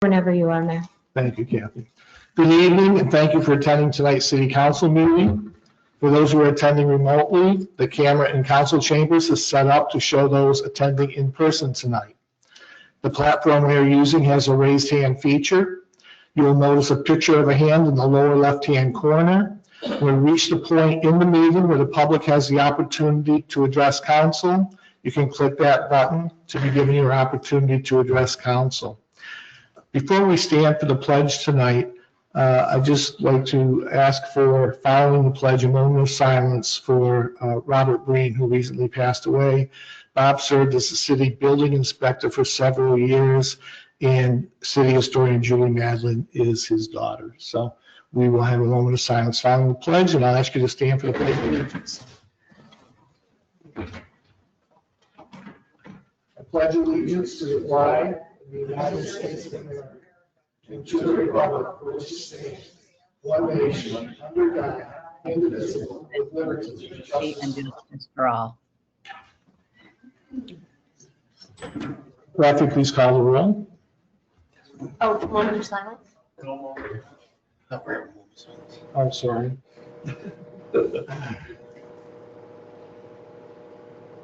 Whenever you are, Mayor. Thank you, Kathy. Good evening, and thank you for attending tonight's city council meeting. For those who are attending remotely, the camera in council chambers is set up to show those attending in person tonight. The platform we are using has a raised hand feature. You will notice a picture of a hand in the lower left-hand corner. When we reach the point in the meeting where the public has the opportunity to address council, you can click that button to be given your opportunity to address council. Before we stand for the pledge tonight, I'd just like to ask for, following the pledge, a moment of silence for Robert Breen, who recently passed away. Bob served as the city building inspector for several years, and city historian Julie Madlin is his daughter. So we will have a moment of silence following the pledge, and I'll ask you to stand for the pledge of allegiance. I pledge allegiance to the flag of the United States of America, and to the republic for which it stands, one nation, under God, indivisible, with liberty and justice for all. Rafi, please call the roll. Oh, moment of silence? I'm sorry.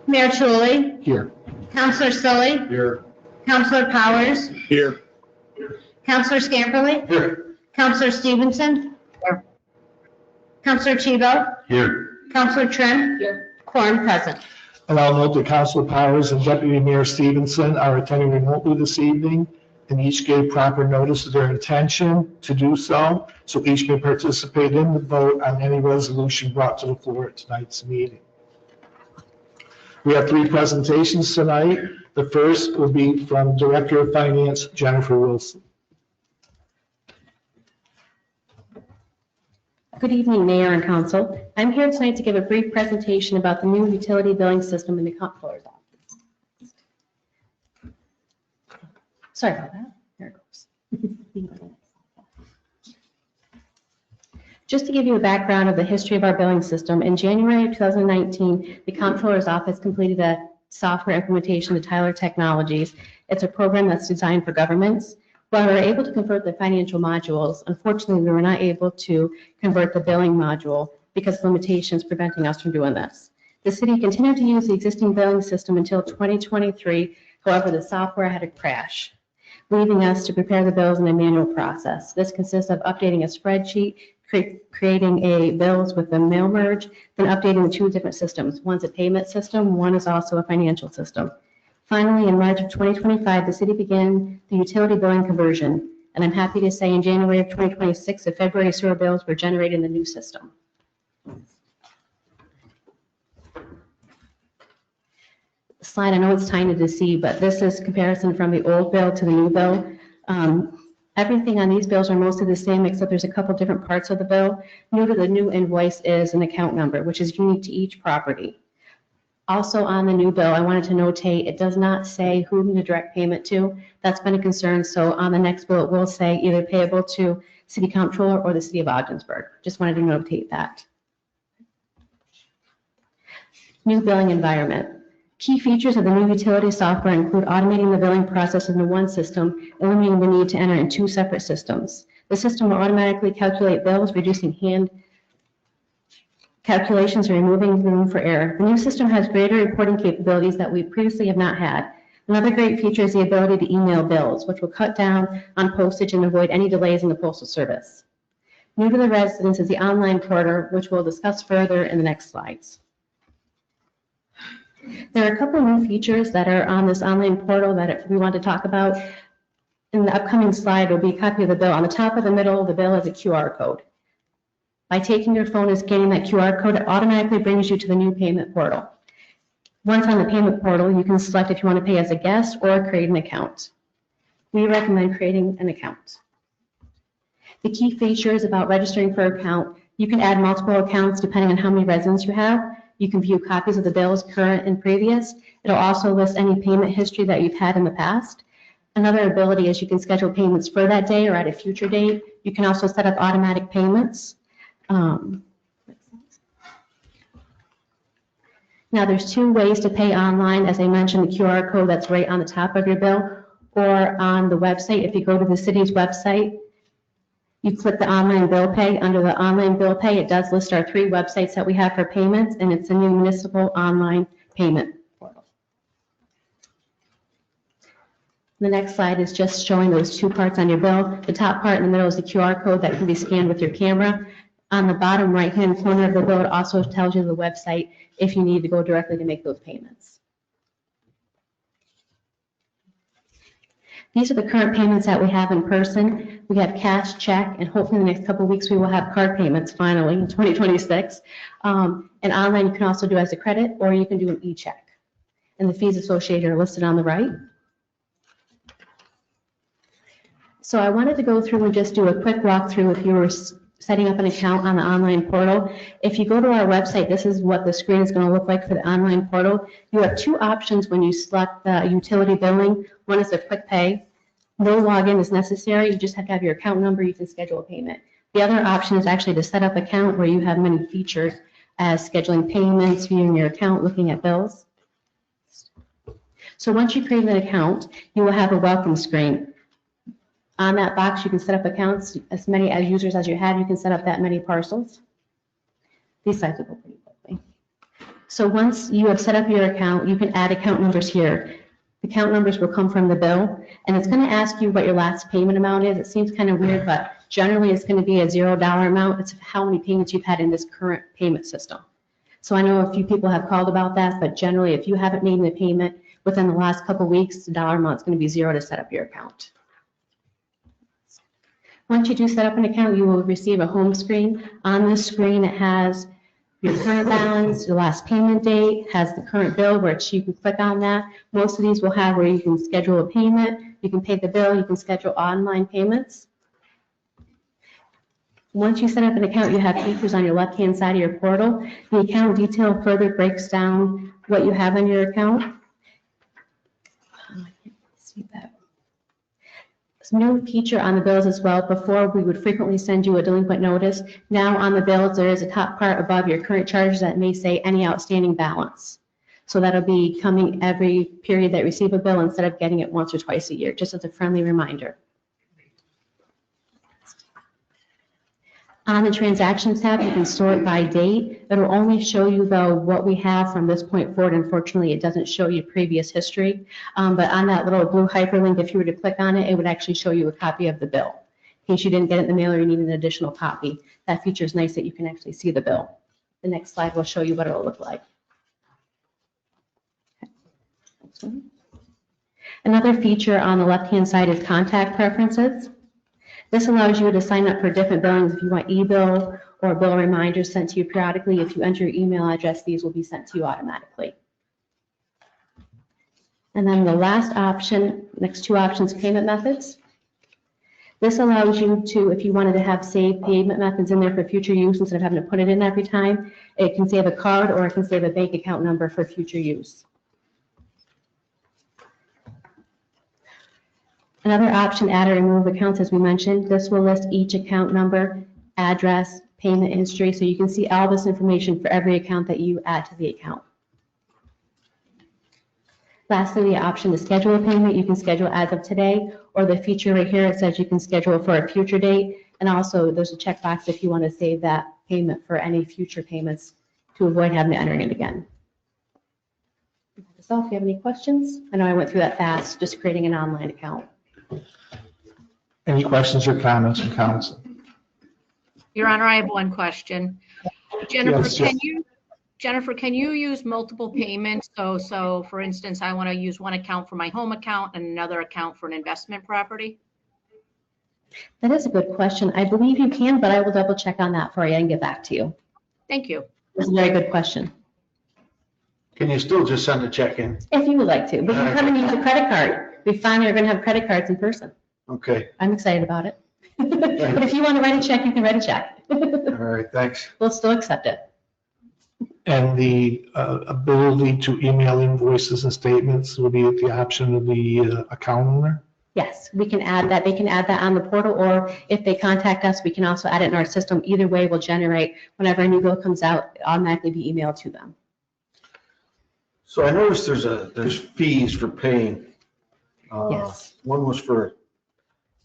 Mayor Chuli, Here. Councilor Sully, Here. Councilor Powers, Here. Councilor Scamperly, Here. Councilor Stevenson, Councilor Chibo, Here. Councilor Trim, quorum present. And I'll note that Councilor Powers and Deputy Mayor Stevenson are attending remotely this evening, and each gave proper notice of their intention to do so, so each may participate in the vote on any resolution brought to the floor at tonight's meeting. We have 3 presentations tonight. The first will be from Director of Finance, Jennifer Wilson. Good evening, Mayor and Council. I'm here tonight to give a brief presentation about the new utility billing system in the Comptroller's office. Sorry about that. There it goes. Just to give you a background of the history of our billing system, in January of 2019, the Comptroller's office completed a software implementation to Tyler Technologies. It's a program that's designed for governments. While we were able to convert the financial modules, unfortunately, we were not able to convert the billing module because of limitations preventing us from doing this. The city continued to use the existing billing system until 2023. However, the software had a crash, leaving us to prepare the bills in a manual process. This consists of updating a spreadsheet, creating a bills with a mail merge, then updating the 2 different systems. One's a payment system, one is also a financial system. Finally, in March of 2025, the city began the utility billing conversion, and I'm happy to say in January of 2026, the February sewer bills were generated in the new system. Slide, I know it's tiny to see, but this is comparison from the old bill to the new bill. Everything on these bills are mostly the same, except there's a couple different parts of the bill. New to the new invoice is an account number, which is unique to each property. Also on the new bill, I wanted to notate, it does not say who to direct payment to. That's been a concern. So on the next bill, it will say either payable to City Comptroller or the City of Ogdensburg. Just wanted to notate that. New billing environment. Key features of the new utility software include automating the billing process into one system, eliminating the need to enter in 2 separate systems. The system will automatically calculate bills, reducing hand calculations and removing room for error. The new system has greater reporting capabilities that we previously have not had. Another great feature is the ability to email bills, which will cut down on postage and avoid any delays in the postal service. New to the residents is the online portal, which we'll discuss further in the next slides. There are a couple new features that are on this online portal that we want to talk about. In the upcoming slide will be a copy of the bill. On the top of the middle of the bill is a QR code. By taking your phone and scanning that QR code, it automatically brings you to the new payment portal. Once on the payment portal, you can select if you want to pay as a guest or create an account. We recommend creating an account. The key features about registering for an account, you can add multiple accounts depending on how many residents you have. You can view copies of the bills, current and previous. It'll also list any payment history that you've had in the past. Another ability is you can schedule payments for that day or at a future date. You can also set up automatic payments. Now there's 2 ways to pay online. As I mentioned, the QR code that's right on the top of your bill, or on the website. If you go to the city's website, you click the online bill pay. Under the online bill pay, it does list our 3 websites that we have for payments, and it's a new municipal online payment portal. The next slide is just showing those 2 parts on your bill. The top part in the middle is the QR code that can be scanned with your camera. On the bottom right-hand corner of the bill, it also tells you the website if you need to go directly to make those payments. These are the current payments that we have in person. We have cash, check, and hopefully in the next couple of weeks, we will have card payments finally in 2026. And online, you can also do as a credit, or you can do an e-check. And the fees associated are listed on the right. So I wanted to go through and just do a quick walkthrough if you were setting up an account on the online portal. If you go to our website, this is what the screen is going to look like for the online portal. You have 2 options when you select the utility billing. One is a quick pay. No login is necessary. You just have to have your account number. You can schedule a payment. The other option is actually to set up an account where you have many features as scheduling payments, viewing your account, looking at bills. So once you create an account, you will have a welcome screen. On that box, you can set up accounts, as many as users as you have. You can set up that many parcels. These sites will go pretty quickly. So once you have set up your account, you can add account numbers here. The account numbers will come from the bill, and it's going to ask you what your last payment amount is. It seems kind of weird, but generally it's going to be a $0 amount. It's how many payments you've had in this current payment system. So I know a few people have called about that, but generally if you haven't made a payment within the last couple of weeks, the dollar amount is going to be 0 to set up your account. Once you do set up an account, you will receive a home screen. On this screen, it has your current balance, your last payment date, has the current bill, which you can click on that. Most of these will have where you can schedule a payment, you can pay the bill, you can schedule online payments. Once you set up an account, you have features on your left-hand side of your portal. The account detail further breaks down what you have on your account. I can't see that. New feature on the bills as well. Before, we would frequently send you a delinquent notice. Now on the bills, there is a top part above your current charges that may say any outstanding balance. So that'll be coming every period that you receive a bill instead of getting it once or twice a year, just as a friendly reminder. On the transactions tab, you can sort by date. It'll only show you, though, what we have from this point forward. Unfortunately, it doesn't show you previous history. But on that little blue hyperlink, if you were to click on it, it would actually show you a copy of the bill. In case you didn't get it in the mail or you need an additional copy. That feature is nice that you can actually see the bill. The next slide will show you what it'll look like. Okay. Another feature on the left-hand side is contact preferences. This allows you to sign up for different billings if you want e-bill or bill reminders sent to you periodically. If you enter your email address, these will be sent to you automatically. And then the last option, next 2 options, payment methods. This allows you to, if you wanted to have saved payment methods in there for future use instead of having to put it in every time, it can save a card or it can save a bank account number for future use. Another option, add or remove accounts, as we mentioned. This will list each account number, address, payment history, so you can see all this information for every account that you add to the account. Lastly, the option to schedule a payment. You can schedule as of today, or the feature right here, it says you can schedule for a future date. And also, there's a checkbox if you want to save that payment for any future payments to avoid having to enter it again. That's all. If you have any questions, I know I went through that fast, just creating an online account. Any questions or comments from council? Your Honor, I have one question. Jennifer, Yes, Jennifer, can you use multiple payments? So for instance, I want to use one account for my home account and another account for an investment property? That is a good question. I believe you can, but I will double check on that for you and get back to you. Thank you. It's a very good question. Can you still just send a check in? If you would like to, but you come and use a credit card. We finally are going to have credit cards in person. Okay, I'm excited about it. But if you want to write a check, you can write a check. all right, thanks. We'll still accept it. And the ability to email invoices and statements will be at the option of the account owner? Yes, we can add that. They can add that on the portal, or if they contact us, we can also add it in our system. Either way will generate, whenever a new bill comes out, automatically be emailed to them. So I noticed there's fees for paying. Yes. One was for,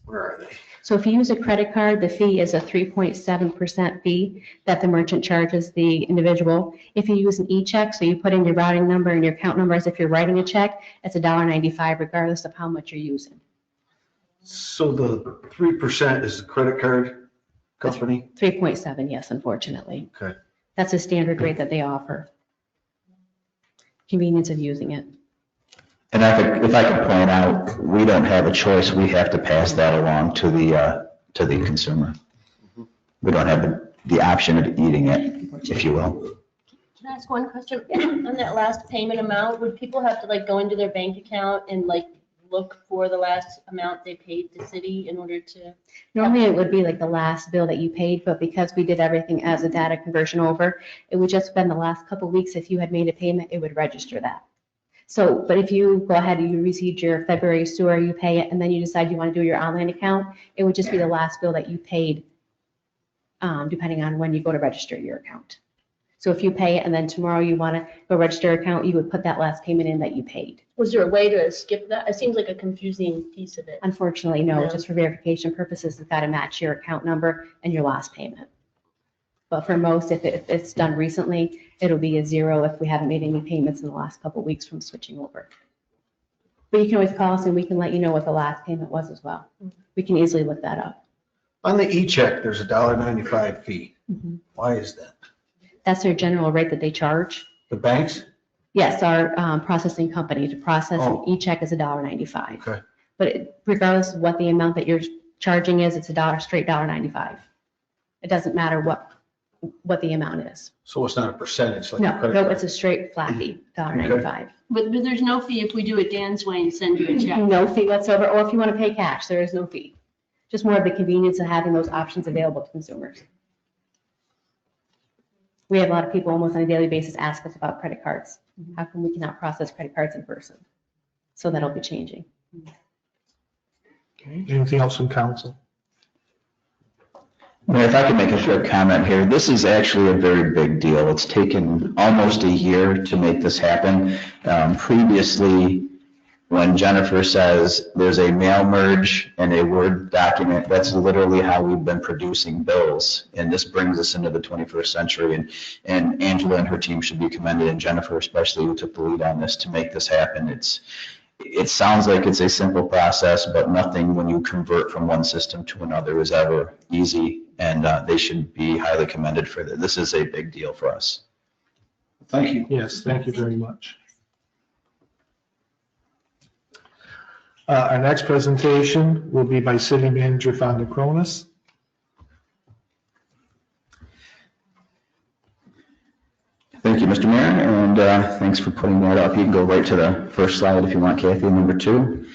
where are they? So if you use a credit card, the fee is a 3.7% fee that the merchant charges the individual. If you use an e-check, so you put in your routing number and your account number as if you're writing a check, it's $1.95 regardless of how much you're using. So the 3% is the credit card company? 3.7, yes, unfortunately. Okay. That's a standard rate that they offer. Convenience of using it. And if I could point out, we don't have a choice. We have to pass that along to the consumer. We don't have the option of eating it, if you will. Can I ask one question? On that last payment amount, would people have to like go into their bank account and like look for the last amount they paid the city in order to? Normally it would be like the last bill that you paid, but because we did everything as a data conversion over, it would just been the last couple of weeks. If you had made a payment, it would register that. So, but if you go ahead and you received your February sewer, you pay it, and then you decide you want to do your online account, it would just be the last bill that you paid, depending on when you go to register your account. So if you pay it and then tomorrow you want to go register your account, you would put that last payment in that you paid. Was there a way to skip that? It seems like a confusing piece of it. Unfortunately, no, No. just for verification purposes, it's got to match your account number and your last payment. But for most, if it's done recently, it'll be a 0 if we haven't made any payments in the last couple of weeks from switching over. But you can always call us and we can let you know what the last payment was as well. We can easily look that up. On the e-check, there's a $1.95 fee. Mhm. Why is that? That's their general rate that they charge. The banks? Yes, our processing company to process an Oh. e-check is $1.95. Okay. But regardless of what the amount that you're charging is, it's straight $1.95. It doesn't matter what the amount is. So it's not a percentage like a No, credit no, card? it's a straight flat fee, $1.95. But there's no fee if we do it Dan's way and send you a check. No fee whatsoever, or if you want to pay cash, there is no fee. Just more of the convenience of having those options available to consumers. We have a lot of people almost on a daily basis ask us about credit cards. How come we cannot process credit cards in person? So that'll be changing. Anything else from council? Mayor, if I could make a quick comment here, this is actually a very big deal. It's taken almost a year to make this happen. Previously, when Jennifer says there's a mail merge and a Word document, that's literally how we've been producing bills. And this brings us into the 21st century. And Angela and her team should be commended, and Jennifer especially, who took the lead on this to make this happen. It sounds like it's a simple process, but nothing when you convert from one system to another is ever easy. And they should be highly commended for that. This is a big deal for us. Thank you. Yes, thank you very much. Our next presentation will be by City Manager Fonda Cronus. Thank you, Mr. Mayor, and thanks for putting that up. You can go right to the first slide if you want, Kathy, number 2.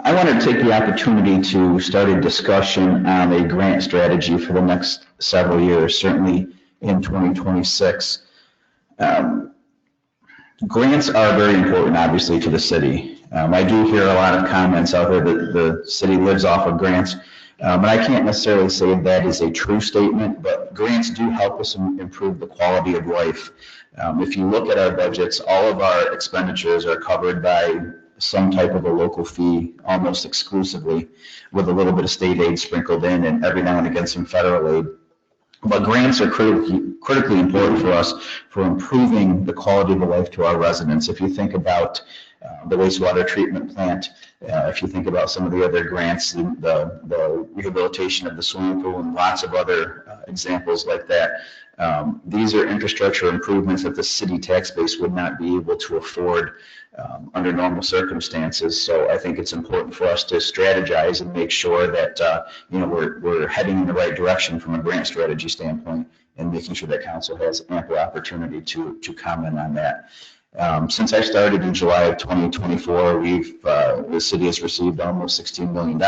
I wanted to take the opportunity to start a discussion on a grant strategy for the next several years, certainly in 2026. Grants are very important, obviously, to the city. I do hear a lot of comments out there that the city lives off of grants, but I can't necessarily say that is a true statement, but grants do help us improve the quality of life. If you look at our budgets, all of our expenditures are covered by some type of a local fee almost exclusively, with a little bit of state aid sprinkled in and every now and again some federal aid. But grants are critically important for us for improving the quality of life to our residents. If you think about the wastewater treatment plant, if you think about some of the other grants, the rehabilitation of the swimming pool and lots of other examples like that, these are infrastructure improvements that the city tax base would not be able to afford under normal circumstances. So I think it's important for us to strategize and make sure that we're heading in the right direction from a grant strategy standpoint, and making sure that council has ample opportunity to comment on that. Since I started in July of 2024, the city has received almost $16 million,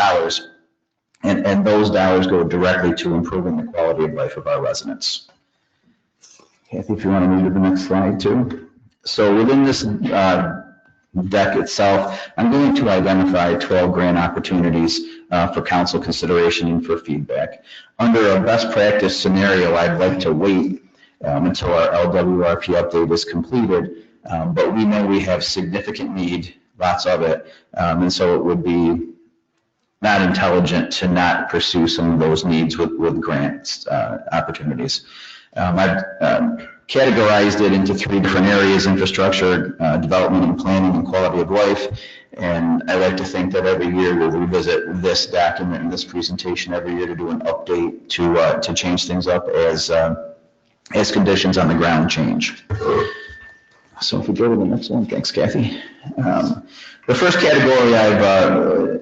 and those dollars go directly to improving the quality of life of our residents. Kathy, if you want to move to the next slide too. So within this deck itself, I'm going to identify 12 grant opportunities for council consideration and for feedback. Under a best practice scenario, I'd like to wait until our LWRP update is completed, but we know we have significant need lots of it. And so it would be not intelligent to not pursue some of those needs with grants opportunities. I've categorized it into 3 different areas: infrastructure, development and planning, and quality of life. And I like to think that every year we'll revisit this document and this presentation every year to do an update to change things up as conditions on the ground change. So if we go to the next one, thanks, Kathy. The first category I've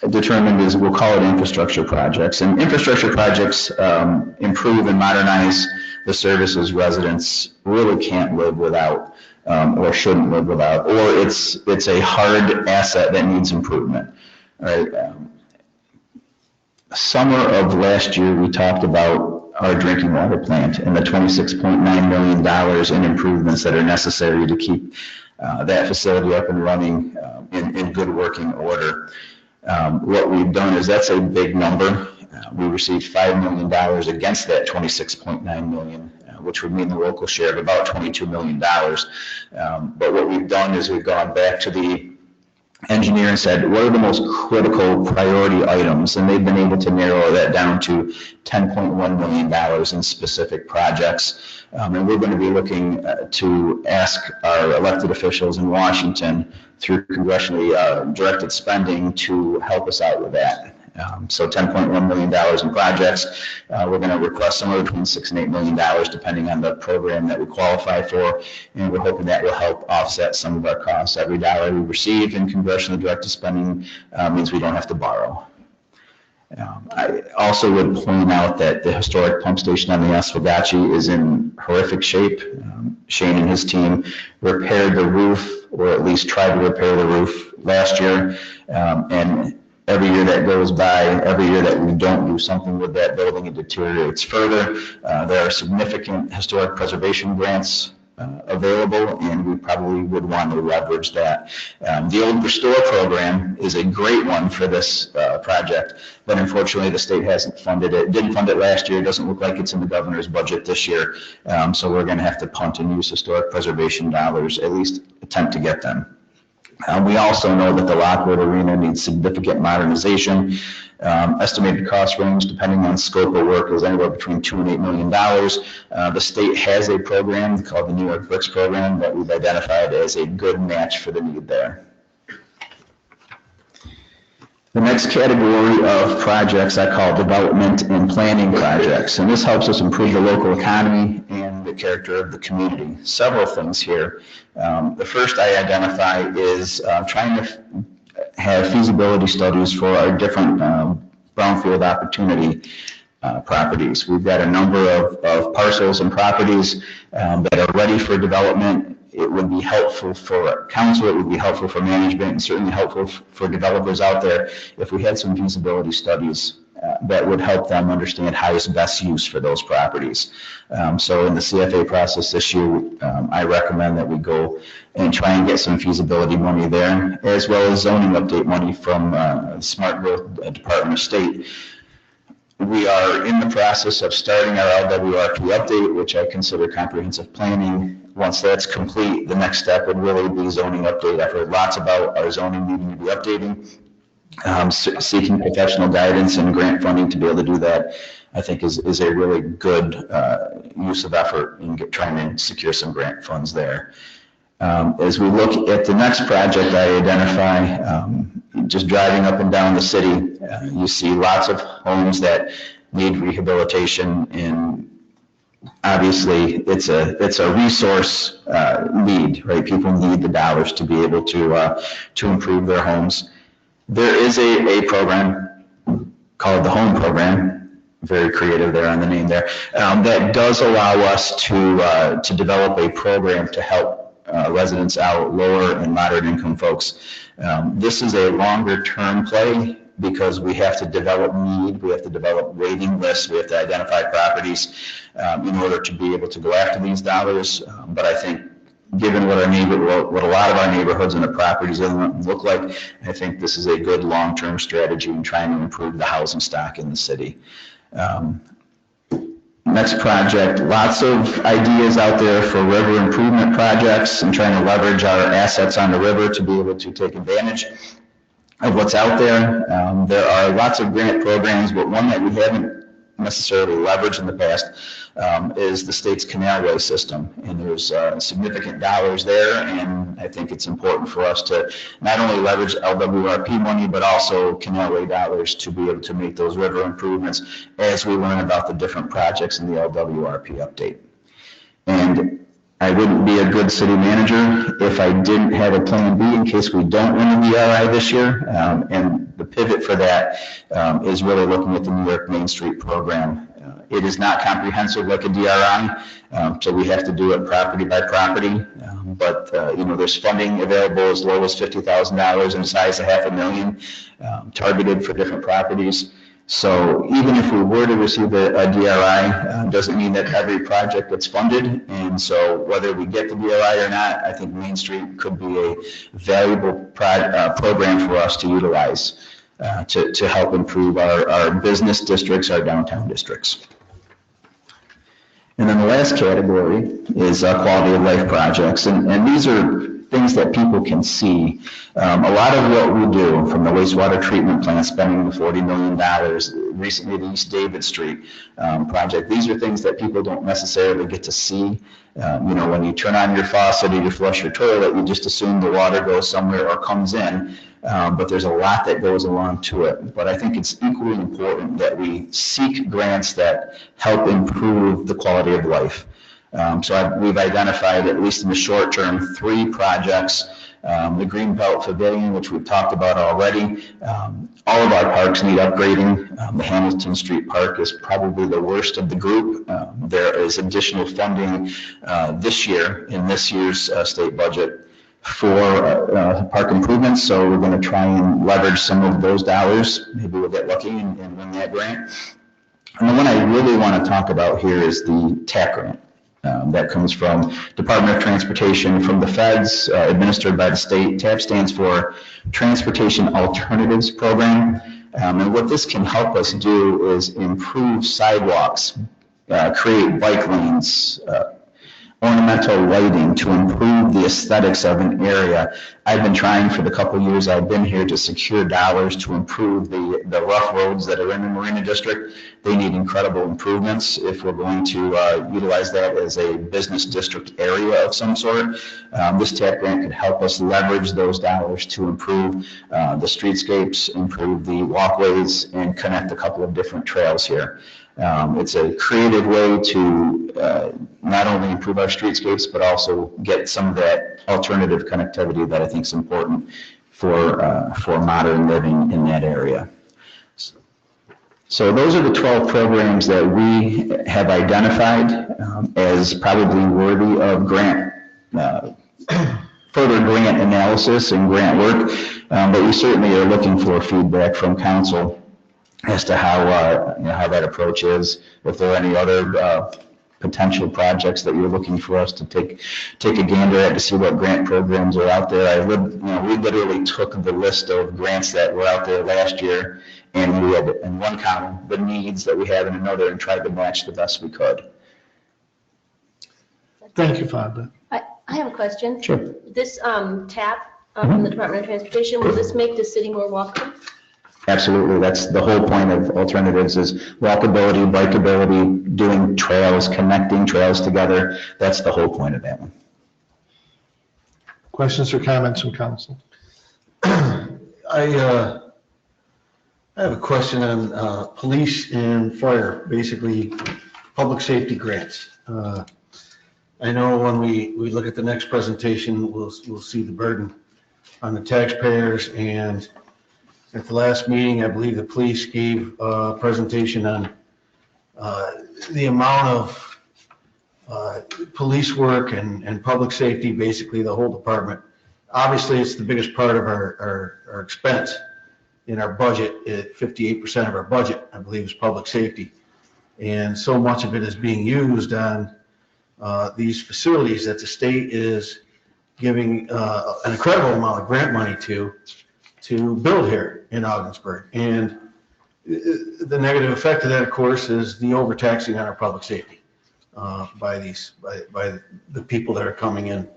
determined is, we'll call it infrastructure projects. And infrastructure projects improve and modernize the services residents really can't live without, or shouldn't live without, or it's a hard asset that needs improvement. Right? Summer of last year, we talked about our drinking water plant and the $26.9 million in improvements that are necessary to keep that facility up and running in good working order. What we've done is, that's a big number. We received $5 million against that $26.9 million, which would mean the local share of about $22 million. But what we've done is, we've gone back to the engineer and said, what are the most critical priority items? And they've been able to narrow that down to $10.1 million in specific projects. And we're going to be looking to ask our elected officials in Washington through congressionally directed spending to help us out with that. So $10.1 million in projects. We're going to request somewhere between $6 and $8 million, depending on the program that we qualify for. And we're hoping that will help offset some of our costs. Every dollar we receive in congressionally directed spending means we don't have to borrow. I also would point out that the historic pump station on the Oswegatchie is in horrific shape. Shane and his team repaired the roof, or at least tried to repair the roof last year. And every year that goes by, every year that we don't do something with that building, it deteriorates further. There are significant historic preservation grants available, and we probably would want to leverage that. The old Restore program is a great one for this project, but unfortunately the state hasn't funded it. Didn't fund it last year. It doesn't look like it's in the governor's budget this year. So we're going to have to punt and use historic preservation dollars, at least attempt to get them. We also know that the Lockwood Arena needs significant modernization. Estimated cost range, depending on scope of work, is anywhere between $2 and $8 million. The state has a program called the New York Bricks program that we've identified as a good match for the need there. The next category of projects I call development and planning projects, and this helps us improve the local economy and the character of the community. Several things here. The first I identify is trying to have feasibility studies for our different brownfield opportunity properties. We've got a number of parcels and properties that are ready for development. It would be helpful for council, it would be helpful for management, and certainly helpful for developers out there if we had some feasibility studies that would help them understand highest best use for those properties. So in the CFA process this year, I recommend that we go and try and get some feasibility money there, as well as zoning update money from Smart Growth Department of State. We are in the process of starting our LWRP update, which I consider comprehensive planning. Once that's complete, the next step would really be zoning update. I've heard lots about our zoning needing to be updating. Seeking professional guidance and grant funding to be able to do that, I think is a really good use of effort in trying to secure some grant funds there. As we look at the next project I identify, just driving up and down the city, you see lots of homes that need rehabilitation, and obviously it's a resource need, right? People need the dollars to be able to improve their homes. There is a program called the Home Program, very creative there on the name there, that does allow us to develop a program to help residents out, lower and moderate income folks. This is a longer term play because we have to develop need, we have to develop waiting lists, we have to identify properties in order to be able to go after these dollars. But I think given what a lot of our neighborhoods and the properties look like, I think this is a good long-term strategy in trying to improve the housing stock in the city. Next project, lots of ideas out there for river improvement projects and trying to leverage our assets on the river to be able to take advantage of what's out there. There are lots of grant programs, but one that we haven't necessarily leveraged in the past is the state's canalway system. And there's significant dollars there, and I think it's important for us to not only leverage LWRP money, but also canalway dollars to be able to make those river improvements as we learn about the different projects in the LWRP update. And I wouldn't be a good city manager if I didn't have a plan B in case we don't win the DRI this year. And the pivot for that is really looking at the New York Main Street program. It is not comprehensive like a DRI, so we have to do it property by property. But there's funding available as low as $50,000 in size of $500,000, targeted for different properties. So even if we were to receive a DRI, doesn't mean that every project gets funded. And so whether we get the DRI or not, I think Main Street could be a valuable program for us to utilize to help improve our business districts, our downtown districts. And then the last category is quality of life projects. And these are things that people can see. A lot of what we do, from the wastewater treatment plant, spending the $40 million, recently the East David Street project, these are things that people don't necessarily get to see. When you turn on your faucet or you flush your toilet, you just assume the water goes somewhere or comes in. But there's a lot that goes along to it. But I think it's equally important that we seek grants that help improve the quality of life. We've identified, at least in the short term, 3 projects. The Greenbelt Pavilion, which we've talked about already. All of our parks need upgrading. The Hamilton Street Park is probably the worst of the group. There is additional funding this year in this year's state budget for park improvements, so we're going to try and leverage some of those dollars. Maybe we'll get lucky and win that grant. And the one I really want to talk about here is the TAP grant. That comes from Department of Transportation, from the feds, administered by the state. TAP stands for Transportation Alternatives Program. And what this can help us do is improve sidewalks, create bike lanes, ornamental lighting to improve the aesthetics of an area. I've been trying for the couple years I've been here to secure dollars to improve the rough roads that are in the Marina District. They need incredible improvements if we're going to utilize that as a business district area of some sort. This TAP grant could help us leverage those dollars to improve the streetscapes, improve the walkways, and connect a couple of different trails here. It's a creative way to not only improve our streetscapes, but also get some of that alternative connectivity that I think is important for modern living in that area. So those are the 12 programs that we have identified as probably worthy of further grant analysis and grant work, but we certainly are looking for feedback from council as to how that approach is. If there are any other potential projects that you're looking for us to take a gander at to see what grant programs are out there. We literally took the list of grants that were out there last year, and we had in one column the needs that we have in another and tried to match the best we could. Thank you, Fonda. I have a question. Sure. This TAP from the Department of Transportation, will this make the city more walkable? Absolutely. That's the whole point of alternatives, is walkability, bikeability, doing trails, connecting trails together. That's the whole point of that one. Questions or comments from council? I have a question on police and fire, basically public safety grants. I know when we look at the next presentation, we'll see the burden on the taxpayers, and at the last meeting, I believe the police gave a presentation on the amount of police work and public safety, basically the whole department. Obviously, it's the biggest part of our expense in our budget. 58% of our budget, I believe, is public safety. And so much of it is being used on these facilities that the state is giving an incredible amount of grant money to build here in Ogdensburg. And the negative effect of that, of course, is the overtaxing on our public safety by the people that are coming in.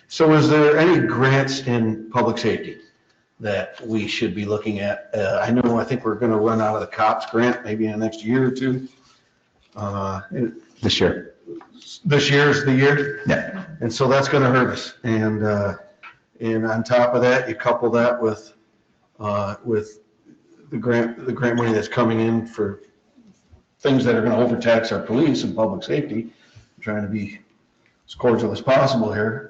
So is there any grants in public safety that we should be looking at? I think we're going to run out of the COPS grant maybe in the next year or two. This year. This year is the year? Yeah. And so that's going to hurt us. And on top of that, you couple that with the grant money that's coming in for things that are going to overtax our police and public safety. I'm trying to be as cordial as possible here.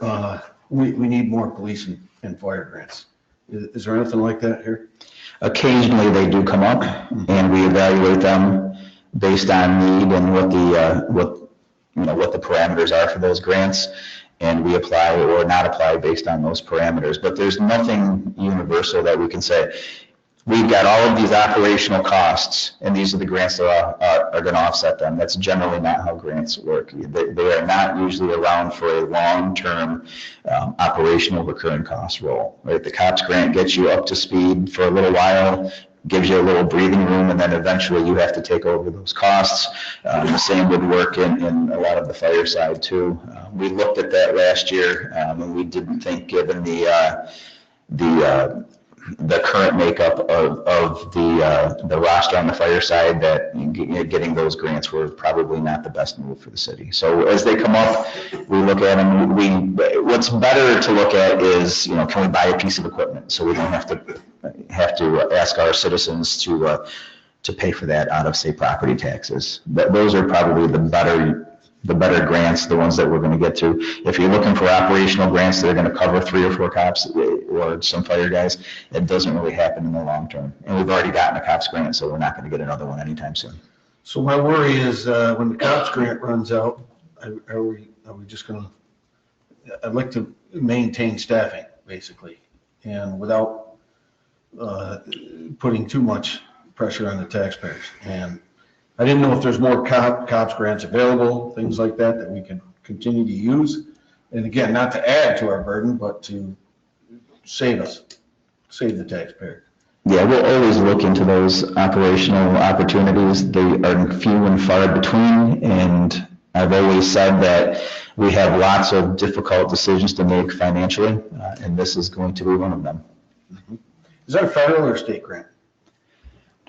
We need more police and fire grants. Is there anything like that here? Occasionally, they do come up, and we evaluate them based on need and what the parameters are for those grants, and we apply or not apply based on those parameters. But there's nothing universal that we can say, we've got all of these operational costs, and these are the grants that are going to offset them. That's generally not how grants work. They are not usually around for a long-term operational recurring cost role. Right? The COPS grant gets you up to speed for a little while, gives you a little breathing room, and then eventually you have to take over those costs. The same would work in a lot of the fire side too. We looked at that last year, and we didn't think, given the current makeup of the roster on the fire side, that getting those grants were probably not the best move for the city. So as they come up, we look at them. What's better to look at is, can we buy a piece of equipment so we don't have to ask our citizens to pay for that out of, say, property taxes. Those are probably the better grants, the ones that we're going to get to. If you're looking for operational grants that are going to cover 3 or 4 cops or some fire guys, it doesn't really happen in the long term. And we've already gotten a cops grant, so we're not going to get another one anytime soon. So my worry is when the COPS grant runs out, are we just going to, I'd like to maintain staffing, basically, and without putting too much pressure on the taxpayers. And I didn't know if there's more COPS grants available, things like that we can continue to use. And again, not to add to our burden, but to save the taxpayer. Yeah, we'll always look into those operational opportunities. They are few and far between, and I've always said that we have lots of difficult decisions to make financially, and this is going to be one of them. Mm-hmm. Is that a federal or state grant?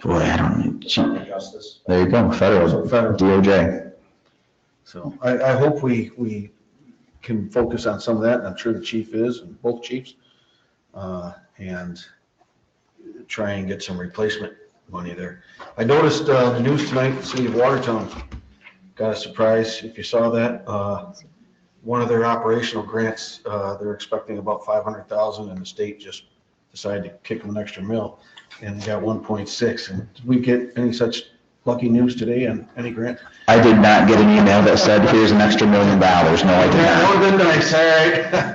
Boy, I don't know. There you go, federal, DOJ. So I hope we can focus on some of that, and I'm sure the chief is, and both chiefs, and try and get some replacement money there. I noticed the news tonight, the city of Watertown got a surprise, if you saw that. One of their operational grants, they're expecting about $500,000, and the state just decided to kick them an extra $1 million, and they got 1.6. And did we get any such lucky news today on any grant? I did not get an email that said, here's an extra $1 million. No, I did not. That would have been nice, all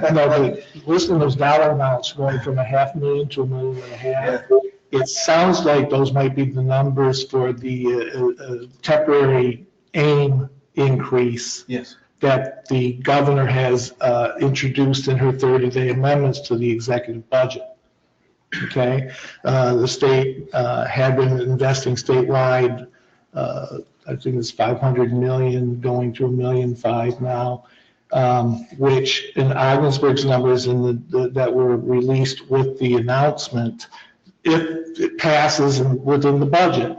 right. No, but listen to those dollar amounts going from $500,000 to $1.5 million. It sounds like those might be the numbers for the temporary AIM increase. Yes. That the governor has introduced in her 30-day amendments to the executive budget. Okay, the state had been investing statewide. I think it's $500 million going to $1.5 million now, which in Ogdensburg's numbers that were released with the announcement, if it passes within the budget,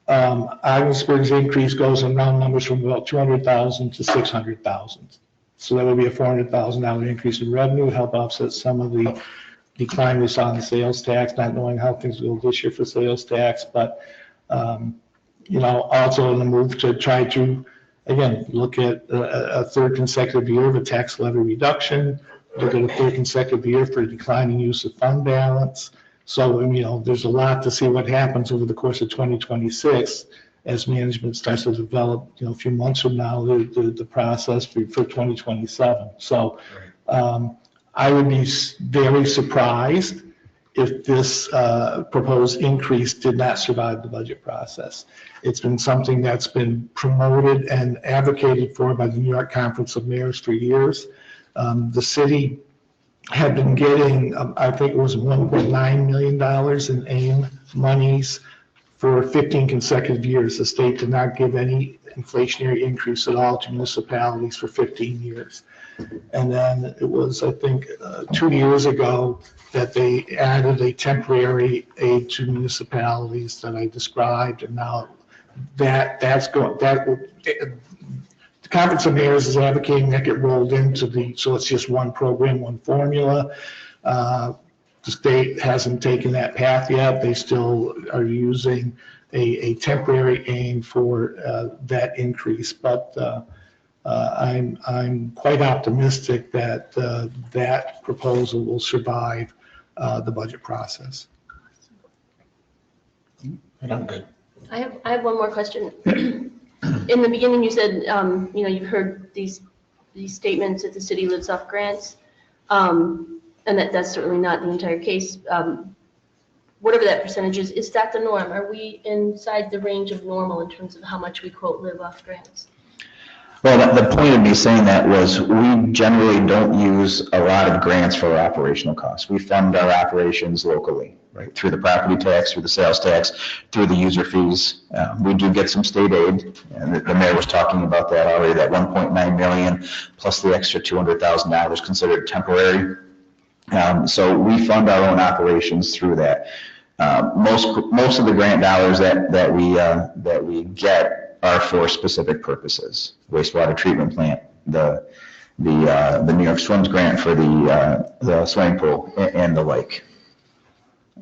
Ogdensburg's increase goes in round numbers from about $200,000 to $600,000. So that would be a $400,000 increase in revenue, help offset some of the decline we saw in the sales tax, not knowing how things will go this year for sales tax, but also in the move to try to, again, look at a third consecutive year of a tax levy reduction, look at a third consecutive year for declining use of fund balance. So, there's a lot to see what happens over the course of 2026 as management starts to develop, a few months from now, the process for 2027. So I would be very surprised if this proposed increase did not survive the budget process. It's been something that's been promoted and advocated for by the New York Conference of Mayors for years. The city had been getting, I think it was $1.9 million in AIM monies for 15 consecutive years. The state did not give any inflationary increase at all to municipalities for 15 years. And then it was, I think, 2 years ago that they added a temporary aid to municipalities that I described, and now that's going, the Conference of Mayors is advocating that get rolled into so it's just one program, one formula. The state hasn't taken that path yet. They still are using a temporary aim for that increase, but I'm quite optimistic that that proposal will survive the budget process. I'm good. I have one more question. In the beginning, you said, you've heard these statements that the city lives off grants, and that's certainly not the entire case. Whatever that percentage is that the norm? Are we inside the range of normal in terms of how much we quote live off grants? Well, the point of me saying that was we generally don't use a lot of grants for our operational costs. We fund our operations locally, right, through the property tax, through the sales tax, through the user fees. We do get some state aid, and the mayor was talking about that already, that 1.9 million plus the extra $200,000 considered temporary. So we fund our own operations through that. Most of the grant dollars that we get are for specific purposes. Wastewater treatment plant, the New York Swims grant for the swimming pool and the lake.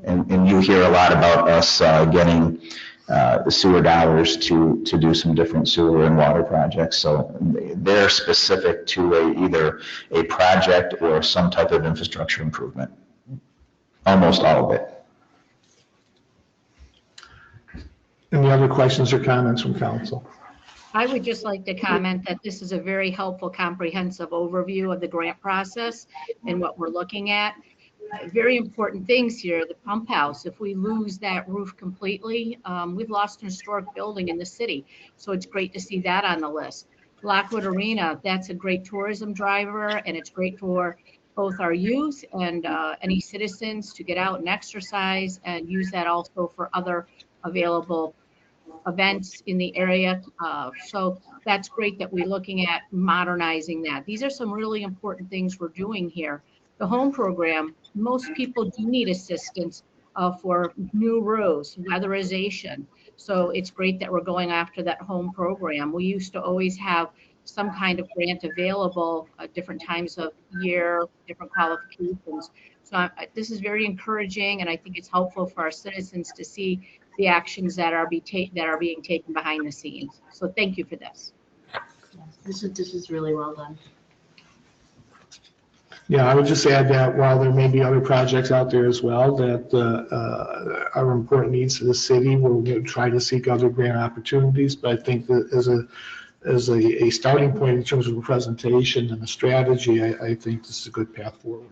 And you hear a lot about us getting the sewer dollars to do some different sewer and water projects. So they're specific to either a project or some type of infrastructure improvement. Almost all of it. Any other questions or comments from council? I would just like to comment that this is a very helpful, comprehensive overview of the grant process and what we're looking at. Very important things here, the pump house. If we lose that roof completely, we've lost an historic building in the city. So it's great to see that on the list. Lockwood Arena, that's a great tourism driver, and it's great for both our youth and any citizens to get out and exercise and use that also for other available events in the area. So that's great that we're looking at modernizing that. These are some really important things we're doing here. The home program, most people do need assistance for new roofs, weatherization. So it's great that we're going after that home program. We used to always have some kind of grant available at different times of year, different qualifications. So this is very encouraging, and I think it's helpful for our citizens to see the actions that are being taken behind the scenes. So thank you for this. This is really well done. Yeah, I would just add that while there may be other projects out there as well that are important needs to the city, we'll try to seek other grant opportunities. But I think that as a starting point in terms of a presentation and a strategy, I think this is a good path forward.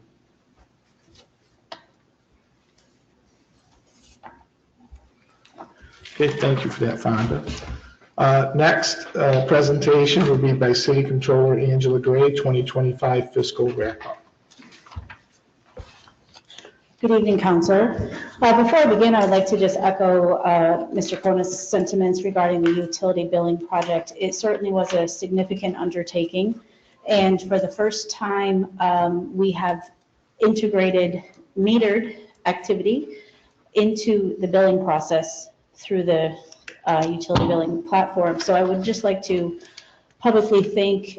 Okay, thank you for that, Fonda. Next presentation will be by City Controller Angela Gray, 2025 fiscal wrap-up. Good evening, Council. Before I begin, I'd like to just echo Mr. Kona's sentiments regarding the utility billing project. It certainly was a significant undertaking, and for the first time, we have integrated metered activity into the billing process through the utility billing platform. So I would just like to publicly thank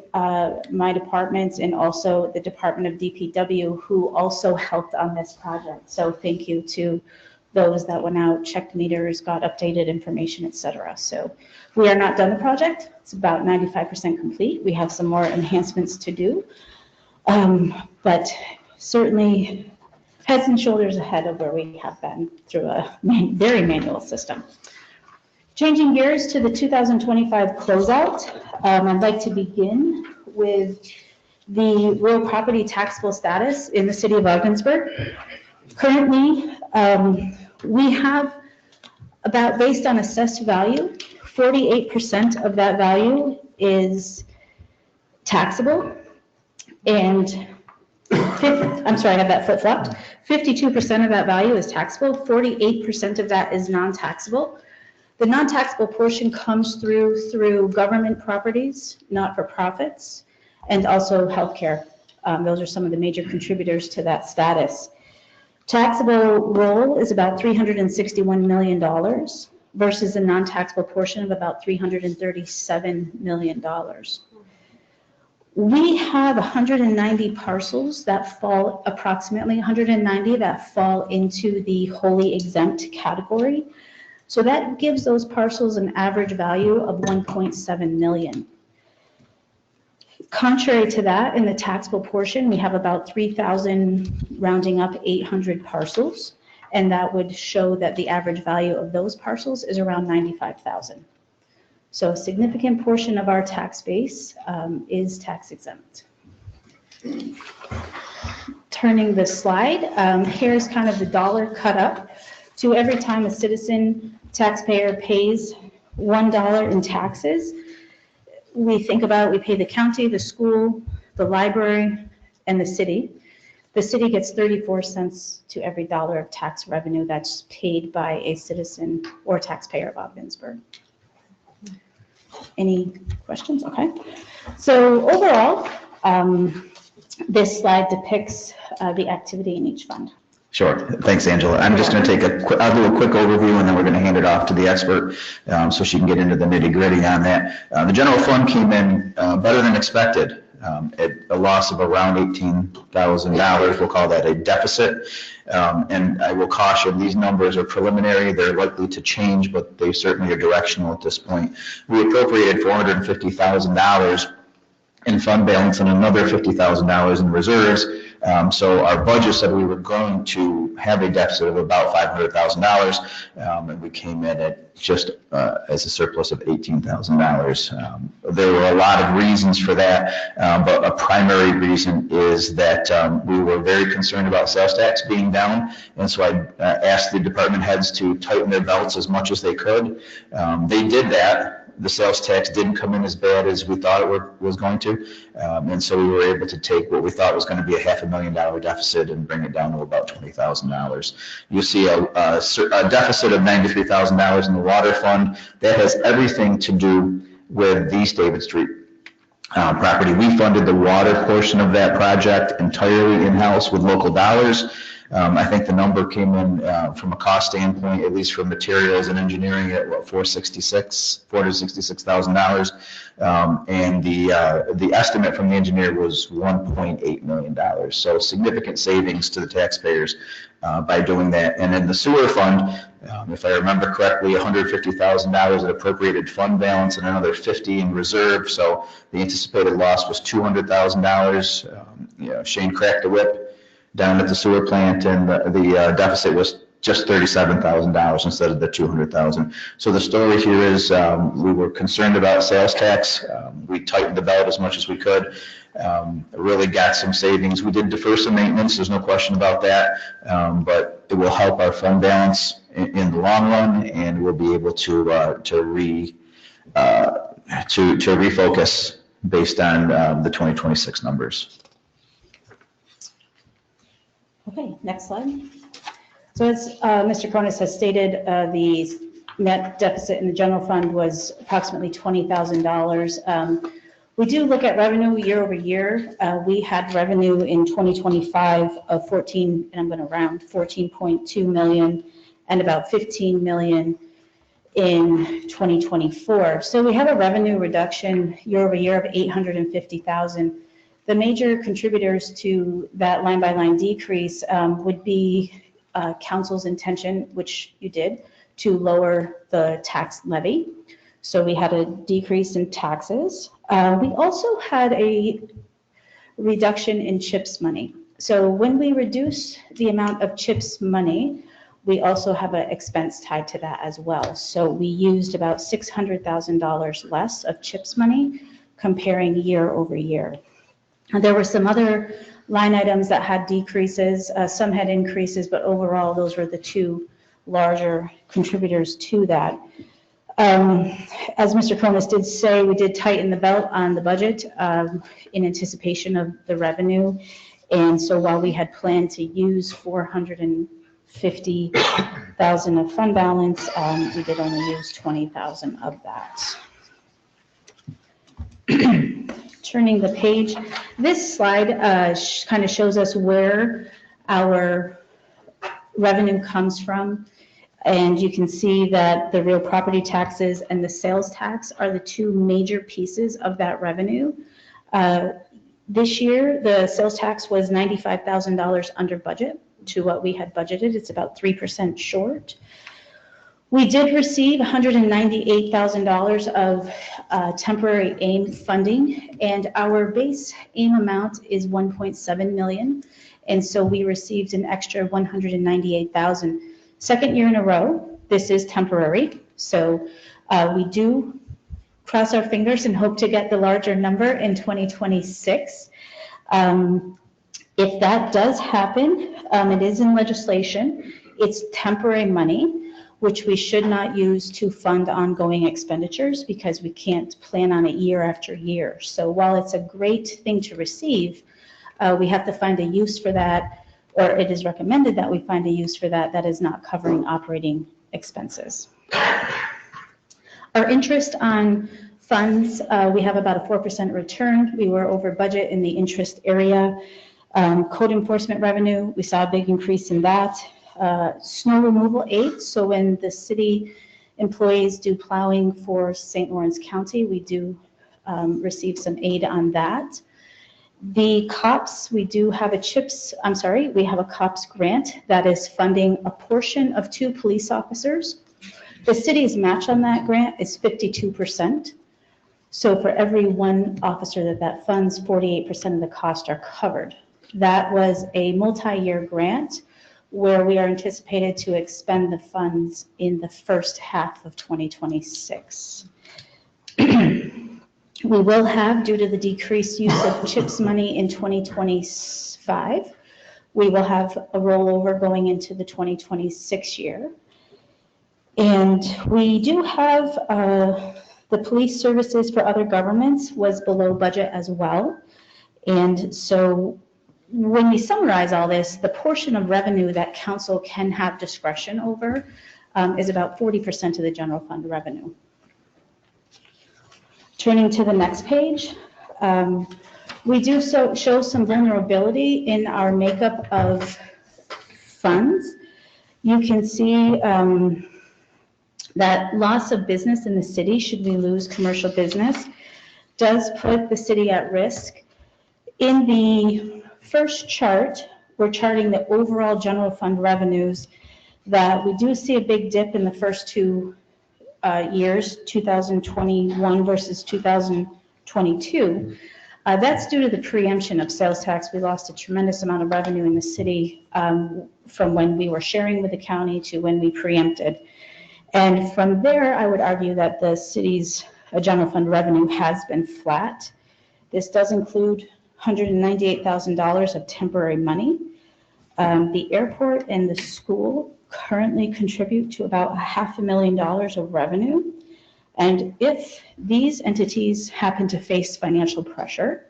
my departments and also the Department of DPW who also helped on this project. So thank you to those that went out, checked meters, got updated information, etc. So we are not done the project. It's about 95% complete. We have some more enhancements to do, but certainly heads and shoulders ahead of where we have been through a very manual system. Changing gears to the 2025 closeout, I'd like to begin with the real property taxable status in the city of Ogdensburg. Currently, we have about, based on assessed value, 48% of that value is taxable, and I'm sorry, I have that flip-flopped. 52% of that value is taxable, 48% of that is non-taxable. The non-taxable portion comes through government properties, not-for-profits, and also healthcare. Those are some of the major contributors to that status. Taxable role is about $361 million versus a non-taxable portion of about $337 million. We have 190 parcels that fall, approximately 190 that fall into the wholly exempt category. So that gives those parcels an average value of 1.7 million. Contrary to that, in the taxable portion, we have about 3,000, rounding up 800 parcels, and that would show that the average value of those parcels is around 95,000. So a significant portion of our tax base is tax exempt. Turning the slide, here's kind of the dollar cut up to every time a citizen taxpayer pays $1 in taxes. We think about, we pay the county, the school, the library, and the city. The city gets 34 cents to every dollar of tax revenue that's paid by a citizen or taxpayer of Ogdensburg. Any questions? Okay. So overall, this slide depicts the activity in each fund. Sure. Thanks, Angela. I'm just going to take I'll do a quick overview and then we're going to hand it off to the expert so she can get into the nitty gritty on that. The general fund came in better than expected at a loss of around $18,000. We'll call that a deficit. And I will caution, these numbers are preliminary. They're likely to change, but they certainly are directional at this point. We appropriated $450,000 in fund balance and another $50,000 in reserves. So our budget said we were going to have a deficit of about $500,000, and we came in at just as a surplus of $18,000. There were a lot of reasons for that, but a primary reason is that we were very concerned about sales tax being down, and so I asked the department heads to tighten their belts as much as they could. They did that. The sales tax didn't come in as bad as we thought it was going to, and so we were able to take what we thought was going to be a $500,000 deficit and bring it down to about $20,000. You see a deficit of $93,000 in the water fund. That has everything to do with the East David Street property. We funded the water portion of that project entirely in-house with local dollars. I think the number came in from a cost standpoint, at least for materials and engineering, at what, $466,000, and the estimate from the engineer was $1.8 million. So significant savings to the taxpayers by doing that. And in the sewer fund, if I remember correctly, $150,000 in appropriated fund balance and another $50,000 in reserve. So the anticipated loss was $200,000. Shane cracked the whip down at the sewer plant, and the deficit was just $37,000 instead of the $200,000. So the story here is we were concerned about sales tax. We tightened the belt as much as we could. Really got some savings. We did defer some maintenance. There's no question about that, but it will help our fund balance in the long run, and we'll be able to refocus based on the 2026 numbers. Okay, next slide. So as Mr. Cronus has stated, the net deficit in the general fund was approximately $20,000. We do look at revenue year over year. We had revenue in 2025 of 14.2 million and about 15 million in 2024. So we have a revenue reduction year over year of 850,000. The major contributors to that line-by-line decrease would be council's intention, which you did, to lower the tax levy. So we had a decrease in taxes. We also had a reduction in CHIPS money. So when we reduce the amount of CHIPS money, we also have an expense tied to that as well. So we used about $600,000 less of CHIPS money comparing year over year. And there were some other line items that had decreases, some had increases, but overall those were the two larger contributors to that. As Mr. Cronus did say, we did tighten the belt on the budget in anticipation of the revenue. And so while we had planned to use $450,000 50,000 of fund balance. We did only use 20,000 of that. Turning the page, this slide kind of shows us where our revenue comes from. And you can see that the real property taxes and the sales tax are the two major pieces of that revenue. This year, the sales tax was $95,000 under budget to what we had budgeted. It's about 3% short. We did receive $198,000 of temporary AIM funding, and our base AIM amount is $1.7 million. And so we received an extra $198,000. Second year in a row, this is temporary. So we do cross our fingers and hope to get the larger number in 2026. If that does happen, it is in legislation. It's temporary money, which we should not use to fund ongoing expenditures because we can't plan on it year after year. So while it's a great thing to receive, we have to find a use for that, or it is recommended that we find a use for that that is not covering operating expenses. Our interest on funds, we have about a 4% return. We were over budget in the interest area. Code enforcement revenue, we saw a big increase in that. Snow removal aid, so when the city employees do plowing for St. Lawrence County, we do receive some aid on that. The COPS, we have a COPS grant that is funding a portion of 2 police officers. The city's match on that grant is 52%. So for every 1 officer that funds, 48% of the costs are covered. That was a multi-year grant where we are anticipated to expend the funds in the first half of 2026. We will have, due to the decreased use of CHIPS money in 2025, we will have a rollover going into the 2026 year. And we do have the police services for other governments was below budget as well. And so when we summarize all this, the portion of revenue that council can have discretion over is about 40% of the general fund revenue. Turning to the next page, we do show some vulnerability in our makeup of funds. You can see that loss of business in the city, should we lose commercial business, does put the city at risk. In the first chart, we're charting the overall general fund revenues, that we do see a big dip in the first 2 years, 2021 versus 2022. That's due to the preemption of sales tax. We lost a tremendous amount of revenue in the city from when we were sharing with the county to when we preempted. And from there, I would argue that the city's general fund revenue has been flat. This does include $198,000 of temporary money. The airport and the school currently contribute to about $500,000 of revenue. And if these entities happen to face financial pressure,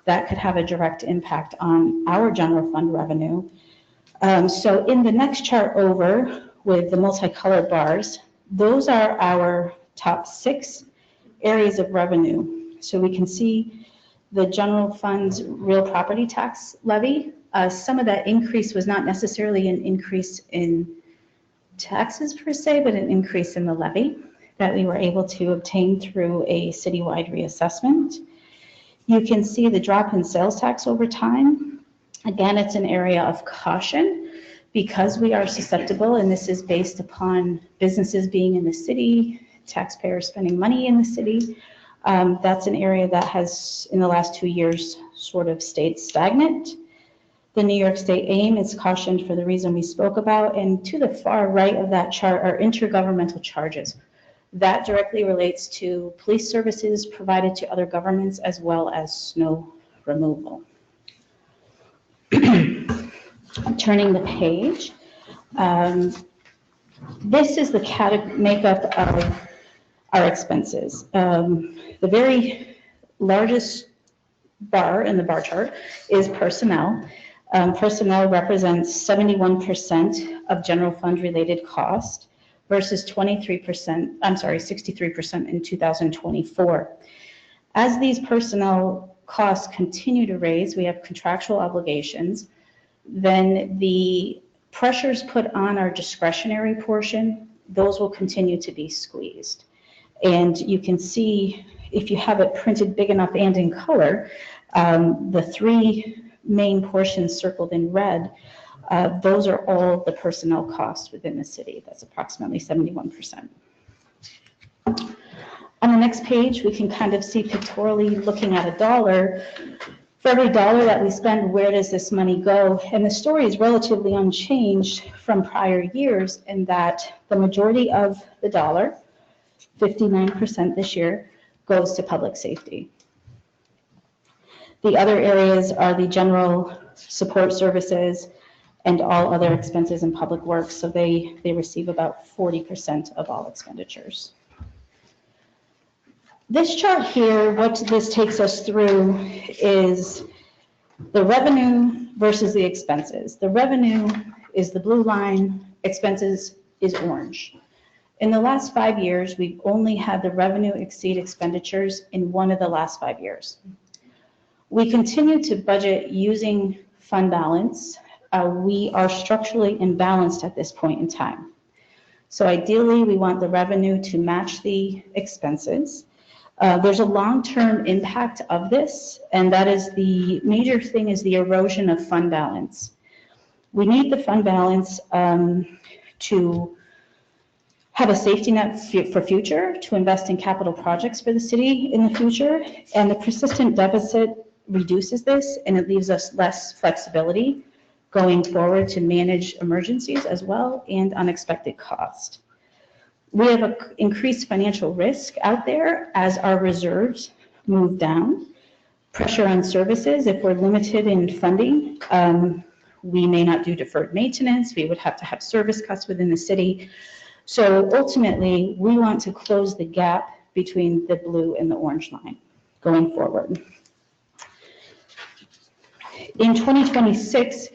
that could have a direct impact on our general fund revenue. So in the next chart over with the multicolored bars, those are our top 6 areas of revenue. So we can see the general fund's real property tax levy. Some of that increase was not necessarily an increase in taxes per se, but an increase in the levy that we were able to obtain through a citywide reassessment. You can see the drop in sales tax over time. Again, it's an area of caution because we are susceptible, and this is based upon businesses being in the city, taxpayers spending money in the city. That's an area that has, in the last 2 years, sort of stayed stagnant. The New York State AIM is cautioned for the reason we spoke about, and to the far right of that chart are intergovernmental charges. That directly relates to police services provided to other governments as well as snow removal. Turning the page, this is the makeup of our expenses. The very largest bar in the bar chart is personnel. Personnel represents 71% of general fund related cost versus 63% in 2024. As these personnel costs continue to raise, we have contractual obligations, then the pressures put on our discretionary portion, those will continue to be squeezed. And you can see, if you have it printed big enough and in color, the three main portions circled in red, those are all the personnel costs within the city. That's approximately 71%. On the next page, we can kind of see pictorially, looking at a dollar. For every dollar that we spend, where does this money go? And the story is relatively unchanged from prior years in that the majority of the dollar, 59% this year, goes to public safety. The other areas are the general support services and all other expenses in public works. So they receive about 40% of all expenditures. This chart here, what this takes us through is the revenue versus the expenses. The revenue is the blue line, expenses is orange. In the last 5 years, we've only had the revenue exceed expenditures in one of the last 5 years. We continue to budget using fund balance. We are structurally imbalanced at this point in time. So ideally, we want the revenue to match the expenses. There's a long-term impact of this, and that is the major thing is the erosion of fund balance. We need the fund balance to have a safety net for future, to invest in capital projects for the city in the future, and the persistent deficit reduces this, and it leaves us less flexibility going forward to manage emergencies as well and unexpected cost. We have an increased financial risk out there as our reserves move down. Pressure on services, if we're limited in funding, we may not do deferred maintenance. We would have to have service cuts within the city. So ultimately, we want to close the gap between the blue and the orange line going forward. In 2026,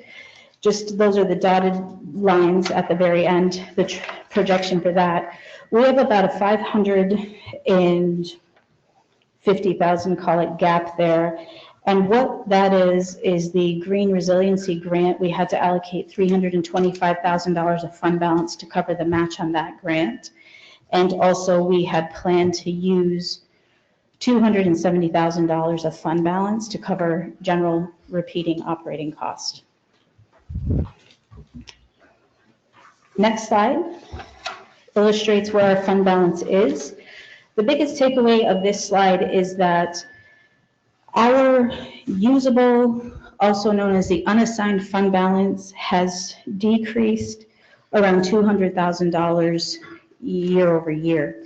just those are the dotted lines at the very end, the projection for that. We have about a 550,000, call it, gap there. And what that is the Green Resiliency Grant. We had to allocate $325,000 of fund balance to cover the match on that grant. And also we had planned to use $270,000 of fund balance to cover general repeating operating cost. Next slide illustrates where our fund balance is. The biggest takeaway of this slide is that our usable, also known as the unassigned fund balance, has decreased around $200,000 year over year.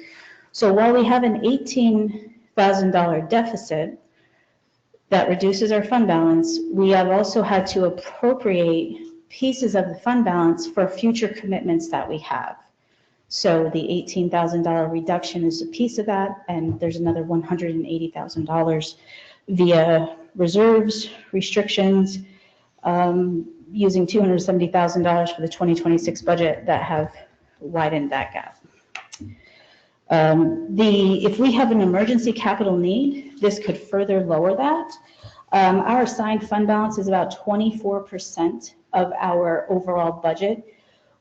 So while we have an $18,000 deficit that reduces our fund balance, we have also had to appropriate pieces of the fund balance for future commitments that we have. So the $18,000 reduction is a piece of that, and there's another $180,000 via reserves, restrictions, using $270,000 for the 2026 budget that have widened that gap. If we have an emergency capital need, this could further lower that. Our assigned fund balance is about 24% of our overall budget,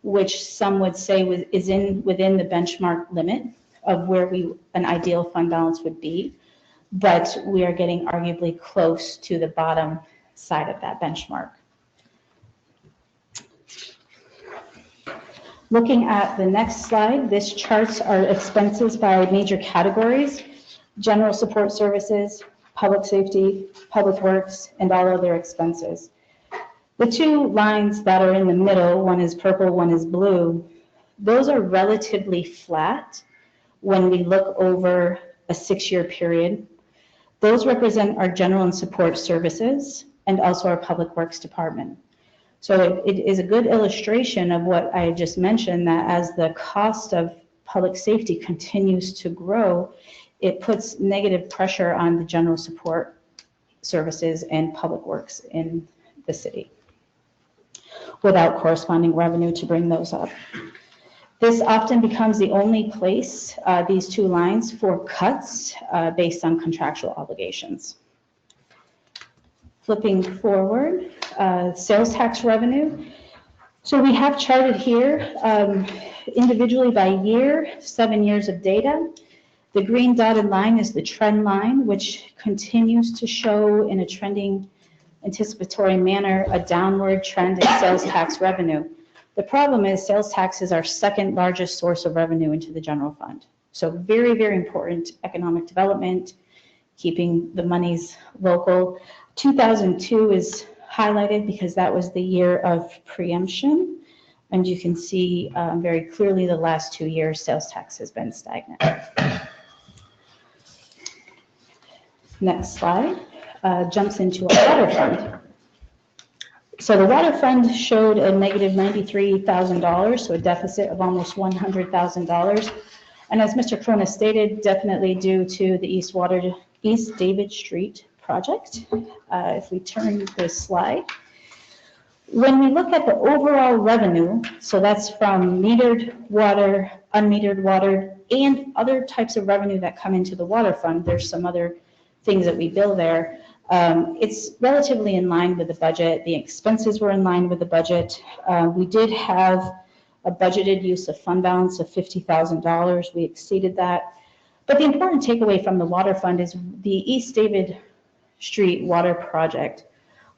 which some would say is within the benchmark limit of where an ideal fund balance would be, but we are getting arguably close to the bottom side of that benchmark. Looking at the next slide, this charts our expenses by major categories: general support services, public safety, public works, and all other expenses. The two lines that are in the middle, one is purple, one is blue, those are relatively flat when we look over a 6-year period. Those represent our general and support services and also our public works department. So it is a good illustration of what I just mentioned, that as the cost of public safety continues to grow, it puts negative pressure on the general support services and public works in the city. without corresponding revenue to bring those up. This often becomes the only place, these two lines, for cuts based on contractual obligations. Flipping forward, sales tax revenue. So we have charted here individually by year, 7 years of data. The green dotted line is the trend line, which continues to show in a trending, anticipatory manner a downward trend in sales tax revenue. The problem is sales tax is our second largest source of revenue into the general fund. So very, very important economic development, keeping the monies local. 2002 is highlighted because that was the year of preemption. And you can see very clearly the last 2 years, sales tax has been stagnant. Next slide jumps into our water fund. So the water fund showed a negative $93,000, so a deficit of almost $100,000. And as Mr. Cronus stated, definitely due to the East David Street project. If we turn this slide, when we look at the overall revenue, so that's from metered water, unmetered water, and other types of revenue that come into the water fund, there's some other things that we bill there. It's relatively in line with the budget. The expenses were in line with the budget. We did have a budgeted use of fund balance of $50,000. We exceeded that. But the important takeaway from the water fund is the East David Street water project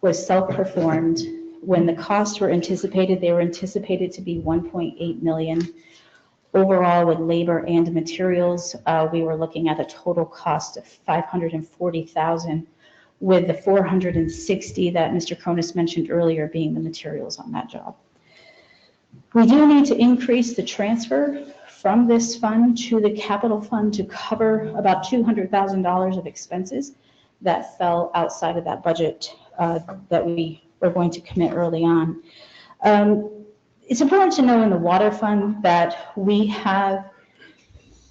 was self-performed. When the costs were anticipated, they were anticipated to be $1.8 million. Overall, with labor and materials, we were looking at a total cost of $540,000, with the $460,000 that Mr. Cronus mentioned earlier being the materials on that job. We do need to increase the transfer from this fund to the capital fund to cover about $200,000 of expenses that fell outside of that budget that we were going to commit early on. It's important to know in the water fund that we have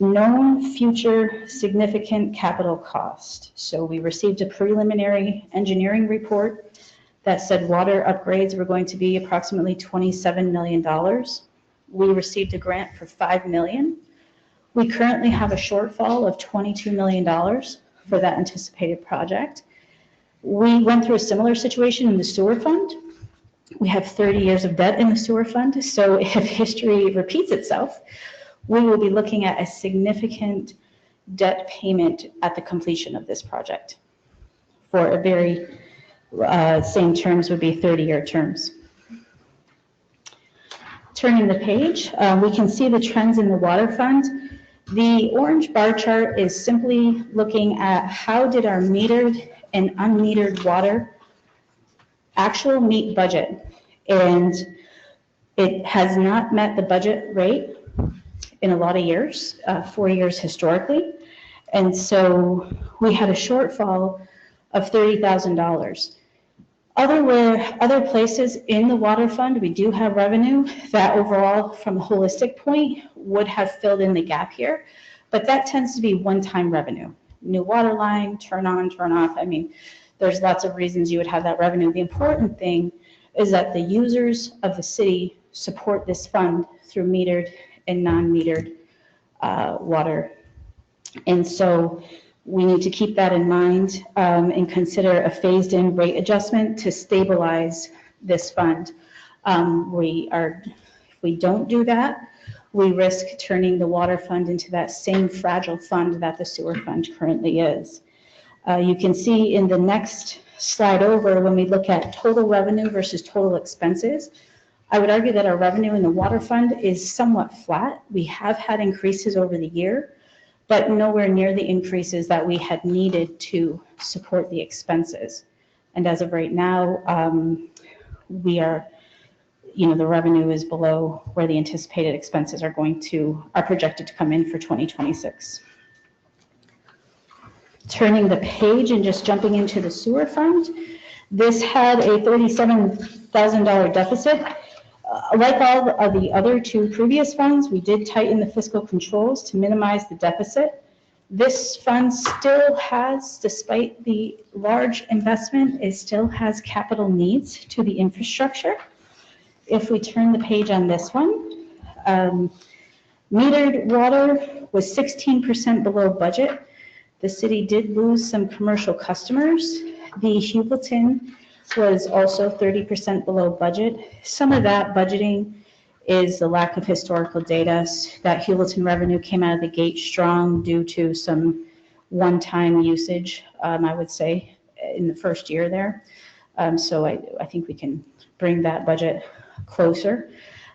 known future significant capital cost. So we received a preliminary engineering report that said water upgrades were going to be approximately $27 million. We received a grant for $5 million. We currently have a shortfall of $22 million for that anticipated project. We went through a similar situation in the sewer fund. We have 30 years of debt in the sewer fund, so if history repeats itself, we will be looking at a significant debt payment at the completion of this project. For a very, same terms would be 30-year terms. Turning the page, we can see the trends in the water fund. The orange bar chart is simply looking at how did our metered and unmetered water actual meet budget, and it has not met the budget rate in a lot of years, 4 years historically, and so we had a shortfall of $30,000. Other places in the water fund, we do have revenue that overall, from a holistic point, would have filled in the gap here, but that tends to be one-time revenue. New water line, turn on, turn off. I mean, there's lots of reasons you would have that revenue. The important thing is that the users of the city support this fund through metered and non-metered water. And so we need to keep that in mind and consider a phased-in rate adjustment to stabilize this fund. If we don't do that, we risk turning the water fund into that same fragile fund that the sewer fund currently is. You can see in the next slide over, when we look at total revenue versus total expenses, I would argue that our revenue in the water fund is somewhat flat. We have had increases over the year, but nowhere near the increases that we had needed to support the expenses. And as of right now, we are, the revenue is below where the anticipated expenses are projected to come in for 2026. Turning the page and just jumping into the sewer fund, this had a $37,000 deficit. Like all of the other two previous funds, we did tighten the fiscal controls to minimize the deficit. This fund still has, despite the large investment, it still has capital needs to the infrastructure. if we turn the page on this one, metered water was 16% below budget. The city did lose some commercial customers. The Hubleton was also 30% below budget. Some of that budgeting is the lack of historical data. That Hubleton revenue came out of the gate strong due to some one-time usage, I would say, in the first year there. So I think we can bring that budget closer.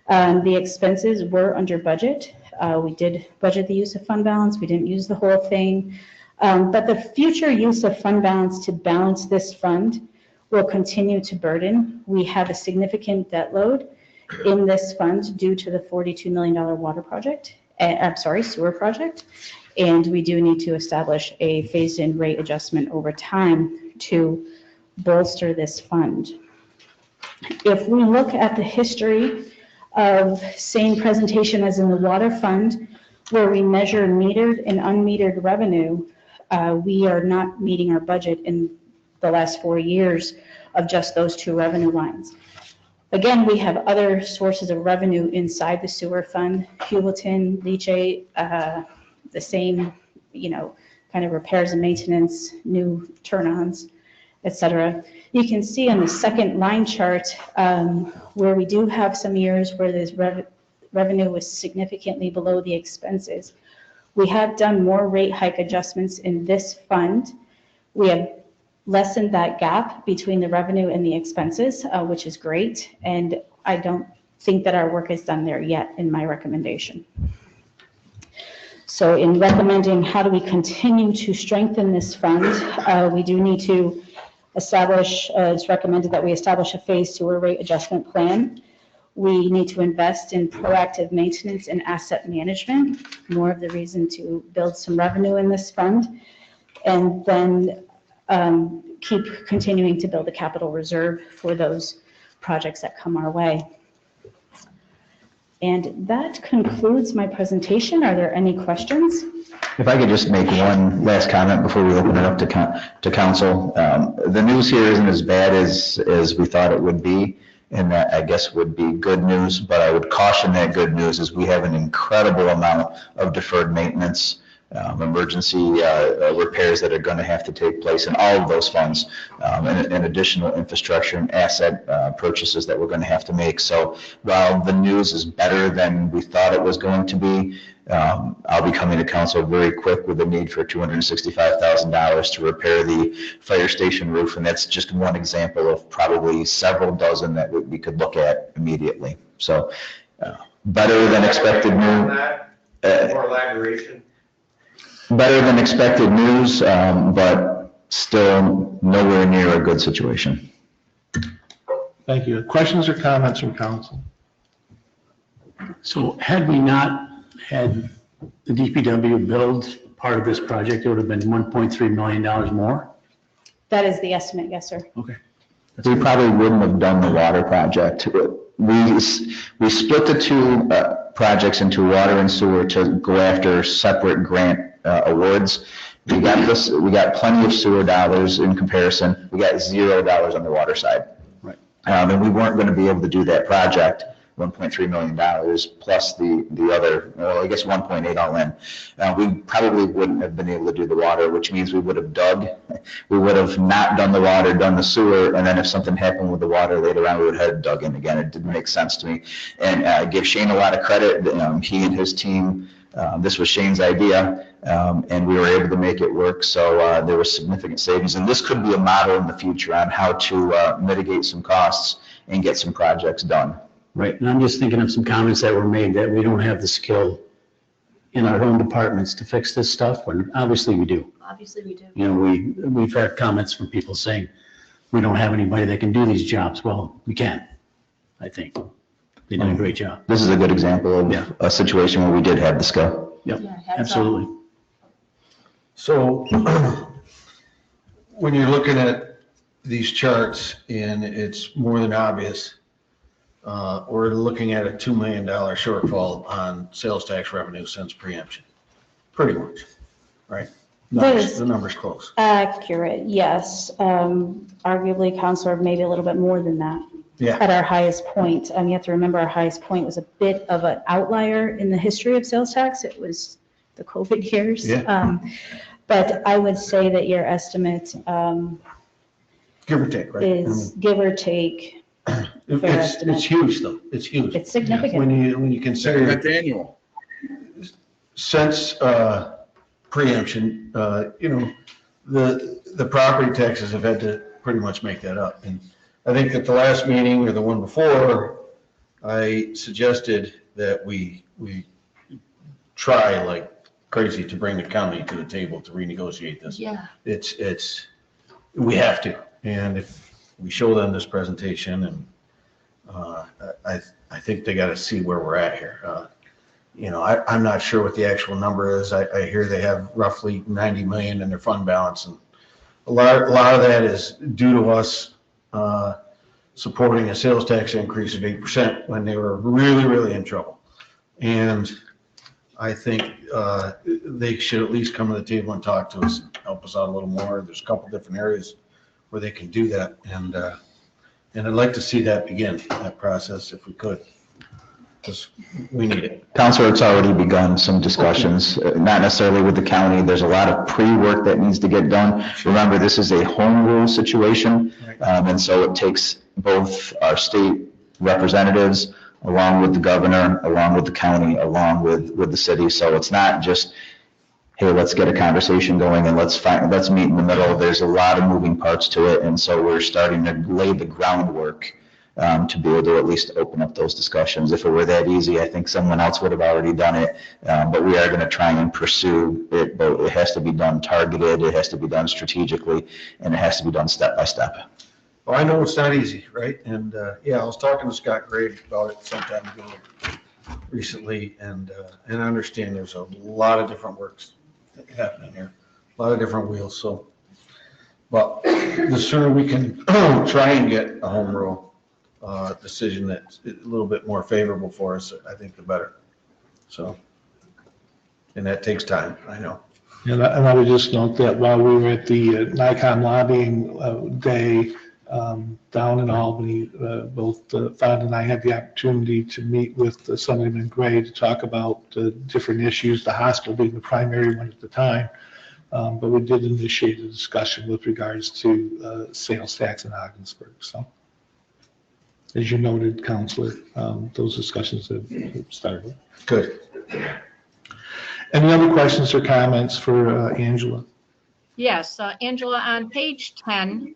The expenses were under budget. We did budget the use of fund balance. We didn't use the whole thing. But the future use of fund balance to balance this fund will continue to burden. We have a significant debt load in this fund due to the $42 million sewer project. And we do need to establish a phased-in rate adjustment over time to bolster this fund. If we look at the history of same presentation as in the water fund, where we measure metered and unmetered revenue, we are not meeting our budget in the last 4 years of just those two revenue lines. Again, we have other sources of revenue inside the sewer fund, Hubleton, leachate, the same, kind of repairs and maintenance, new turn-ons, et cetera. You can see on the second line chart where we do have some years where this revenue was significantly below the expenses. We have done more rate hike adjustments in this fund. We have lessened that gap between the revenue and the expenses, which is great. And I don't think that our work is done there yet in my recommendation. So in recommending how do we continue to strengthen this fund, we do need to establish, it's recommended that we establish a phased sewer rate adjustment plan. We need to invest in proactive maintenance and asset management, more of the reason to build some revenue in this fund. And then keep continuing to build a capital reserve for those projects that come our way. And that concludes my presentation. Are there any questions? If I could just make one last comment before we open it up to council. The news here isn't as bad as we thought it would be, and that I guess would be good news, but I would caution that good news is we have an incredible amount of deferred maintenance, emergency repairs that are going to have to take place in all of those funds, and additional infrastructure and asset purchases that we're going to have to make. So while the news is better than we thought it was going to be, I'll be coming to council very quick with the need for $265,000 to repair the fire station roof, and that's just one example of probably several dozen that we could look at immediately. So better than expected news. More elaboration. Better than expected news, but still nowhere near a good situation. Thank you. Questions or comments from council? So had we not had the DPW build part of this project, it would have been $1.3 million more? That is the estimate, yes, sir. Okay. We probably wouldn't have done the water project. We split the two projects into water and sewer to go after separate grant awards. We got plenty of sewer dollars in comparison. We got $0 on the water side. Right. And we weren't going to be able to do that project, $1.3 million plus the other, well, I guess 1.8 all in. We probably wouldn't have been able to do the water, which means we would have dug. We would have not done the water, done the sewer, and then if something happened with the water later on, we would have dug in again. It didn't make sense to me. And I give Shane a lot of credit. He and his team, this was Shane's idea, and we were able to make it work. So there was significant savings. And this could be a model in the future on how to mitigate some costs and get some projects done. Right, and I'm just thinking of some comments that were made that we don't have the skill in our own departments to fix this stuff, when obviously we do. Obviously, we do. You know, we've had comments from people saying, we don't have anybody that can do these jobs. Well, we can, I think. They did a great job. This is a good example of a situation where we did have the skill. Yep, Yeah, absolutely. So when you're looking at these charts, and it's more than obvious, we're looking at a $2 million shortfall on sales tax revenue since preemption, pretty much, right? That is The number's close. accurate, yes. Arguably, Counselor, maybe a little bit more than that. Yeah. At our highest point. You have to remember our highest point was a bit of an outlier in the history of sales tax. It was the COVID years. Yeah. But I would say that your estimate Give or take, right? is give or take, fair estimate. It's huge, though. It's huge. It's significant. When you consider. That's annual. Since preemption, the property taxes have had to pretty much make that up. And I think at the last meeting or the one before, I suggested that we try like crazy to bring the county to the table to renegotiate this. Yeah. We have to. And if we show them this presentation, and I think they got to see where we're at here. I'm not sure what the actual number is. I hear they have roughly 90 million in their fund balance, and a lot of that is due to us supporting a sales tax increase of 8% when they were really, really in trouble. And I think they should at least come to the table and talk to us, help us out a little more. There's a couple different areas where they can do that, and I'd like to see that begin, that process, if we could, because we need it. Counselor, it's already begun some discussions, not necessarily with the county. There's a lot of pre-work that needs to get done. Remember, this is a home rule situation, and so it takes both our state representatives, along with the governor, along with the county, along with the city. So it's not just, hey, let's get a conversation going and let's meet in the middle. There's a lot of moving parts to it, and so we're starting to lay the groundwork to be able to at least open up those discussions. If it were that easy, I think someone else would have already done it, but we are going to try and pursue it, but it has to be done targeted, it has to be done strategically, and it has to be done step by step. Well, I know it's not easy, right? And I was talking to Scott Gray about it sometime ago recently, and I understand there's a lot of different works happening here, a lot of different wheels. So, but the sooner we can try and get a home rule decision that's a little bit more favorable for us, I think the better. So, and that takes time, I know. And I would just note that while we were at the NICOM lobbying day down in Albany, both Fond and I had the opportunity to meet with Assemblyman Gray to talk about different issues, the hospital being the primary one at the time. But we did initiate a discussion with regards to sales tax in Ogdensburg. So, as you noted, Counselor, those discussions have started. Good. Any other questions or comments for Angela? Yes, Angela, on page 10,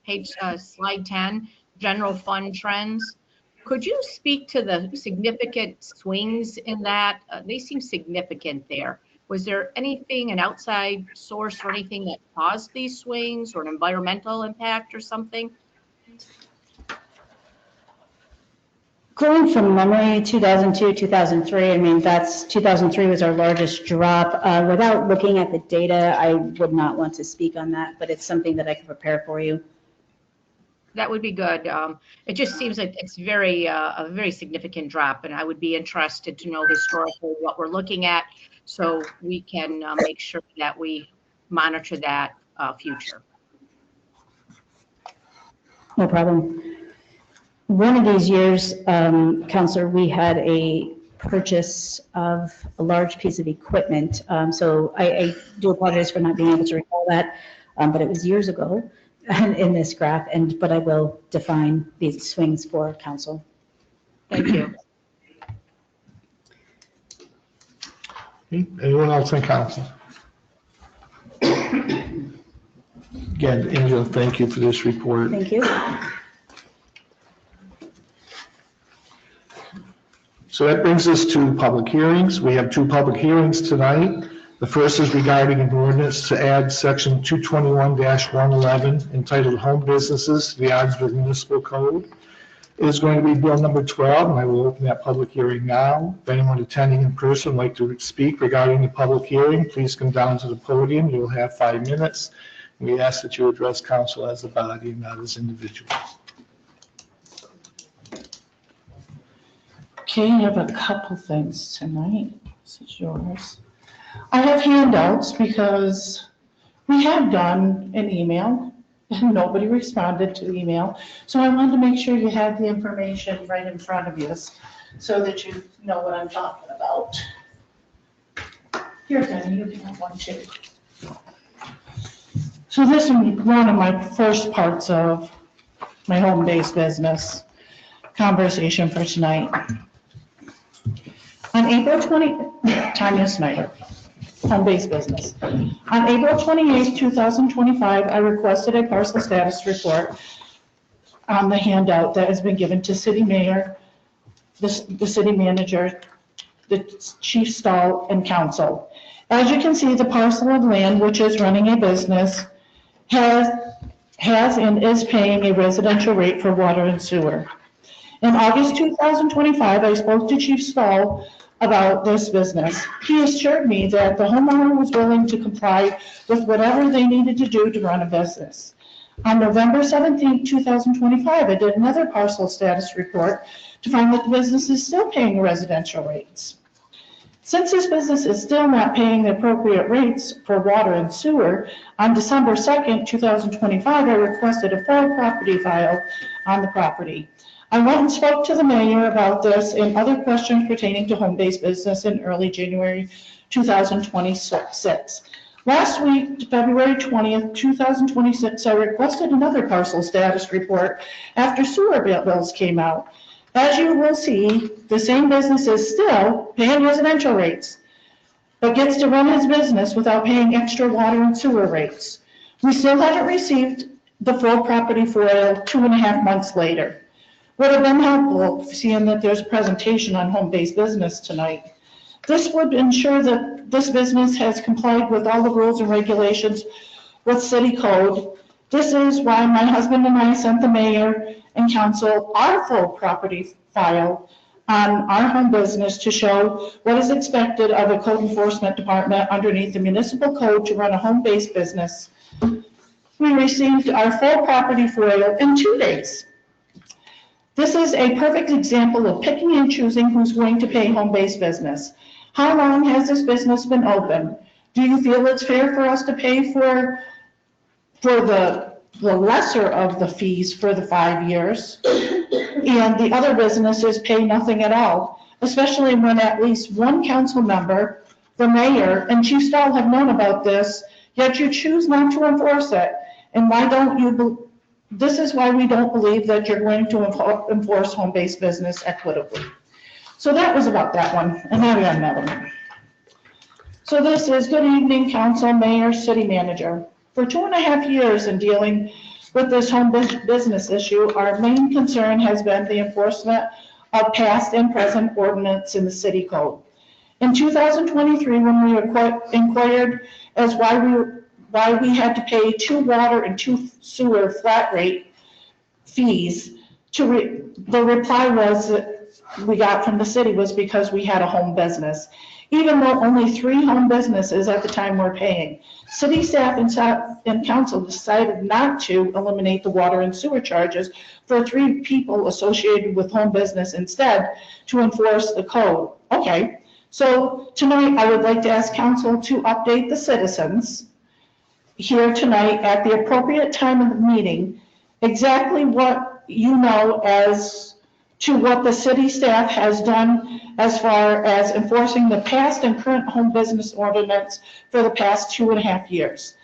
slide 10, general fund trends, could you speak to the significant swings in that? They seem significant there. Was there anything, an outside source or anything that caused these swings, or an environmental impact or something? Going from memory, 2002, 2003, I mean, 2003 was our largest drop. Without looking at the data, I would not want to speak on that, but it's something that I can prepare for you. That would be good. It just seems like it's a very significant drop, and I would be interested to know historically what we're looking at, so we can make sure that we monitor that future. No problem. One of these years, Counselor, we had a purchase of a large piece of equipment. So I do apologize for not being able to recall that, but it was years ago in this graph, but I will define these swings for Council. Thank you. Anyone else in Council? Again, Angela, thank you for this report. Thank you. So that brings us to public hearings. We have two public hearings tonight. The first is regarding an ordinance to add section 221-111 entitled Home Businesses to the Ogdensburg Municipal Code. It is going to be bill number 12, and I will open that public hearing now. If anyone attending in person would like to speak regarding the public hearing, please come down to the podium. You will have 5 minutes. We ask that you address council as a body, not as individuals. Okay, I have a couple things tonight. This is yours. I have handouts because We had done an email, and nobody responded to the email. So I wanted to make sure you had the information right in front of you so that you know what I'm talking about. Here, Penny, you can have one too. So this is one of my first parts of my home-based business conversation for tonight. On April 20, Tanya Snyder, home-based business. On April 28, 2025, I requested a parcel status report on the handout that has been given to city mayor, the city manager, the chief stall, and council. As you can see, the parcel of land which is running a business has and is paying a residential rate for water and sewer. In August 2025, I spoke to Chief Stall about this business. He assured me that the homeowner was willing to comply with whatever they needed to do to run a business. On November 17, 2025, I did another parcel status report to find that the business is still paying residential rates. Since this business is still not paying the appropriate rates for water and sewer, on December 2nd, 2025, I requested a full property file on the property. I went and spoke to the mayor about this and other questions pertaining to home-based business in early January 2026. Last week, February 20th, 2026, I requested another parcel status report after sewer bills came out. As you will see, the same business is still paying residential rates, but gets to run his business without paying extra water and sewer rates. We still haven't received the full property file 2.5 months later. Would have been helpful seeing that there's a presentation on home-based business tonight. This would ensure that this business has complied with all the rules and regulations with city code. This is why my husband and I sent the mayor and council our full property file on our home business to show what is expected of a code enforcement department underneath the municipal code to run a home-based business. We received our full property file in 2 days. This is a perfect example of picking and choosing who's going to pay home-based business. How long has this business been open? Do you feel it's fair for us to pay for the lesser of the fees for the 5 years, and the other businesses pay nothing at all, especially when at least one council member, the mayor, and Chief Stall have known about this, yet you choose not to enforce it? And why don't you, this is why we don't believe that you're going to enforce home-based business equitably. So that was about that one, and now we have another one. So this is good evening, council, mayor, city manager. For 2.5 years in dealing with this home business issue, our main concern has been the enforcement of past and present ordinance in the city code. In 2023, when we inquired as why we had to pay 2 water and 2 sewer flat rate fees, the reply was that we got from the city was because we had a home business, even though only 3 home businesses at the time were paying. City staff and council decided not to eliminate the water and sewer charges for 3 people associated with home business, instead to enforce the code. Okay, so tonight I would like to ask council to update the citizens here tonight at the appropriate time of the meeting exactly what you know as to what the city staff has done as far as enforcing the past and current home business ordinance for the past 2.5 years.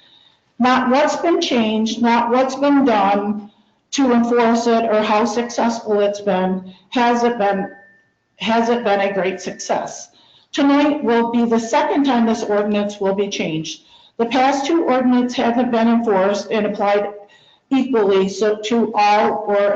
Not what's been changed, not what's been done to enforce it or how successful it's been. Has it been a great success? Tonight will be the second time this ordinance will be changed. The past 2 ordinances haven't been enforced and applied equally, so to all or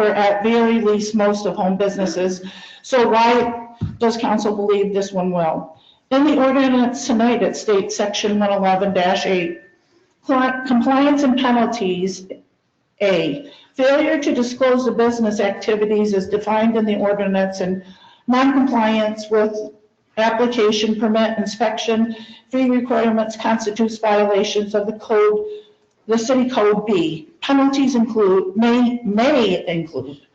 at very least most of home businesses. So why does council believe this one will? In the ordinance tonight, it states section 111-8, compliance and penalties. A, failure to disclose the business activities is defined in the ordinance, and non-compliance with application, permit, inspection, fee requirements constitutes violations of the code, the city code. B, penalties may include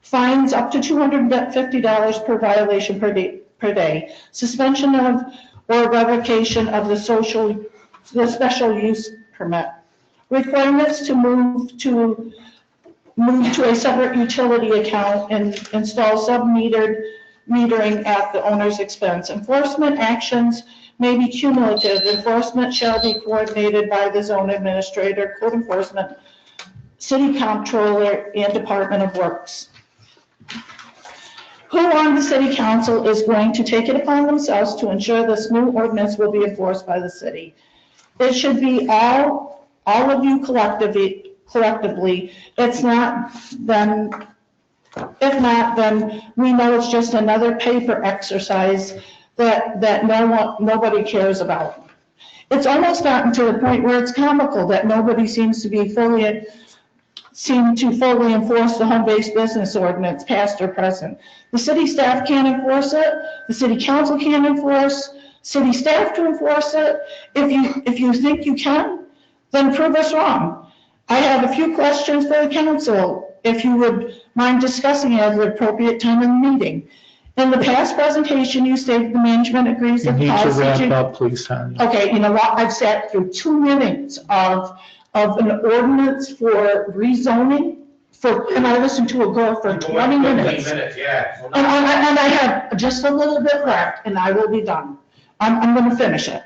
fines up to $250 per violation per day, suspension of or revocation of the special use permit. Requirements to move to a separate utility account and install metering at the owner's expense. Enforcement actions may be cumulative. Enforcement shall be coordinated by the zone administrator, code enforcement, city comptroller, and Department of Works. Who on the city council is going to take it upon themselves to ensure this new ordinance will be enforced by the city? It should be all of you collectively. It's not, then, if not, then we know it's just another paper exercise that nobody cares about. It's almost gotten to the point where it's comical that nobody seems to fully enforce the home-based business ordinance, past or present. The city staff can't enforce it, the city council can't enforce, city staff to enforce it. If you think you can, then prove us wrong. I have a few questions for the council, if you would mind discussing it at the appropriate time in the meeting. In the past presentation, you stated the management agrees You that need to policy. wrap up, please, Tanya. Okay, you know what, I've sat through 2 minutes of an ordinance for rezoning and I listened to a girl for 20 minutes. Yeah. And I have just a little bit left and I will be done. I'm going to finish it.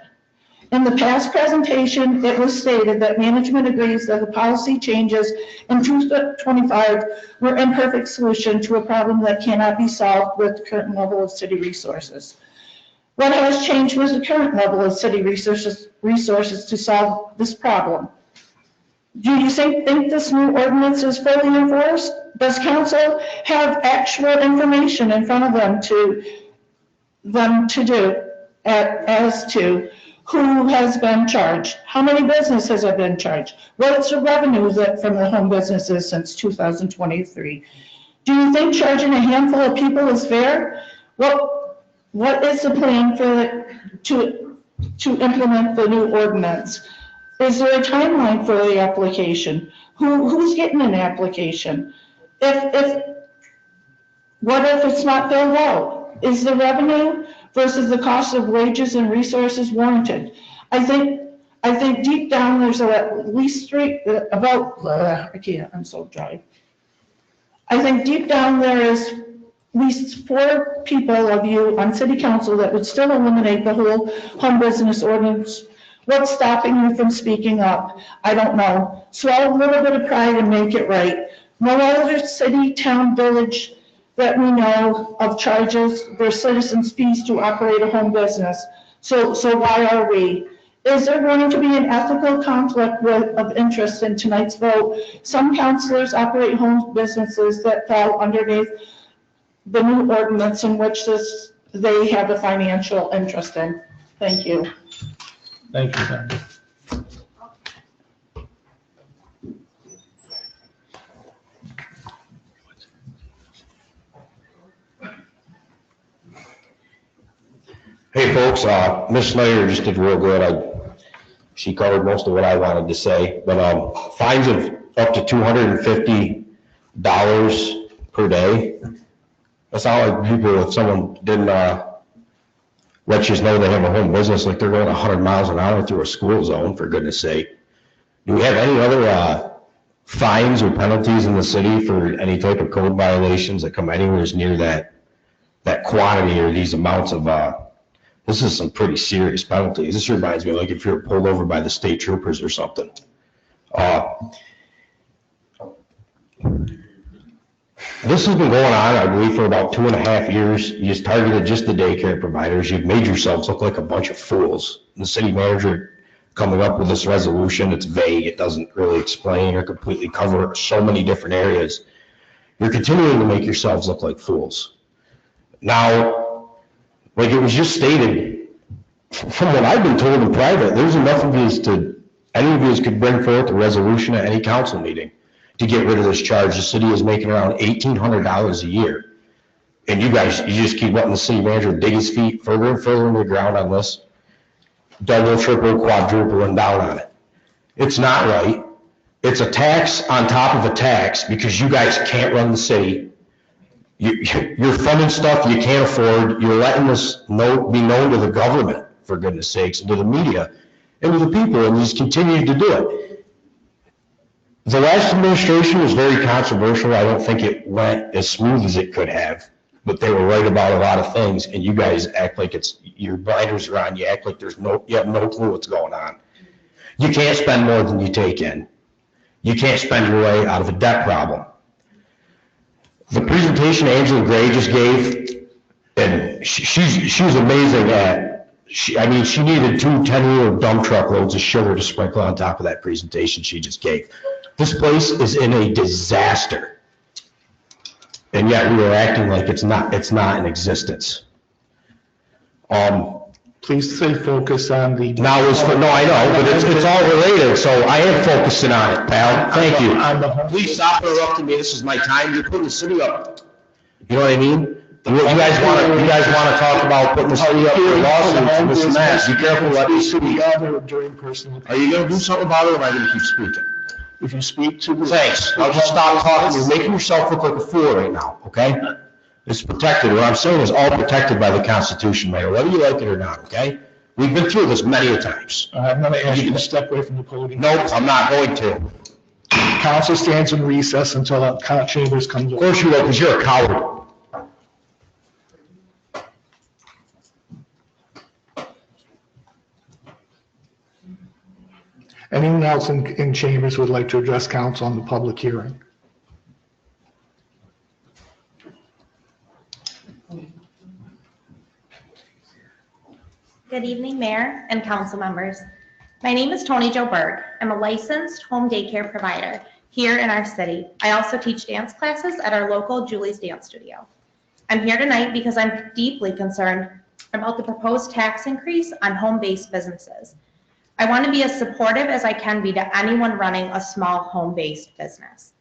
In the past presentation, it was stated that management agrees that the policy changes in 2025 were imperfect solution to a problem that cannot be solved with the current level of city resources. What has changed with the current level of city resources to solve this problem? Do you think this new ordinance is fully enforced? Does council have actual information in front of them to do as to who has been charged? How many businesses have been charged? What's the revenue from the home businesses since 2023? Do you think charging a handful of people is fair? What is the plan to implement the new ordinance? Is there a timeline for the application? Who's getting an application? What if it's not filled out? Is the revenue versus the cost of wages and resources warranted? I think deep down there's at least I'm so dry. I think deep down there is at least 4 people of you on city council that would still eliminate the whole home business ordinance. What's stopping you from speaking up? I don't know. Swallow a little bit of pride and make it right. No other city, town, village that we know of charges their citizens fees to operate a home business. So why are we? Is there going to be an ethical conflict of interest in tonight's vote? Some councilors operate home businesses that fall underneath the new ordinance in which they have a financial interest in. Thank you. Thank you, Tanya. Hey, folks, Ms. Snyder just did real good. She covered most of what I wanted to say, but fines of up to $250 per day. That's not like people, if someone didn't let you know they have a home business, like they're going 100 miles an hour through a school zone, for goodness sake. Do we have any other fines or penalties in the city for any type of code violations that come anywhere near that quantity or these amounts of, this is some pretty serious penalties. This reminds me like if you're pulled over by the state troopers or something. This has been going on, I believe, for about 2.5 years. You just targeted just the daycare providers. You've made yourselves look like a bunch of fools. The city manager coming up with this resolution, it's vague. It doesn't really explain or completely cover so many different areas. You're continuing to make yourselves look like fools. Now, like it was just stated, from what I've been told in private, there's enough of you any of you could bring forth a resolution at any council meeting to get rid of this charge. The city is making around $1,800 a year. And you just keep letting the city manager dig his feet further and further into the ground on this, double, triple, quadruple, and down on it. It's not right. It's a tax on top of a tax because you guys can't run the city. You're funding stuff you can't afford. You're letting this be known to the government for goodness sakes, and to the media, and to the people, and he's continued to do it. The last administration was very controversial. I don't think it went as smooth as it could have, but they were right about a lot of things, and you guys act like your blinders are on, you act like you have no clue what's going on. You can't spend more than you take in. You can't spend your way out of a debt problem. The presentation Angela Gray just gave, and she was amazing at, she needed 2 10-wheeler dump truck loads of sugar to sprinkle on top of that presentation she just gave. This place is in a disaster. And yet we are acting like it's not in existence. Please stay focused on the. No, I know, but it's all related, so I am focusing on it, pal. Thank you. Please stop interrupting me. This is my time. You're putting the city up. You know what I mean? You guys want to talk about putting the city up for lawsuits and this and that. Be careful what you speak. Are you going to do something about it, or am I going to keep speaking? If you speak to the. Thanks. I'll just stop talking. You're making yourself look like a fool right now, okay? It's protected. What I'm saying is all protected by the Constitution, Mayor, whether you like it or not, okay? We've been through this many a times. I'm going to ask you to step away from the podium. Nope, I'm not going to. Council stands in recess until Chambers comes. Of course you will, because you're a coward. Anyone else in Chambers would like to address council on the public hearing? Good evening, Mayor and council members. My name is Toni Jo Berg. I'm a licensed home daycare provider here in our city. I also teach dance classes at our local Julie's Dance Studio. I'm here tonight because I'm deeply concerned about the proposed tax increase on home-based businesses. I want to be as supportive as I can be to anyone running a small home-based business.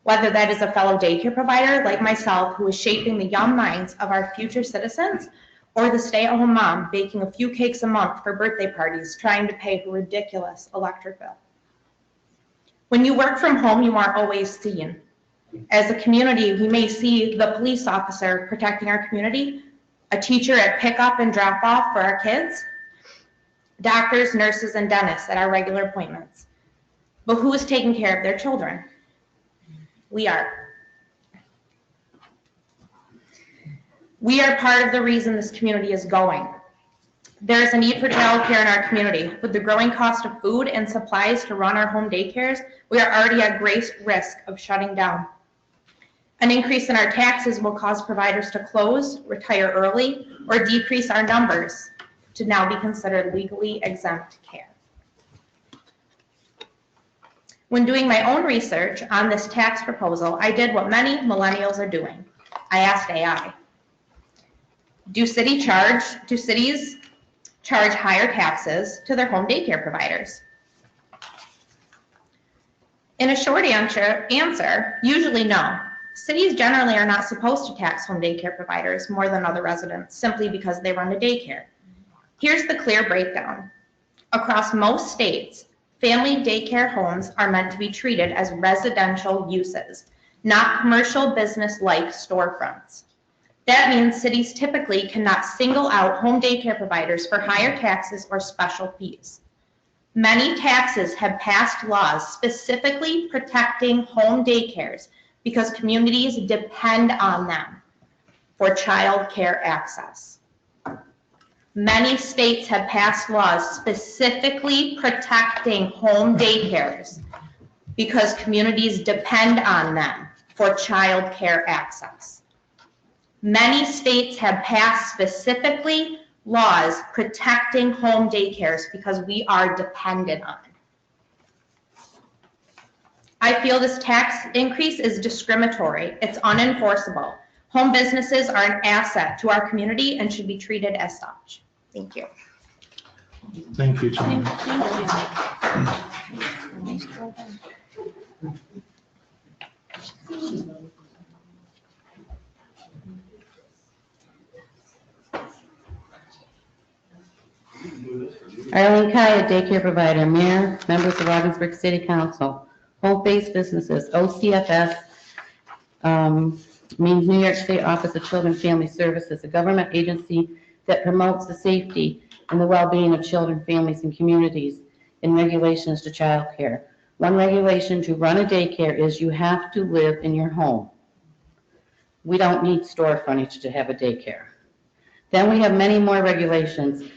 Whether that is a fellow daycare provider like myself who is shaping the young minds of our future citizens, or the stay-at-home mom baking a few cakes a month for birthday parties, trying to pay her ridiculous electric bill. When you work from home, you aren't always seen. As a community, we may see the police officer protecting our community, a teacher at pickup and drop off for our kids, doctors, nurses, and dentists at our regular appointments. But who is taking care of their children? We are. We are part of the reason this community is going. There is a need for childcare in our community. With the growing cost of food and supplies to run our home daycares, we are already at great risk of shutting down. An increase in our taxes will cause providers to close, retire early, or decrease our numbers to now be considered legally exempt care. When doing my own research on this tax proposal, I did what many millennials are doing. I asked AI. Do cities charge higher taxes to their home daycare providers? In a short answer, usually no. Cities generally are not supposed to tax home daycare providers more than other residents simply because they run a daycare. Here's the clear breakdown. Across most states, family daycare homes are meant to be treated as residential uses, not commercial business-like storefronts. That means cities typically cannot single out home daycare providers for higher taxes or special fees. Many taxes have passed laws specifically protecting home daycares because communities depend on them for child care access. Many states have passed laws specifically protecting home daycares because communities depend on them for child care access. Many states have passed specifically laws protecting home daycares because we are dependent on. I feel this tax increase is discriminatory. It's unenforceable. Home businesses are an asset to our community and should be treated as such. Thank you. Thank you, Toni. Arlene Kaya, daycare provider, mayor, members of Ogdensburg City Council, home-based businesses, OCFS, means New York State Office of Children and Family Services, a government agency that promotes the safety in the well-being of children, families, and communities, and regulations to childcare. One regulation to run a daycare is you have to live in your home. We don't need store frontage to have a daycare. Then we have many more regulations.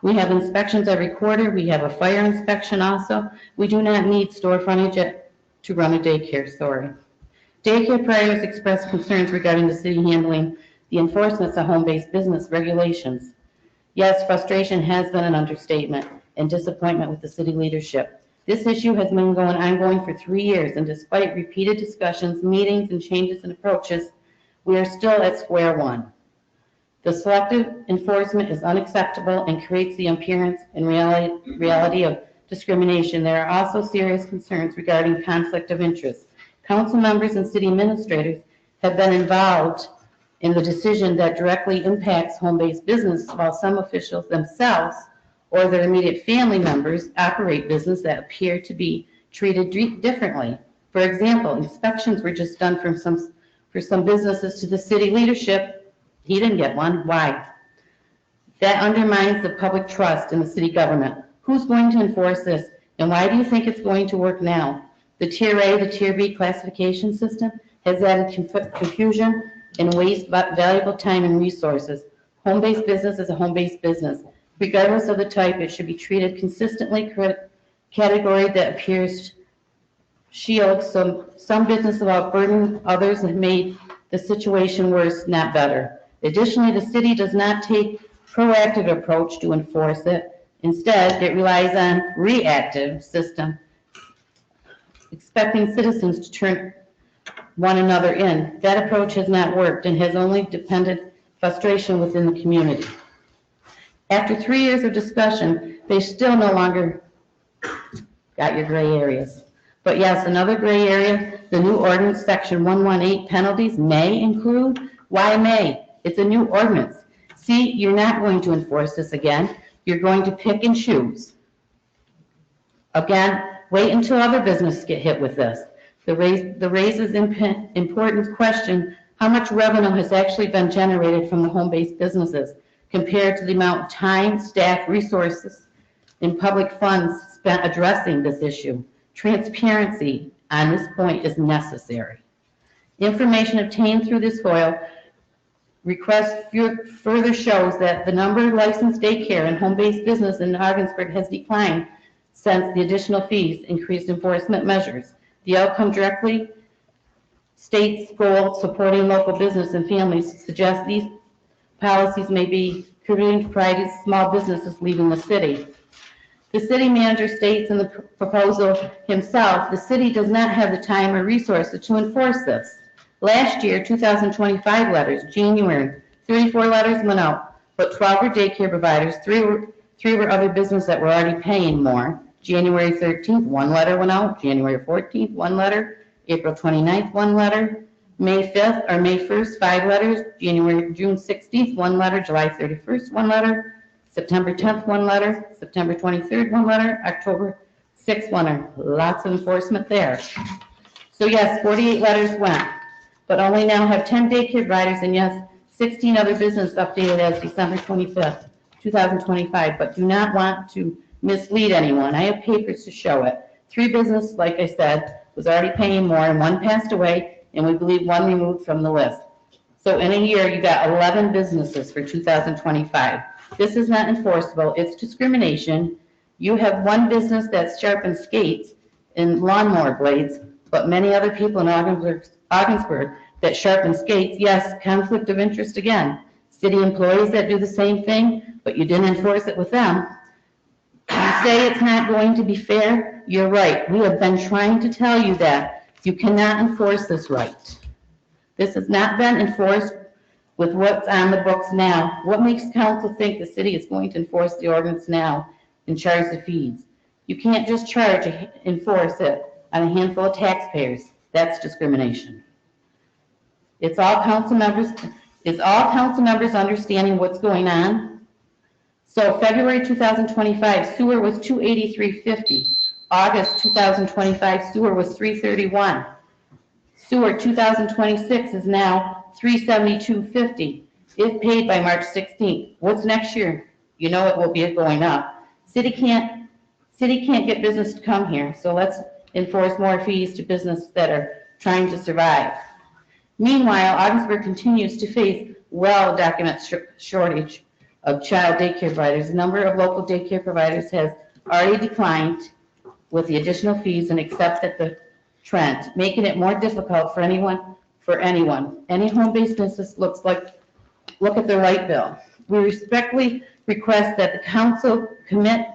We have inspections every quarter. We have a fire inspection also. We do not need store frontage to run a daycare, sorry. Daycare providers expressed concerns regarding the city handling the enforcement of home-based business regulations. Yes, frustration has been an understatement and disappointment with the city leadership. This issue has been ongoing for 3 years, and despite repeated discussions, meetings, and changes in approaches, we are still at square one. The selective enforcement is unacceptable and creates the appearance and reality of discrimination. There are also serious concerns regarding conflict of interest. Council members and city administrators have been involved in the decision that directly impacts home-based business, while some officials themselves or their immediate family members operate business that appear to be treated differently. For example, inspections were just done for some businesses to the city leadership. He didn't get one. Why? That undermines the public trust in the city government. Who's going to enforce this? And why do you think it's going to work now? The Tier A, the Tier B classification system has added confusion and waste valuable time and resources. Home-based business is a home-based business. Regardless of the type, it should be treated consistently, category that appears shield some business about burden others and made the situation worse, not better. Additionally, the city does not take proactive approach to enforce it. Instead, it relies on reactive system, expecting citizens to turn one another in. That approach has not worked and has only depended frustration within the community. After 3 years of discussion, they still no longer got your gray areas. But yes, another gray area, the new ordinance section 118 penalties may include. Why may? It's a new ordinance. See, you're not going to enforce this again. You're going to pick and choose. Again, wait until other businesses get hit with this. The raises important question, how much revenue has actually been generated from the home-based businesses compared to the amount of time, staff, resources, and public funds spent addressing this issue. Transparency on this point is necessary. Information obtained through this FOIL request further shows that the number of licensed daycare and home-based business in Ogdensburg has declined since the additional fees increased enforcement measures. The outcome directly states goal supporting local business and families suggest these policies may be contributing to private small businesses leaving the city. The city manager states in the proposal himself, the city does not have the time or resources to enforce this. Last year, 2025 letters, January, 34 letters went out, but 12 were daycare providers, three were other businesses that were already paying more. January 13th, one letter went out. January 14th, one letter. April 29th, one letter. May 5th or May 1st, 5 letters. June 16th, one letter. July 31st, one letter. September 10th, one letter. September 23rd, one letter. October 6th, one letter. Lots of enforcement there. So yes, 48 letters went, but only now have 10 daycare providers and yes, 16 other businesses updated as December 25th, 2025, but do not want to mislead anyone. I have papers to show it. 3 businesses, like I said, was already paying more and 1 passed away and we believe 1 removed from the list. So in a year, you got 11 businesses for 2025. This is not enforceable. It's discrimination. You have 1 business that sharpens skates and lawnmower blades, but many other people in Ogdensburg that sharpen skates. Yes, conflict of interest again. City employees that do the same thing, but you didn't enforce it with them. You say it's not going to be fair. You're right. We have been trying to tell you that. You cannot enforce this right. This has not been enforced with what's on the books now. What makes council think the city is going to enforce the ordinance now and charge the fees? You can't just enforce it on a handful of taxpayers. That's discrimination. It's all council members understanding what's going on? So February 2025, sewer was $283.50. August 2025, sewer was $331. Sewer 2026 is now $372.50 if paid by March 16th. What's next year? You know it will be going up. City can't get business to come here, so let's enforce more fees to businesses that are trying to survive. Meanwhile, Augsburg continues to face well-documented shortage of child daycare providers. The number of local daycare providers has already declined with the additional fees and accepted the trend, making it more difficult for anyone. Any home-based business look at the right bill. We respectfully request that the council commit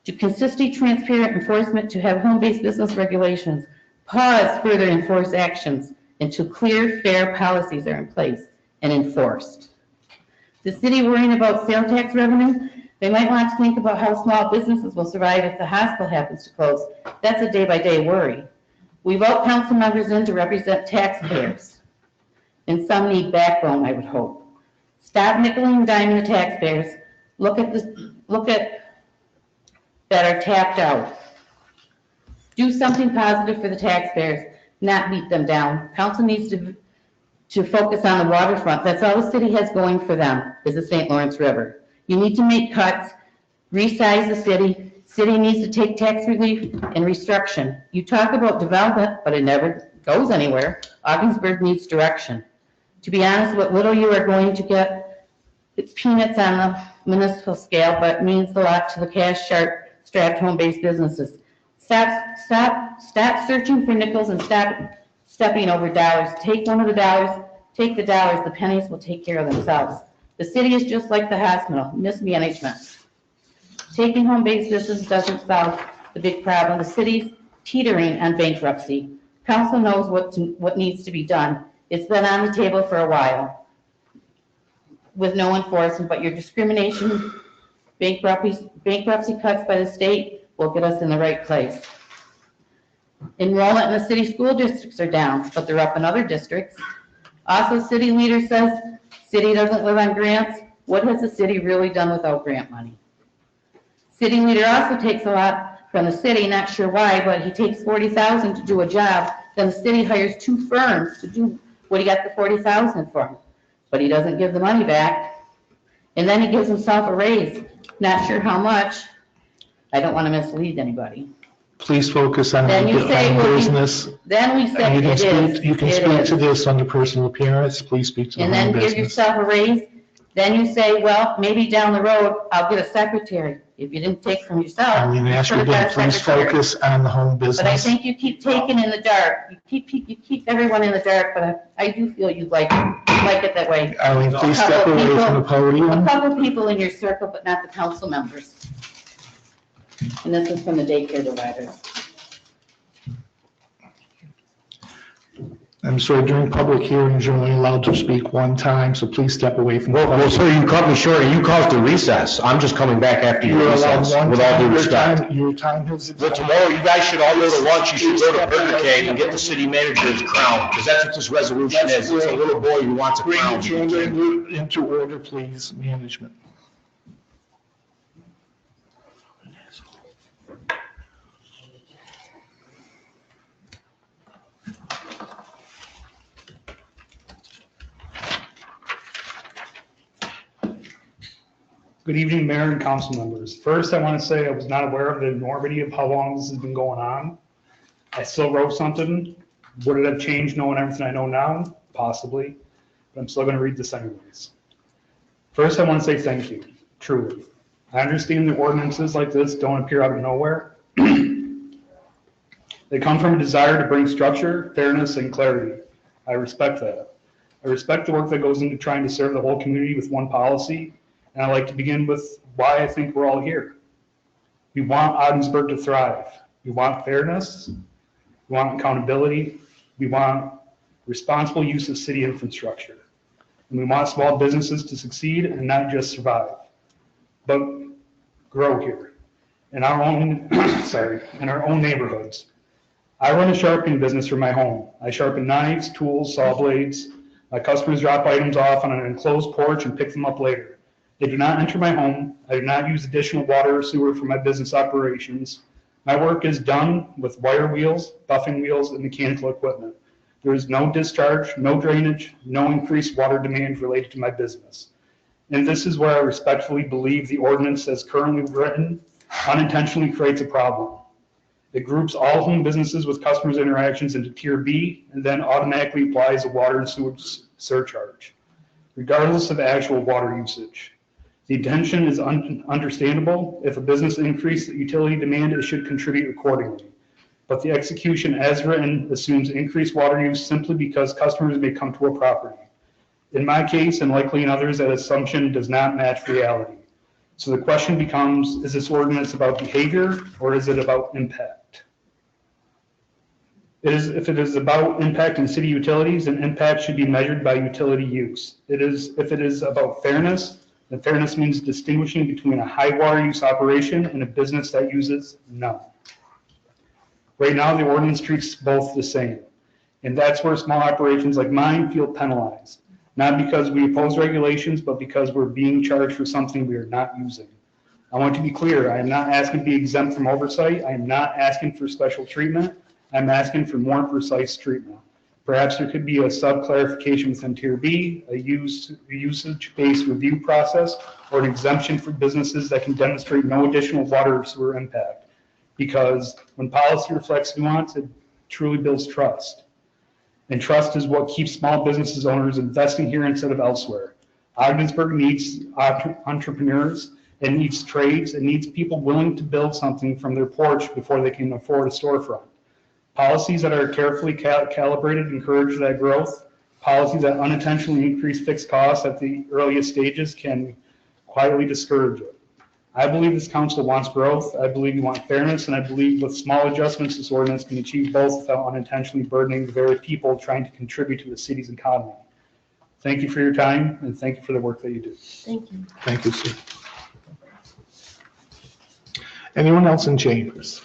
to consistent, transparent enforcement to have home-based business regulations, pause further enforced actions until clear, fair policies are in place and enforced. The city worrying about sales tax revenue, they might want to think about how small businesses will survive if the hospital happens to close. That's a day-by-day worry. We vote council members in to represent taxpayers, and some need backbone, I would hope. Stop nickeling and diming the taxpayers. Look at that are tapped out. Do something positive for the taxpayers, not beat them down. Council needs to focus on the waterfront. That's all the city has going for them, is the St. Lawrence River. You need to make cuts, resize the city. City needs to take tax relief and restructuring. You talk about development, but it never goes anywhere. Augsburg needs direction. To be honest, what little you are going to get, it's peanuts on the municipal scale, but it means a lot to the cash-strapped home-based businesses. Stop searching for nickels and stop stepping over dollars. Take one of the dollars, take the dollars, the pennies will take care of themselves. The city is just like the hospital, mismanagement. Taking home-based business doesn't solve the big problem. The city's teetering on bankruptcy. Council knows what needs to be done. It's been on the table for a while with no enforcement, but your discrimination, bankruptcy cuts by the state will get us in the right place. Enrollment in the city school districts are down, but they're up in other districts. Also, city leader says city doesn't live on grants. What has the city really done without grant money? City leader also takes a lot from the city, not sure why, but he takes $40,000 to do a job. Then the city hires 2 firms to do what he got the $40,000 for. But he doesn't give the money back. And then he gives himself a raise. Not sure how much. I don't want to mislead anybody. Please focus on Then you say, business. Then we say it is. You can speak to this under personal appearance. Please speak to the And home then give business. yourself a raise. Then you say, well, maybe down the road, I'll get a secretary. If you didn't take from yourself. I'm going to ask you again, please focus on the home business. But I think you keep taking in the dark. You keep everyone in the dark, but I do feel you like it that way. Arlene, please step away from the podium. A couple people in your circle, but not the council members. And this is from the daycare providers. I'm sorry, during public hearings, you're only allowed to speak one time, so please step away from the Well, podium. sir, you cut me short, and you caused a recess. I'm just coming back after your You're allowed recess, one with all due time. respect. Your time has Well, expired. tomorrow, you guys should all go to lunch, you should go to Burger King and get the city manager's crown, because that's what this resolution is. It's a little boy who wants a Bring crown. the agenda into order, please, management. Good evening, Mayor and council members. First, I want to say I was not aware of the enormity of how long this has been going on. I still wrote something. Would it have changed knowing everything I know now? Possibly, but I'm still going to read this anyways. First, I want to say thank you, truly. I understand that ordinances like this don't appear out of nowhere. They come from a desire to bring structure, fairness, and clarity. I respect that. I respect the work that goes into trying to serve the whole community with one policy. And I'd like to begin with why I think we're all here. We want Ogdensburg to thrive. We want fairness. We want accountability. We want responsible use of city infrastructure. And we want small businesses to succeed and not just survive, but grow here in our own, in our own neighborhoods. I run a sharpening business from my home. I sharpen knives, tools, saw blades. My customers drop items off on an enclosed porch and pick them up later. They do not enter my home. I do not use additional water or sewer for my business operations. My work is done with wire wheels, buffing wheels, and mechanical equipment. There is no discharge, no drainage, no increased water demand related to my business. And this is where I respectfully believe the ordinance as currently written unintentionally creates a problem. It groups all home businesses with customers' interactions into Tier B and then automatically applies a water and sewage surcharge, regardless of actual water usage. The intention is understandable. If a business increases utility demand, it should contribute accordingly. But the execution as written assumes increased water use simply because customers may come to a property. In my case, and likely in others, that assumption does not match reality. So the question becomes, is this ordinance about behavior or is it about impact? If it is about impact in city utilities, then impact should be measured by utility use. If it is about fairness, then fairness means distinguishing between a high water use operation and a business that uses none. Right now, the ordinance treats both the same. And that's where small operations like mine feel penalized. Not because we oppose regulations, but because we're being charged for something we are not using. I want to be clear, I am not asking to be exempt from oversight. I am not asking for special treatment. I'm asking for more precise treatment. Perhaps there could be a sub-clarification within Tier B, a usage-based review process, or an exemption for businesses that can demonstrate no additional water or sewer impact. Because when policy reflects nuance, it truly builds trust. And trust is what keeps small businesses owners investing here instead of elsewhere. Ogdensburg needs entrepreneurs, it needs trades, it needs people willing to build something from their porch before they can afford a storefront. Policies that are carefully calibrated encourage that growth. Policies that unintentionally increase fixed costs at the earliest stages can quietly discourage it. I believe this council wants growth, I believe you want fairness, and I believe with small adjustments this ordinance can achieve both without unintentionally burdening the very people trying to contribute to the city's economy. Thank you for your time, and thank you for the work that you do. Thank you. Thank you, sir. Anyone else in chambers?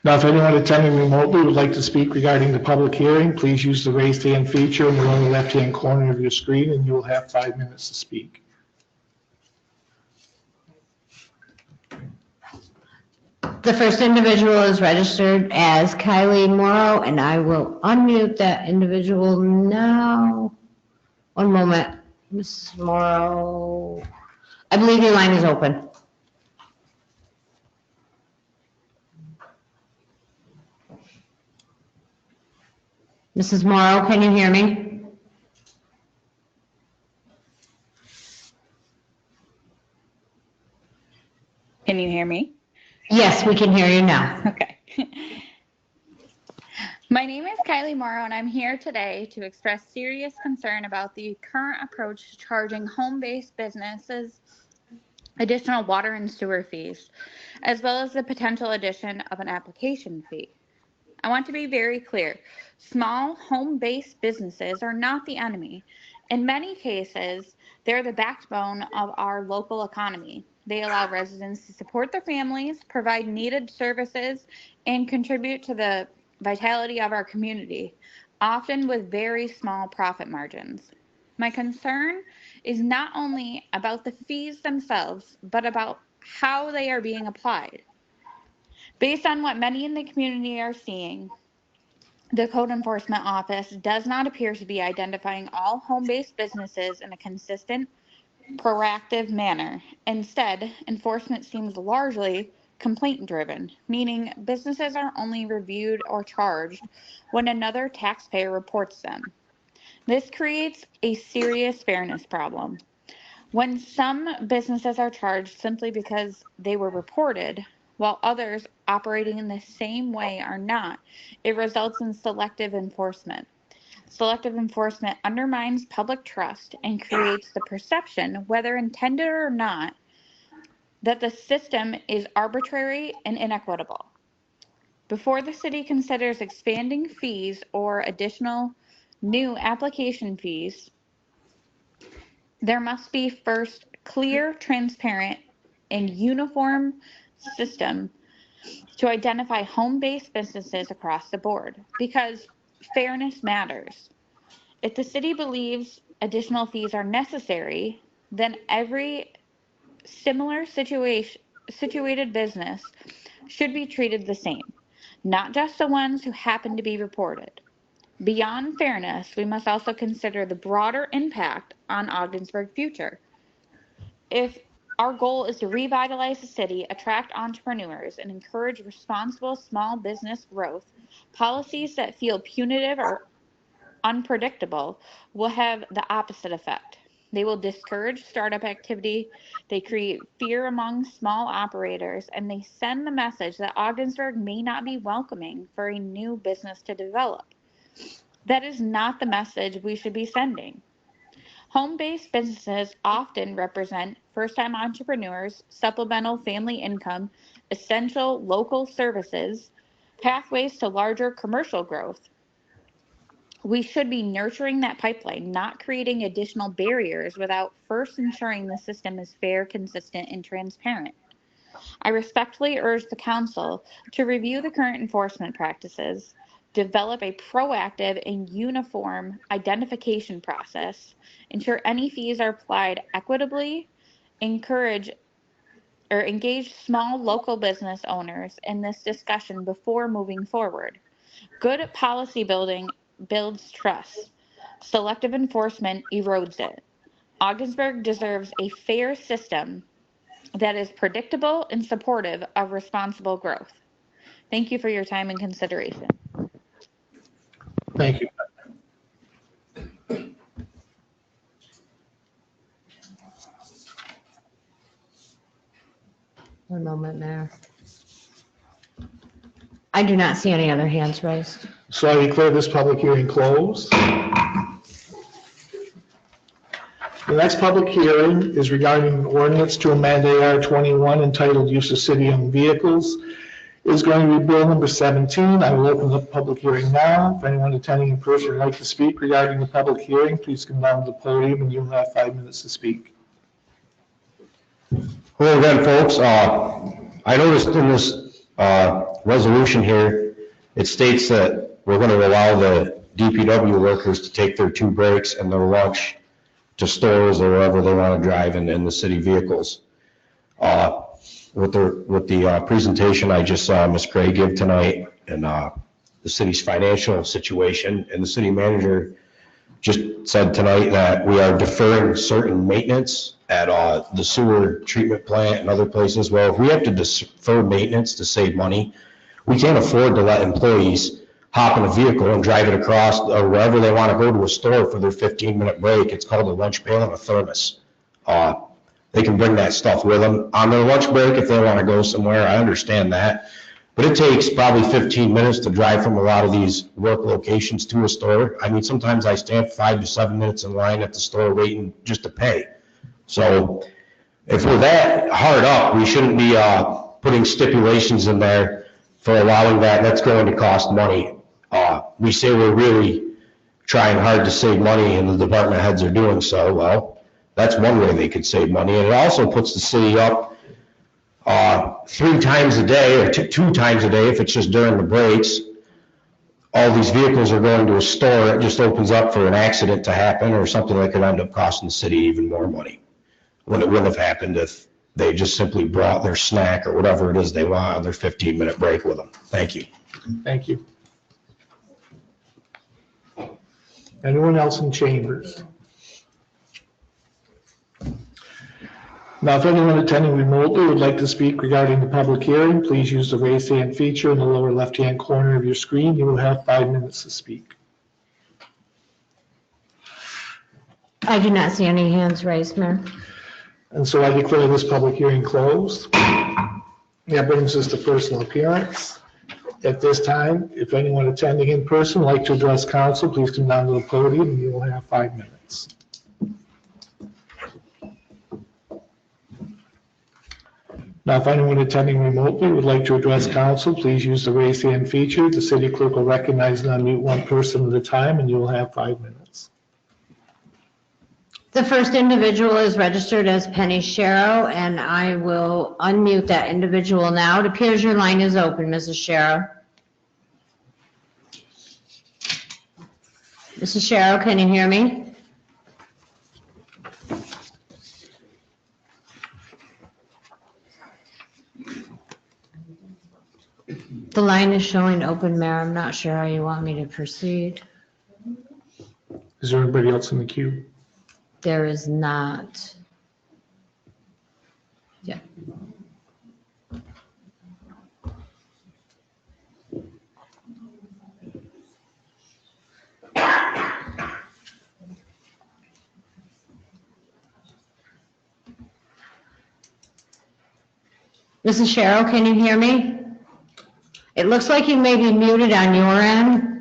Now, if anyone attending remotely would like to speak regarding the public hearing, please use the raised hand feature in the lower left-hand corner of your screen, and you will have 5 minutes to speak. The first individual is registered as Kylie Morrow, and I will unmute that individual now. One moment, Ms. Morrow. I believe your line is open. Mrs. Morrow, can you hear me? Can you hear me? Yes, we can hear you now. Okay. My name is Kylie Morrow, and I'm here today to express serious concern about the current approach to charging home-based businesses additional water and sewer fees, as well as the potential addition of an application fee. I want to be very clear. Small home-based businesses are not the enemy. In many cases, they're the backbone of our local economy. They allow residents to support their families, provide needed services, and contribute to the vitality of our community, often with very small profit margins. My concern is not only about the fees themselves, but about how they are being applied. Based on what many in the community are seeing, the Code Enforcement Office does not appear to be identifying all home-based businesses in a consistent, proactive manner. Instead, enforcement seems largely complaint-driven, meaning businesses are only reviewed or charged when another taxpayer reports them. This creates a serious fairness problem. When some businesses are charged simply because they were reported, while others operating in the same way are not, it results in selective enforcement. Selective enforcement undermines public trust and creates the perception, whether intended or not, that the system is arbitrary and inequitable. Before the city considers expanding fees or additional new application fees, there must be first clear, transparent, and uniform system to identify home-based businesses across the board, because fairness matters. If the city believes additional fees are necessary, then every similar situated business should be treated the same, not just the ones who happen to be reported. Beyond fairness, we must also consider the broader impact on Ogdensburg future. If our goal is to revitalize the city, attract entrepreneurs, and encourage responsible small business growth, policies that feel punitive or unpredictable will have the opposite effect. They will discourage startup activity, they create fear among small operators, and they send the message that Ogdensburg may not be welcoming for a new business to develop. That is not the message we should be sending. Home-based businesses often represent first-time entrepreneurs, supplemental family income, essential local services, pathways to larger commercial growth. We should be nurturing that pipeline, not creating additional barriers without first ensuring the system is fair, consistent, and transparent. I respectfully urge the council to review the current enforcement practices, develop a proactive and uniform identification process, ensure any fees are applied equitably, engage small local business owners in this discussion before moving forward. Good policy building builds trust. Selective enforcement erodes it. Ogdensburg deserves a fair system that is predictable and supportive of responsible growth. Thank you for your time and consideration. Thank you. One moment, Mayor. I do not see any other hands raised. So I declare this public hearing closed. The next public hearing is regarding an ordinance to amend AR 21 entitled Use of City-Owned Vehicles. It is going to be bill number 17. I will open the public hearing now. If anyone attending in person would like to speak regarding the public hearing, please come down to the podium and you'll have 5 minutes to speak. Hello again, folks. I noticed in this resolution here, it states that we're going to allow the DPW workers to take their 2 breaks and their lunch to stores or wherever they want to drive in the city vehicles. With the presentation I just saw Ms. Craig give tonight and the city's financial situation, and the city manager just said tonight that we are deferring certain maintenance at the sewer treatment plant and other places. Well, if we have to defer maintenance to save money, we can't afford to let employees hop in a vehicle and drive it across or wherever they want to go to a store for their 15-minute break. It's called a lunch pail and a thermos. They can bring that stuff with them on their lunch break if they want to go somewhere. I understand that. But it takes probably 15 minutes to drive from a lot of these work locations to a store. I mean, sometimes I stand 5 to 7 minutes in line at the store waiting just to pay. So if we're that hard up, we shouldn't be putting stipulations in there for allowing that. That's going to cost money. We say we're really trying hard to save money and the department heads are doing so. Well, that's one way they could save money. And it also puts the city up 3 times a day or 2 times a day if it's just during the breaks. All these vehicles are going to a store. It just opens up for an accident to happen or something that could end up costing the city even more money when it wouldn't have happened if they just simply brought their snack or whatever it is they want on their 15-minute break with them. Thank you. Thank you. Anyone else in chambers? Now, if anyone attending remotely would like to speak regarding the public hearing, please use the raise hand feature in the lower left-hand corner of your screen. You will have 5 minutes to speak. I do not see any hands raised, Mayor. And so I declare this public hearing closed. That brings us to personal appearance. At this time, if anyone attending in person would like to address council, please come down to the podium and you will have 5 minutes. Now, if anyone attending remotely would like to address council, please use the raise hand feature. The city clerk will recognize and unmute one person at a time and you will have 5 minutes. The first individual is registered as Penny Sharrow, and I will unmute that individual now. It appears your line is open, Mrs. Sharrow. Mrs. Sharrow, can you hear me? The line is showing open, Mayor. I'm not sure how you want me to proceed. Is there anybody else in the queue? There is not. Yeah. Mrs. Cheryl, can you hear me? It looks like you may be muted on your end.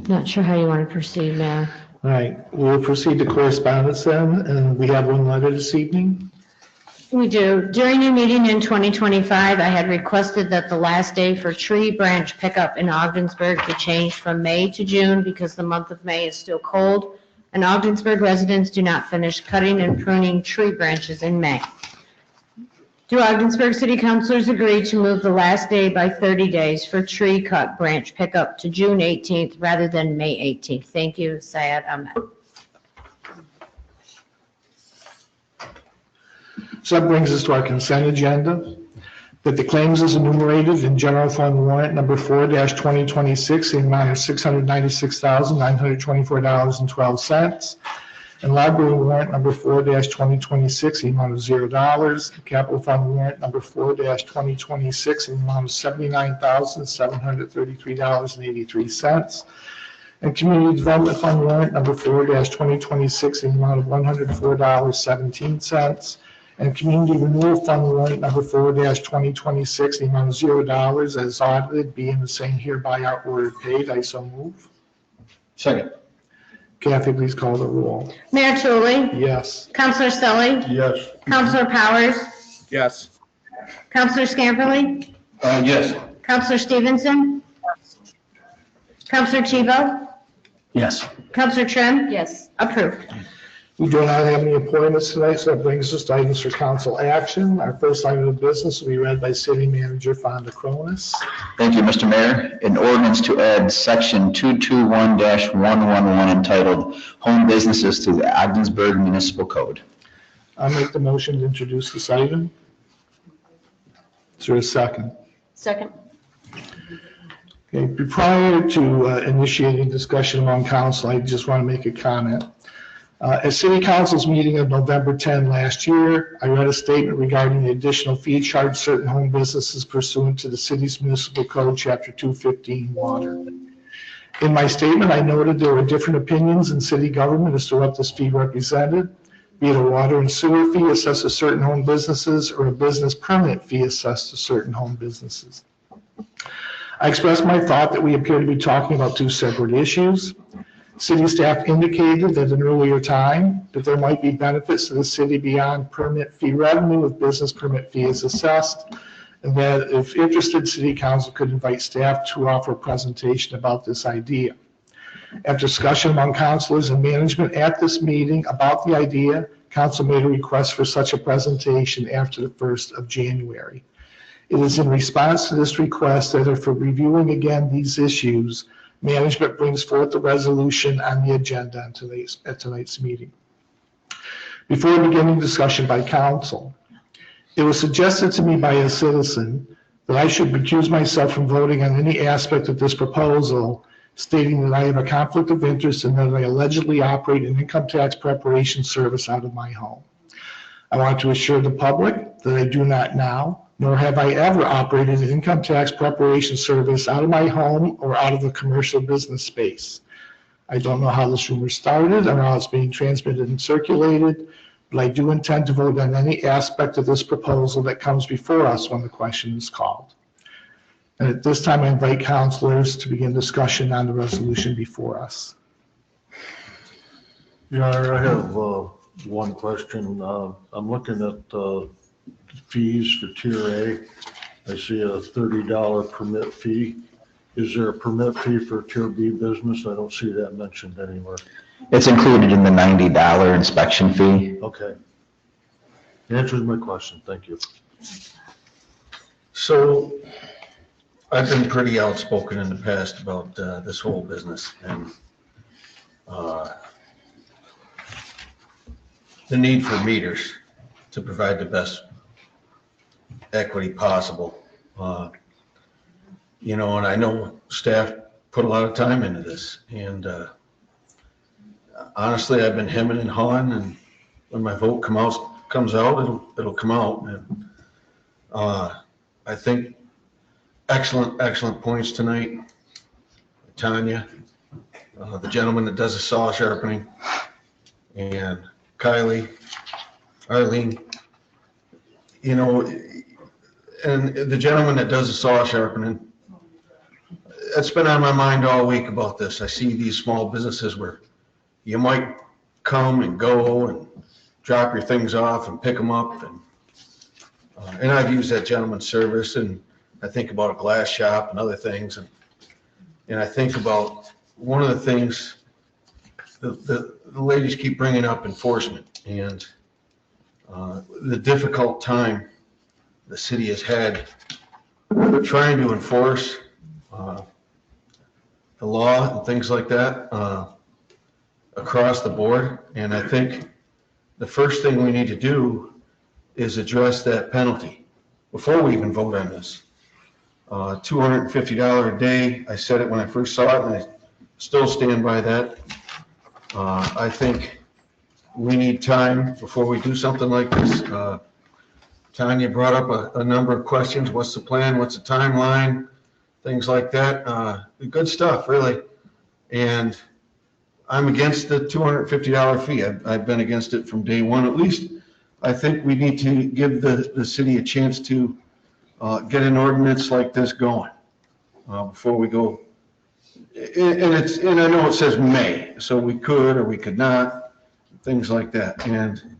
Not sure how you want to proceed, Mayor. All right, we'll proceed to correspondence then, and we have one letter this evening. We do. During your meeting in 2025, I had requested that the last day for tree branch pickup in Ogdensburg be changed from May to June because the month of May is still cold, and Ogdensburg residents do not finish cutting and pruning tree branches in May. Do Ogdensburg City Councilors agree to move the last day by 30 days for tree cut branch pickup to June 18th rather than May 18th? Thank you, Syed Ahmed. So that brings us to our consent agenda. That the claims as enumerated in General Fund Warrant Number 4-2026 in the amount of $696,924.12. And Library Warrant Number 4-2026 in the amount of $0. Capital Fund Warrant Number 4-2026 in the amount of $79,733.83. And Community Development Fund Warrant Number 4-2026 in the amount of $104.17. And Community Renewal Fund Warrant Number 4-2026 in the amount of $0 as audited, being the same hereby are ordered paid. I so move. Second. Kathy, please call the roll. Mayor Tulley? Yes. Counselor Sully? Yes. Counselor Powers? Yes. Counselor Scamperly? Yes. Counselor Stevenson? Counselor Tebow? Yes. Counselor Trim? Yes. Approved. We do not have any appointments tonight, so that brings us to items for council action. Our first item of business will be read by City Manager Fonda Cronus. Thank you, Mr. Mayor. An ordinance to add section 221-111 entitled Home Businesses to the Ogdensburg Municipal Code. I'll make the motion to introduce this item. Is there a second? Second. Okay, prior to initiating discussion among council, I just want to make a comment. At City Council's meeting of November 10 last year, I read a statement regarding the additional fee charged certain home businesses pursuant to the city's municipal code, chapter 215, water. In my statement, I noted there were different opinions in city government as to what this fee represented, be it a water and sewer fee assessed to certain home businesses or a business permit fee assessed to certain home businesses. I expressed my thought that we appear to be talking about two separate issues. City staff indicated at an earlier time that there might be benefits to the city beyond permit fee revenue if business permit fee is assessed, and that if interested, City Council could invite staff to offer a presentation about this idea. After discussion among councilors and management at this meeting about the idea, council made a request for such a presentation after the 1st of January. It is in response to this request that after reviewing again these issues, management brings forth the resolution on the agenda at tonight's meeting. Before beginning discussion by council, it was suggested to me by a citizen that I should recuse myself from voting on any aspect of this proposal, stating that I have a conflict of interest and that I allegedly operate an income tax preparation service out of my home. I want to assure the public that I do not now, nor have I ever operated an income tax preparation service out of my home or out of the commercial business space. I don't know how this rumor started or how it's being transmitted and circulated, but I do intend to vote on any aspect of this proposal that comes before us when the question is called. And at this time, I invite councilors to begin discussion on the resolution before us. Yeah, I have one question. I'm looking at fees for Tier A. I see a $30 permit fee. Is there a permit fee for Tier B business? I don't see that mentioned anywhere. It's included in the $90 inspection fee. Okay. Answers my question. Thank you. So I've been pretty outspoken in the past about this whole business, and the need for meters to provide the best equity possible. You know, and I know staff put a lot of time into this, and honestly, I've been hemming and hawing, and when my vote comes out, it'll come out. And I think excellent points tonight. Tanya, the gentleman that does the saw sharpening, and Kylie, Arlene, you know, and the gentleman that does the saw sharpening, it's been on my mind all week about this. I see these small businesses where you might come and go and drop your things off and pick them up. And I've used that gentleman's service, and I think about a glass shop and other things. And I think about one of the things the ladies keep bringing up, enforcement, and the difficult time the city has had trying to enforce the law and things like that across the board. And I think the first thing we need to do is address that penalty before we even vote on this. $250 a day, I said it when I first saw it, and I still stand by that. I think we need time before we do something like this. Tanya brought up a number of questions. What's the plan? What's the timeline? Things like that. Good stuff, really. And I'm against the $250 fee. I've been against it from day one. At least I think we need to give the city a chance to get an ordinance like this going before we go. And I know it says may, so we could or we could not, things like that. And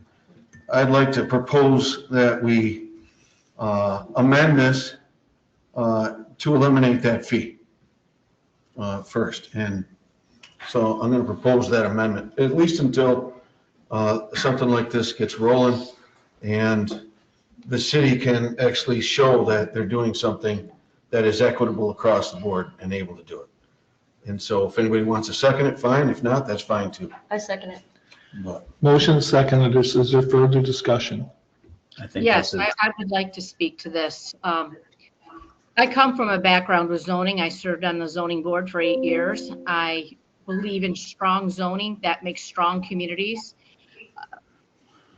I'd like to propose that we amend this to eliminate that fee first. And so I'm going to propose that amendment, at least until something like this gets rolling and the city can actually show that they're doing something that is equitable across the board and able to do it. And so if anybody wants to second it, fine. If not, that's fine too. I second it. But Motion seconded. Is there further discussion? I think Yes, that's I would like to speak to this. I come from a background with zoning. I served on the zoning board for 8 years. I believe in strong zoning that makes strong communities.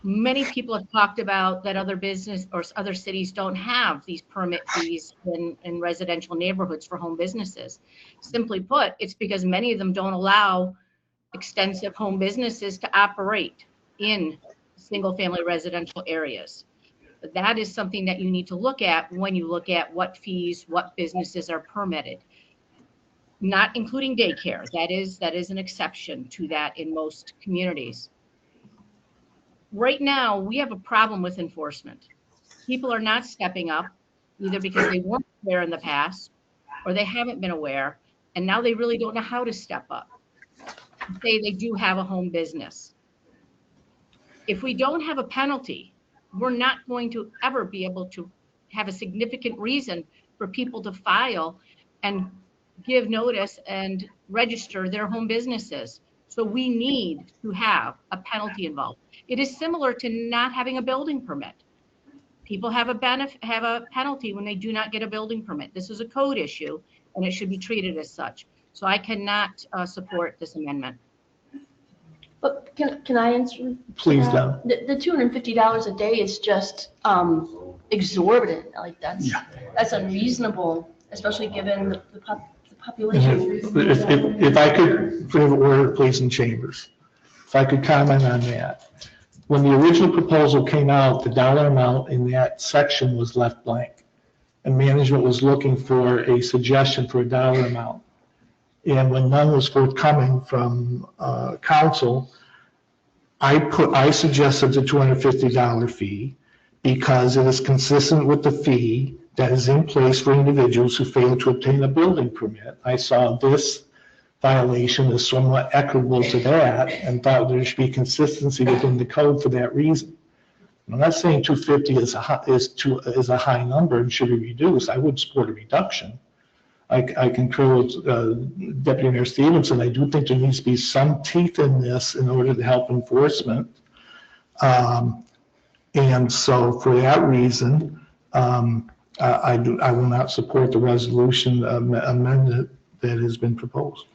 Many people have talked about that other business or other cities don't have these permit fees in residential neighborhoods for home businesses. Simply put, it's because many of them don't allow extensive home businesses to operate in single-family residential areas. That is something that you need to look at when you look at what fees, what businesses are permitted. Not including daycare. That is an exception to that in most communities. Right now, we have a problem with enforcement. People are not stepping up, either because they weren't aware in the past or they haven't been aware, and now they really don't know how to step up. Say they do have a home business. If we don't have a penalty, we're not going to ever be able to have a significant reason for people to file and give notice and register their home businesses. So we need to have a penalty involved. It is similar to not having a building permit. People have a penalty when they do not get a building permit. This is a code issue and it should be treated as such. So I cannot support this amendment. But can I answer? Please, Don. The $250 a day is just exorbitant. Like that's unreasonable, especially given the population. If I could, for the order, please, in chambers, if I could comment on that. When the original proposal came out, the dollar amount in that section was left blank. And management was looking for a suggestion for a dollar amount. And when none was forthcoming from council, I suggested the $250 fee because it is consistent with the fee that is in place for individuals who fail to obtain a building permit. I saw this violation as somewhat equitable to that and thought there should be consistency within the code for that reason. I'm not saying 250 is a high number and should be reduced. I would support a reduction. I concur with Deputy Mayor Stevenson. I do think there needs to be some teeth in this in order to help enforcement. And so for that reason, I will not support the resolution amendment that has been proposed.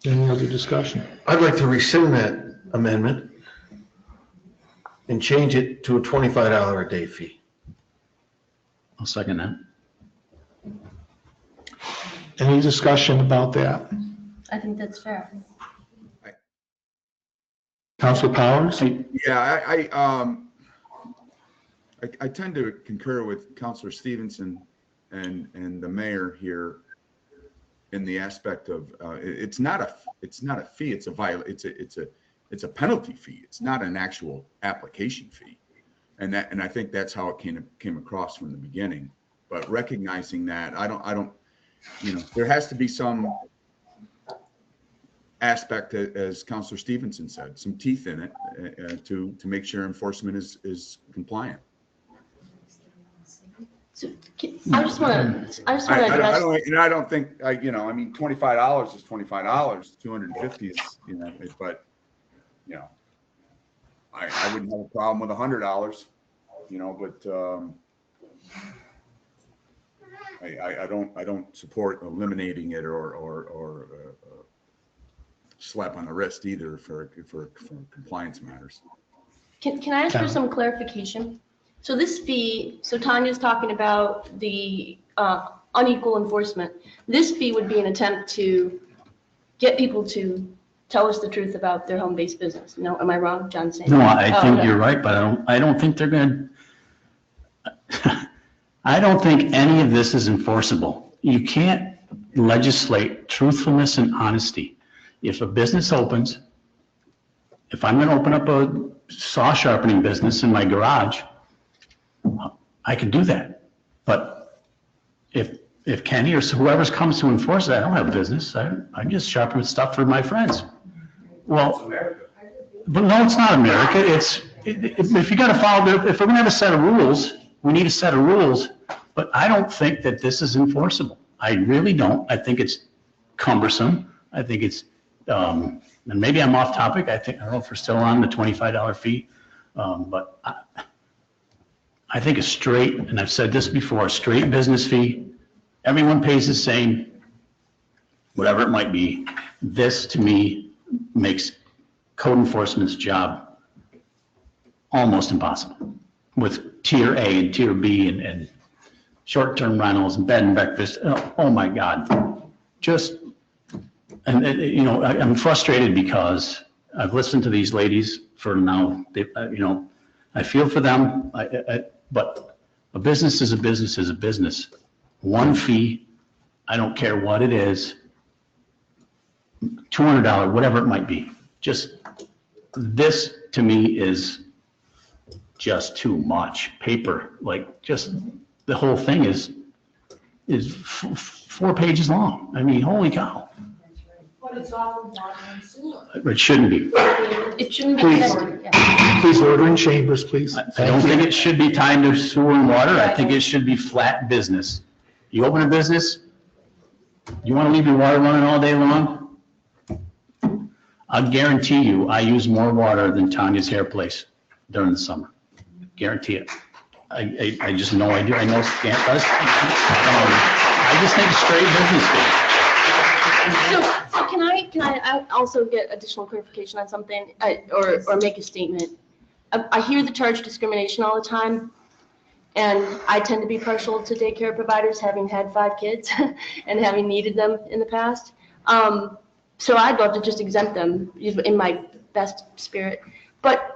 Any other discussion? I'd like to rescind that amendment and change it to a $25 a day fee. I'll second that. Any discussion about that? I think that's fair. Council Powers? Yeah, I tend to concur with Councilor Stevenson and the mayor here in the aspect of it's not a fee, it's a penalty fee. It's not an actual application fee, and I think that's how it came across from the beginning. But recognizing that, I don't there has to be some aspect, as Councilor Stevenson said, some teeth in it to make sure enforcement is compliant. So I just want to address. I don't think $25 is $25. 250 is but I wouldn't have a problem with $100. But I don't support eliminating it or slap on the wrist either for compliance matters. Can I ask for some clarification? So this fee, so Tanya's talking about the unequal enforcement. This fee would be an attempt to get people to tell us the truth about their home-based business. No, am I wrong, John? Saying No, I think okay. you're right, but I don't think they're going to, I don't think any of this is enforceable. You can't legislate truthfulness and honesty. If a business opens, if I'm going to open up a saw sharpening business in my garage, I can do that. But if Kenny or whoever comes to enforce it, I don't have a business. I just sharpen stuff for my friends. Well, but no, it's not America. If you got to follow, if we're going to have a set of rules, we need a set of rules. But I don't think that this is enforceable. I really don't. I think it's cumbersome. I think it's, and maybe I'm off topic. I don't know if we're still on the $25 fee, but I think a straight, and I've said this before, a straight business fee, everyone pays the same, whatever it might be. This, to me, makes code enforcement's job almost impossible with tier A and tier B and short-term rentals and bed and breakfast. Oh my God. I'm frustrated because I've listened to these ladies for now. I feel for them, but a business is a business is a business. One fee, I don't care what it is, $200, whatever it might be. Just this to me is just too much paper. Like just the whole thing is 4 pages long. I mean, holy cow. But it's all water and sewer. It shouldn't be. It shouldn't be. Please order in chambers, please. I don't think it should be tied to sewer and water. I think it should be flat business. You open a business, you want to leave your water running all day long? I'll guarantee you, I use more water than Tanya's hair place during the summer. Guarantee it. I just know I do. I know Scant does. I just think straight business fee. So can I also get additional clarification on something or make a statement? I hear the charge discrimination all the time, and I tend to be partial to daycare providers, having had 5 kids and having needed them in the past. So I'd love to just exempt them in my best spirit. But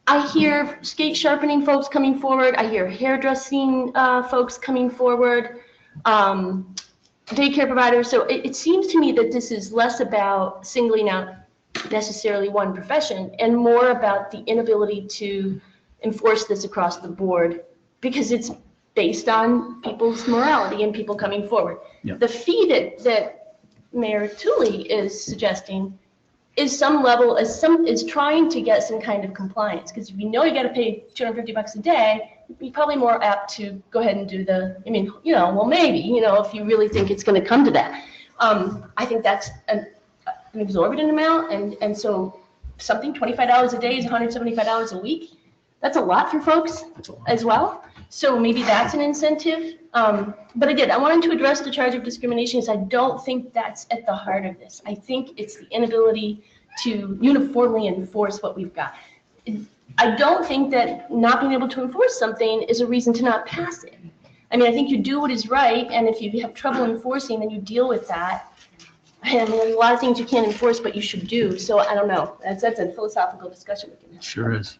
I hear skate sharpening folks coming forward. I hear hairdressing folks coming forward. Daycare providers. So it seems to me that this is less about singling out necessarily one profession and more about the inability to enforce this across the board because it's based on people's morality and people coming forward. Yep. The fee that Mayor Tooley is suggesting is some level, is trying to get some kind of compliance. Because if you know you got to pay $250 a day, you'd be probably more apt to go ahead and do maybe, if you really think it's going to come to that. I think that's an exorbitant amount. And so something, $25 a day is $175 a week. That's a lot for folks as well. So maybe that's an incentive. But again, I wanted to address the charge of discrimination because I don't think that's at the heart of this. I think it's the inability to uniformly enforce what we've got. I don't think that not being able to enforce something is a reason to not pass it. I mean, I think you do what is right, and if you have trouble enforcing, then you deal with that. I mean, there's a lot of things you can't enforce, but you should do. So I don't know. That's a philosophical discussion we can have. Sure is.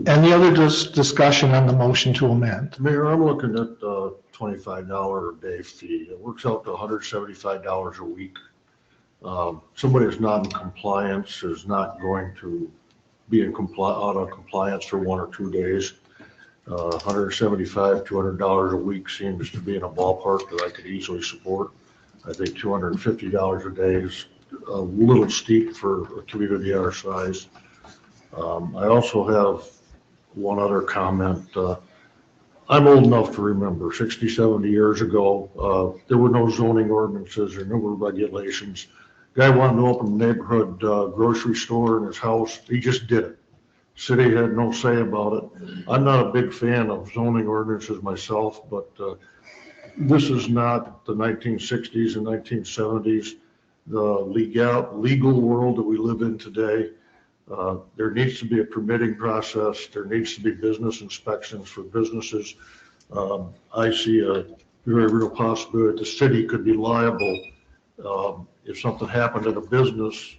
Any other discussion on the motion to amend? Mayor, I'm looking at the $25 a day fee. It works out to $175 a week. Somebody that's not in compliance is not going to be out of compliance for 1 or 2 days. $175, $200 a week seems to be in a ballpark that I could easily support. I think $250 a day is a little steep for a community our size. I also have one other comment. I'm old enough to remember 60, 70 years ago, there were no zoning ordinances or no regulations. Guy wanted to open a neighborhood grocery store in his house. He just did it. City had no say about it. I'm not a big fan of zoning ordinances myself, but this is not the 1960s and 1970s, the legal world that we live in today. There needs to be a permitting process. There needs to be business inspections for businesses. I see a very real possibility the city could be liable if something happened at a business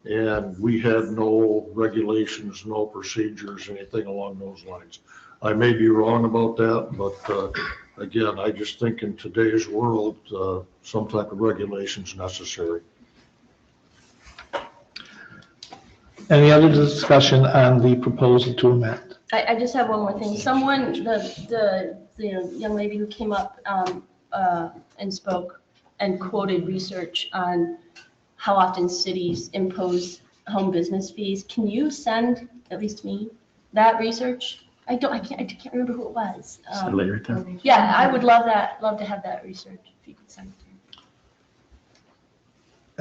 and we had no regulations, no procedures, anything along those lines. I may be wrong about that, but again, I just think in today's world, some type of regulation is necessary. Any other discussion on the proposal to amend? I just have one more thing. Someone, the young lady who came up and spoke and quoted research on how often cities impose home business fees. Can you send, at least me, that research? I can't remember who it was. Later there. Yeah, I would love to have that research if you could send it to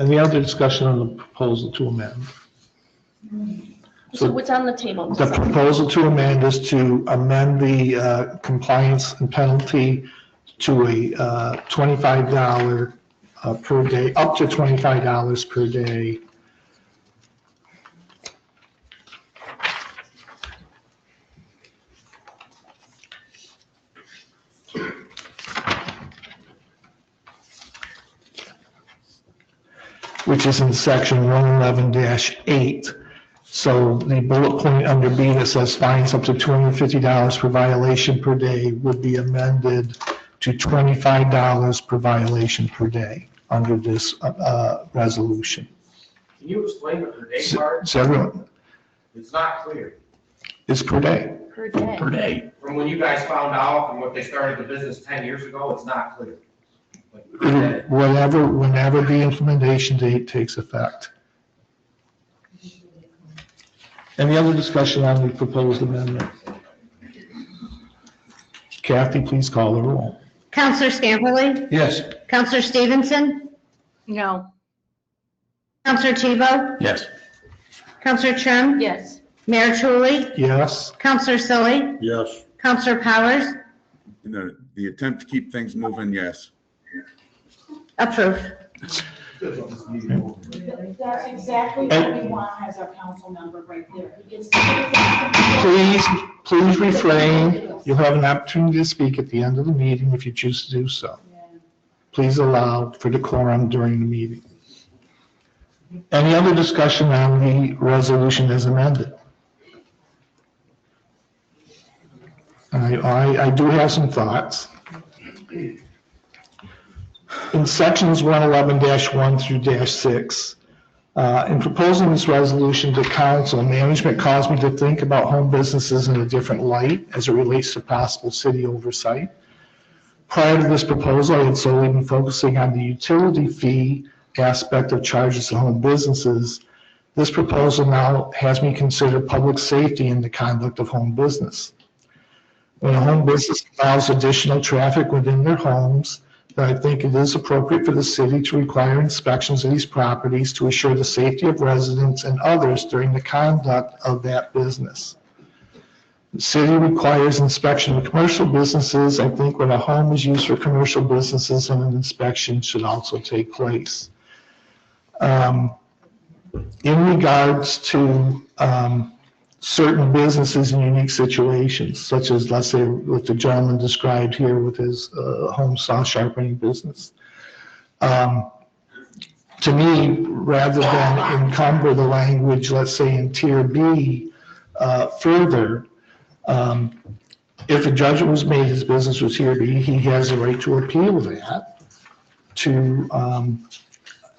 me. Any other discussion on the proposal to amend? So what's on the table? The proposal to amend is to amend the compliance and penalty to a $25 per day, up to $25 per day. Which is in section 111-8. So the bullet point under B that says fines up to $250 per violation per day would be amended to $25 per violation per day under this resolution. Can you explain what per day part? So It's not clear. it's per day. Per day. Per day. From when you guys found out and what they started the business 10 years ago, it's not clear. Whenever the implementation date takes effect. Any other discussion on the proposed amendment? Kathy, please call the roll. Counselor Scamperly? Yes. Counselor Stevenson? No. Counselor Tebow? Yes. Counselor Trim? Yes. Mayor Tully? Yes. Counselor Sully? Yes. Counselor Powers? In the attempt to keep things moving, yes. Approved. That's exactly what we want as our council member right there. Please refrain. You'll have an opportunity to speak at the end of the meeting if you choose to do so. Please allow for decorum during the meeting. Any other discussion on the resolution as amended? I do have some thoughts. In sections 111-1 through -6, in proposing this resolution to council, management caused me to think about home businesses in a different light as it relates to possible city oversight. Prior to this proposal, I had solely been focusing on the utility fee aspect of charges to home businesses. This proposal now has me consider public safety in the conduct of home business. When a home business allows additional traffic within their homes, that I think it is appropriate for the city to require inspections of these properties to assure the safety of residents and others during the conduct of that business. The city requires inspection of commercial businesses. I think when a home is used for commercial businesses, then an inspection should also take place. In regards to certain businesses in unique situations, such as, let's say, what the gentleman described here with his home saw sharpening business. To me, rather than encumber the language, let's say in Tier B, further, if a judgment was made his business was Tier B, he has the right to appeal that to,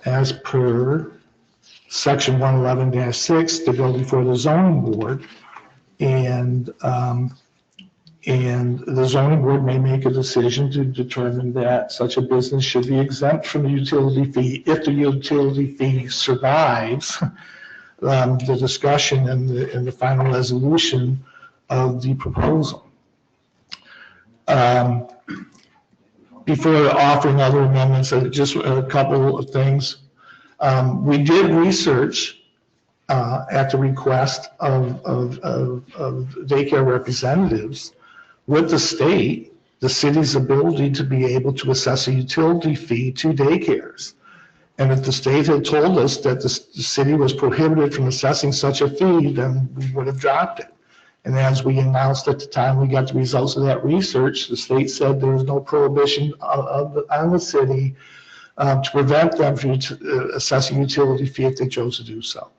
as per Section 111-6, to go before the zoning board, and the zoning board may make a decision to determine that such a business should be exempt from the utility fee if the utility fee survives the discussion and the final resolution of the proposal. Before offering other amendments, just a couple of things. We did research at the request of daycare representatives with the state, the city's ability to be able to assess a utility fee to daycares. And if the state had told us that the city was prohibited from assessing such a fee, then we would have dropped it. And as we announced at the time we got the results of that research, the state said there was no prohibition on the city to prevent them from assessing utility fee if they chose to do so.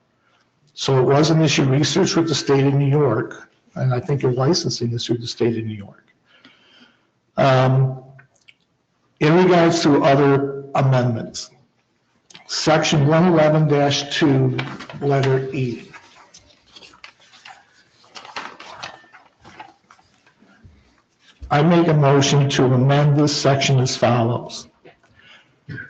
So it was an issue research with the state of New York, and I think your licensing is through the state of New York. In regards to other amendments, Section 111-2, letter E. I make a motion to amend this section as follows.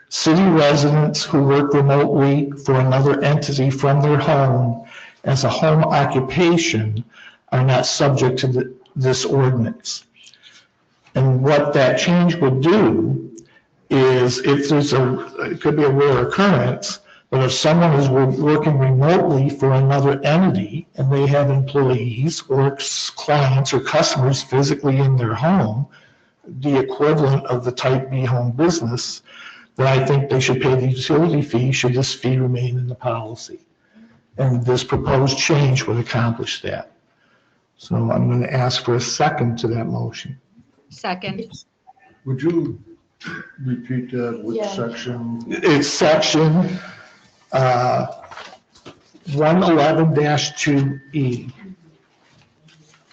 City residents who work remotely for another entity from their home as a home occupation are not subject to this ordinance. And what that change would do is if there's it could be a rare occurrence, but if someone is working remotely for another entity and they have employees or clients or customers physically in their home, the equivalent of the type B home business, then I think they should pay the utility fee should this fee remain in the policy. And this proposed change would accomplish that. So I'm going to ask for a second to that motion. Second. Would you repeat that, which section? It's section 111-2E.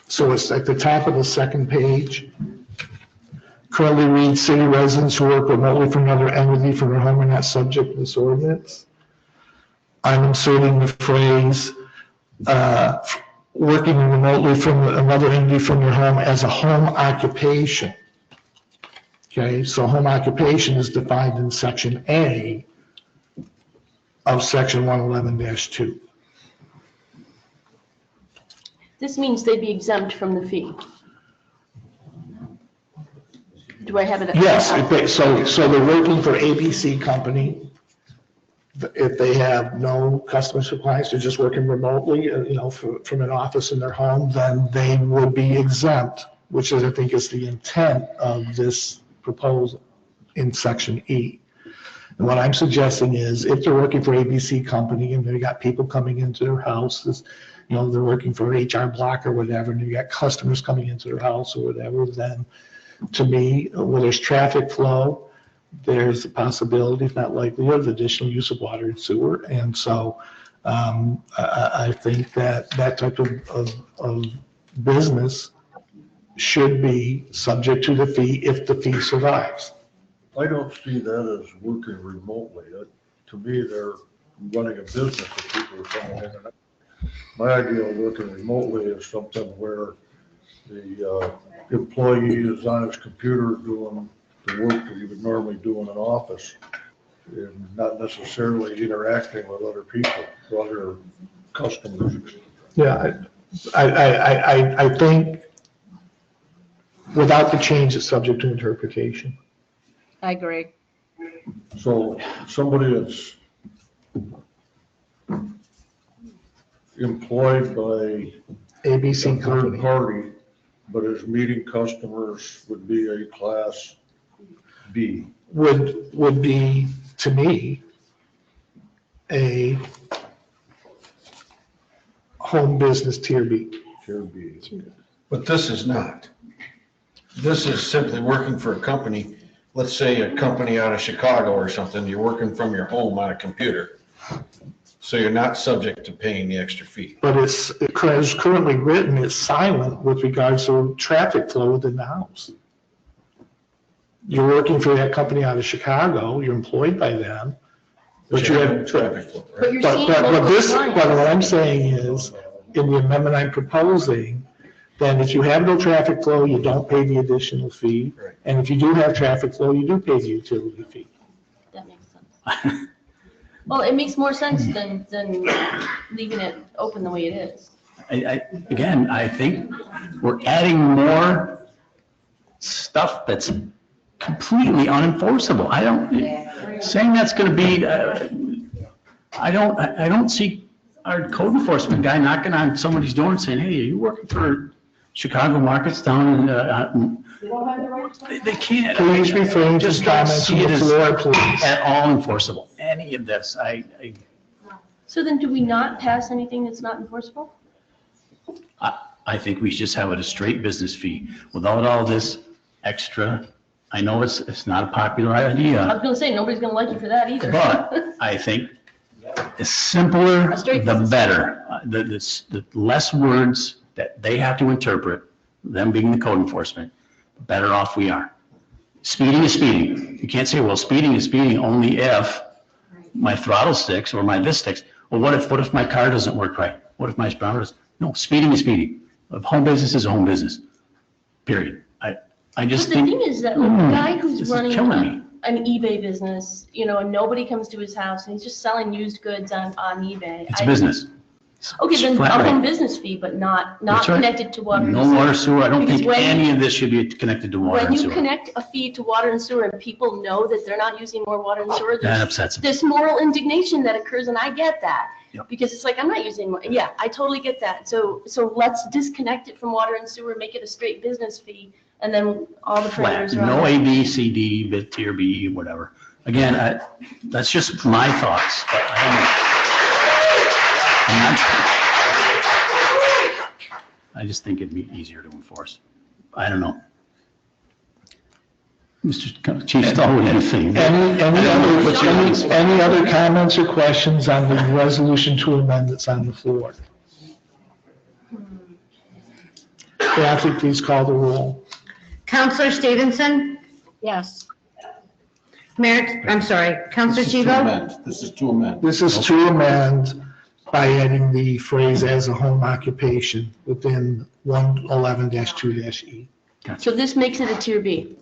So it's at the top of the second page. Currently reads, city residents who work remotely for another entity from their home are not subject to this ordinance. I'm inserting the phrase, working remotely from another entity from your home as a home occupation. Okay, so home occupation is defined in section A of section 111-2. This means they'd be exempt from the fee. Do I have it? Yes, so they're working for ABC company. If they have no customer supplies, they're just working remotely, from an office in their home, then they would be exempt, which is, I think, is the intent of this proposal in section E. And what I'm suggesting is if they're working for ABC company and they've got people coming into their houses, they're working for HR Block or whatever, and you got customers coming into their house or whatever, then to me, where there's traffic flow, there's a possibility, if not likelihood, of additional use of water and sewer. And so I think that type of business should be subject to the fee if the fee survives. I don't see that as working remotely. To me, they're running a business that people are coming in and out. My idea of working remotely is something where the employee is on his computer doing the work that he would normally do in an office and not necessarily interacting with other people, other customers. Yeah, I think without the change, it's subject to interpretation. I agree. So somebody that's employed by ABC a company. third party, but is meeting customers would be a class B. Would be, to me, a home business tier B. Tier B. But this is not. This is simply working for a company, let's say a company out of Chicago or something, you're working from your home on a computer. So you're not subject to paying the extra fee. But it's currently written, it's silent with regards to traffic flow within the house. You're working for that company out of Chicago, you're employed by them, but you have traffic flow, right? But you're seeing But local this, clients. but what I'm saying is, in the amendment I'm proposing, then if you have no traffic flow, you don't pay the additional fee. Right. And if you do have traffic flow, you do pay the utility fee. That makes sense. Well, it makes more sense than leaving it open the way it is. Again, I think we're adding more stuff that's completely unenforceable. Saying that's going to be, I don't see our code enforcement guy knocking on somebody's door and saying, hey, are you working for Chicago markets down in, they can't. Please refrain from Just don't comments see from it the as floor, please. at all enforceable, any of this. So then do we not pass anything that's not enforceable? I think we should just have it a straight business fee without all this extra. I know it's not a popular I idea, was gonna say, nobody's gonna like you for that either. but I think the simpler, A straight the business better. The less words that they have to interpret, them being the code enforcement, the better off we are. Speeding is speeding. You can't say, well, speeding is speeding only if my throttle sticks or my this sticks. Well, what if my car doesn't work right? What if my speedometer doesn't? No, speeding is speeding. A home business is a home business, period. I just But the think. thing is that like, the guy this who's is running killing me. an eBay business, and nobody comes to his house and he's just selling used goods on eBay. It's a business. Okay, then Flat a home rate. business fee, but not That's right. connected to water. and No sewer. water, sewer. I don't Because think when any you- of this should be connected to water When and you sewer. connect a fee to water and sewer and people know that they're not using more water and sewer, That there's upsets them. this moral indignation that occurs, and I get that. Yep. Because it's like, I'm not using, yeah, I totally get that. So let's disconnect it from water and sewer, make it a straight business fee, and then all the Flat, parameters are on no it. A, B, C, D, bit tier B, whatever. Again, that's just my thoughts, but I just think it'd be easier to enforce. I don't know. Mr. Chief Stoll, what do you think? Any other comments or questions on the resolution to amend that's on the floor? Kathy, please call the roll. Counselor Stevenson? Yes. Counselor Chivo? This is to amend. This is to amend by adding the phrase as a home occupation within 111-2-E. So this makes it a tier B.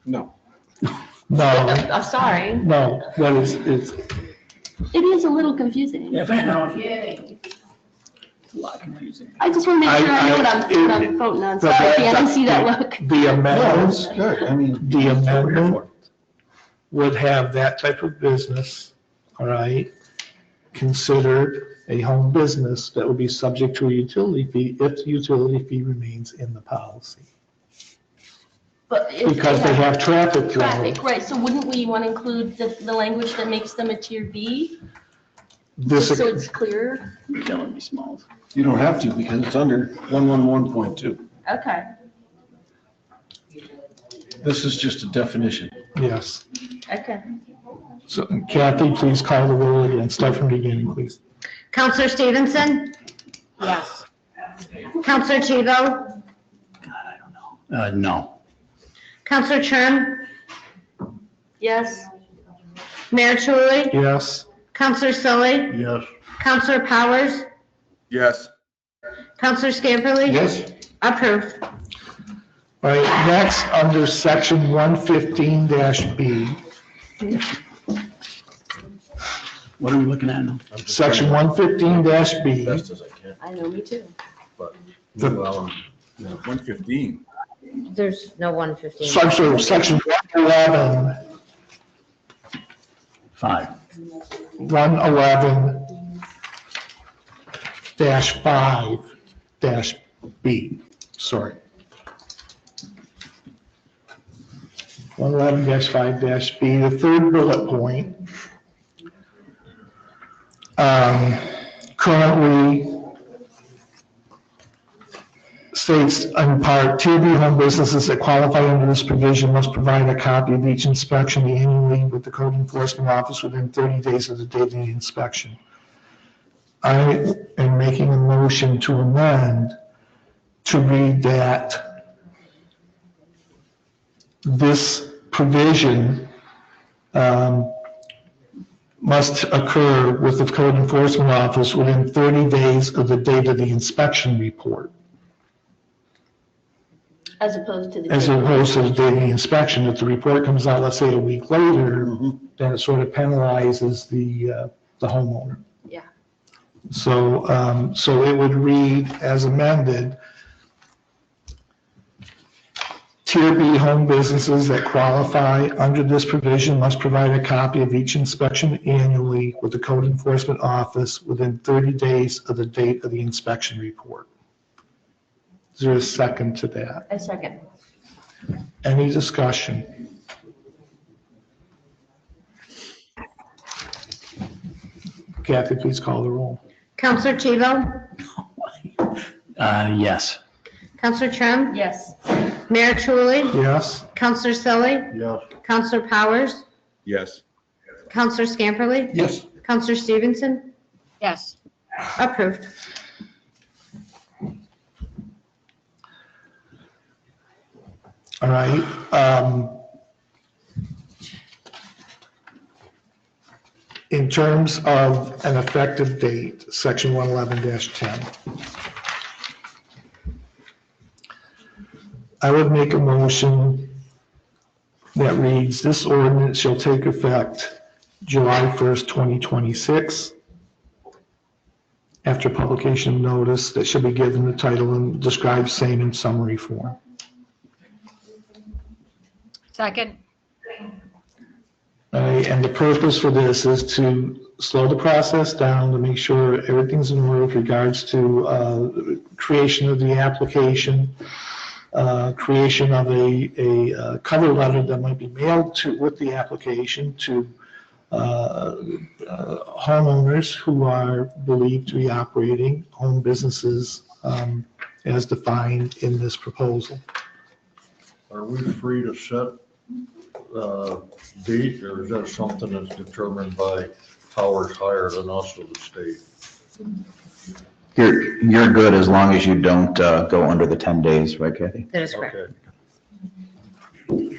No. No, I'm sorry. no, what is, it's, It is a little confusing. Yeah, but no, it's a lot confusing. I just want to make sure I know what I'm voting on. Sorry, Dan, I see that look. the amendment, Good, I mean. the amendment would have that type of business, all right, considered a home business that would be subject to a utility fee if the utility fee remains in the policy. But if Because they have traffic flow. traffic, right, so wouldn't we want to include the language that makes them a tier B? This, Just so it's clear? Killing me, Smalls. You don't have to because it's under 111.2. Okay. This is just a definition. yes. Okay. So Kathy, please call the roll again. Start from the beginning, please. Counselor Stevenson? Yes. Counselor Chivo? No. Counselor Churn? Yes. Mayor Chuli? Yes. Counselor Sully? Yes. Counselor Powers? Yes. Counselor Scamperly? Yes. Approved. All right, next, under section 115-B, What are we looking at now? section 115-B, Best as I can. I know, me too. But, The- well, 115. There's no 115. Section 111, 5. 111-5-B, sorry. 111-5-B, the third bullet point. Currently states in part, Tier B home businesses that qualify under this provision must provide a copy of each inspection annually with the code enforcement office within 30 days of the date of the inspection. I am making a motion to amend to read that this provision must occur with the code enforcement office within 30 days of the date of the inspection report. As opposed to the. As opposed to the date of the inspection. If the report comes out, let's say a week later, then it sort of penalizes the homeowner. Yeah. So, so it would read as amended, Tier B home businesses that qualify under this provision must provide a copy of each inspection annually with the code enforcement office within 30 days of the date of the inspection report. Is there a second to that? A second. Any discussion? Kathy, please call the roll. Counselor Tebow? Yes. Counselor Trim? Yes. Mayor Truly? Yes? Counselor Selly? Yes. Counselor Powers? Yes. Counselor Scamperly? Yes. Counselor Stevenson? Yes. Approved. All right. In terms of an effective date, section 111-10. I would make a motion that reads, this ordinance shall take effect July 1st, 2026, after publication of notice that should be given the title and described same in summary form. Second. And the purpose for this is to slow the process down, to make sure everything's in order with regards to creation of the application, creation of a cover letter that might be mailed to, with the application to homeowners who are believed to be operating home businesses as defined in this proposal. Are we free to set date, or is that something that's determined by powers higher than us of the state? You're good as long as you don't go under the 10 days, right, Kathy? That is correct. Okay.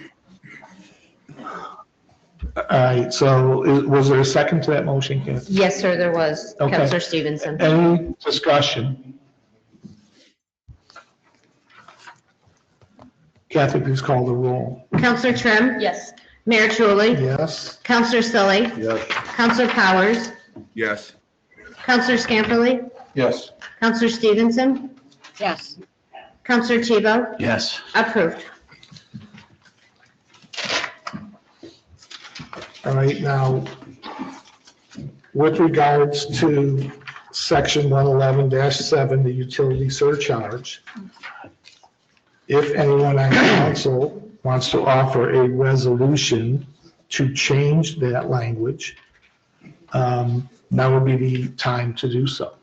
All right, so was there a second to that motion, Kathy? Yes, sir, there was. Okay. Counselor Stevenson? Any discussion? Kathy, please call the roll. Counselor Trim? Yes. Mayor Truly? Yes? Counselor Selly? Yes. Counselor Powers? Yes. Counselor Scamperly? Yes. Counselor Stevenson? Yes. Counselor Tebow? Yes. Approved. All right, now, with regards to section 111-7, the utility surcharge, if anyone on council wants to offer a resolution to change that language, now would be the time to do so.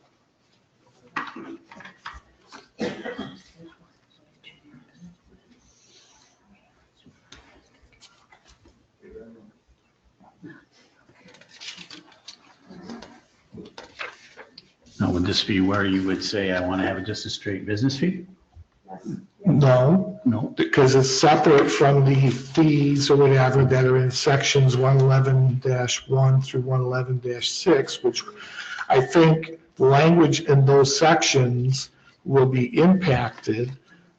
Now, would this be where you would say, I want to have just a straight business fee? No, No. because it's separate from the fees or whatever that are in sections 111-1 through 111-6, which I think language in those sections will be impacted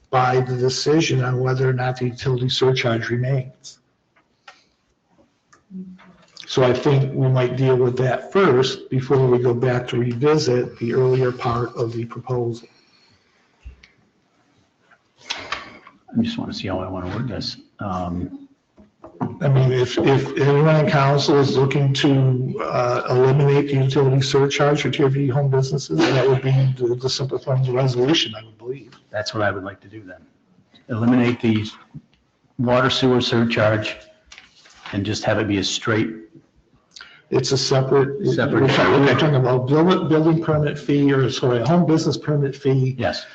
by the decision on whether or not the utility surcharge remains. So I think we might deal with that first before we go back to revisit the earlier part of the proposal. I just want to see how I want to word this. I mean, if anyone in council is looking to eliminate the utility surcharge for tier B home businesses, that would be the simple form of the resolution, I would believe. That's what I would like to do then. Eliminate the water sewer surcharge and just have it be a straight. It's a separate. Separate. We're talking about building permit fee, or sorry, a home business permit fee. Yes.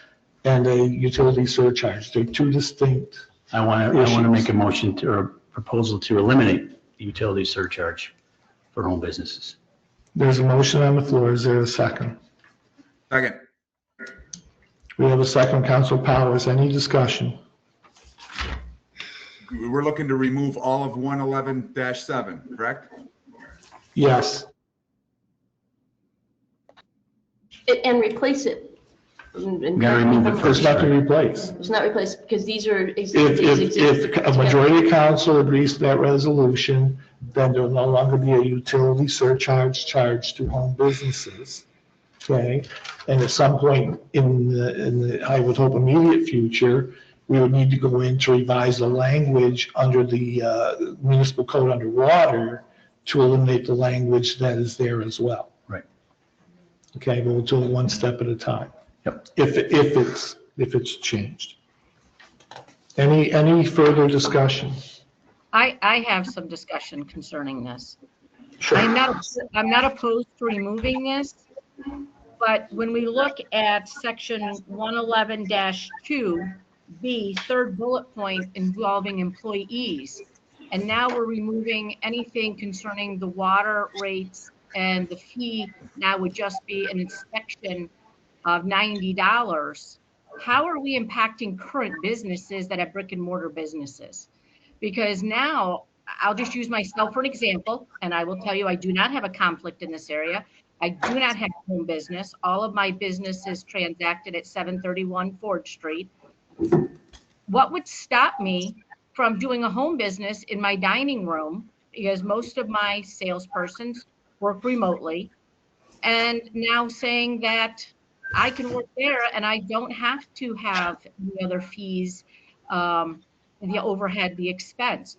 And a utility surcharge. They're two distinct. I want to make a motion or a proposal to eliminate the utility surcharge for home businesses. There's a motion on the floor. Is there a second? Second. We have a second, Council Powers. Any discussion? We're looking to remove all of 111-7, correct? Yes. And replace it. Gotta remove it first. It's not to replace. It's not replaced because these are. If a majority of council agrees to that resolution, then there will no longer be a utility surcharge charged to home businesses. Okay, and at some point in the, I would hope, immediate future, we would need to go in to revise the language under the municipal code under water to eliminate the language that is there as well. Right. Okay, but we'll do it one step at a time. Yep. If it's changed. Any further discussion? I have some discussion concerning this. Sure. I'm not opposed to removing this, but when we look at section 111-2B, third bullet point involving employees, and now we're removing anything concerning the water rates, and the fee now would just be an inspection of $90. How are we impacting current businesses that have brick and mortar businesses? Because now, I'll just use myself for an example, and I will tell you I do not have a conflict in this area. I do not have home business. All of my business is transacted at 731 Ford Street. What would stop me from doing a home business in my dining room, because most of my salespersons work remotely, and now saying that I can work there and I don't have to have the other fees, the overhead, the expense.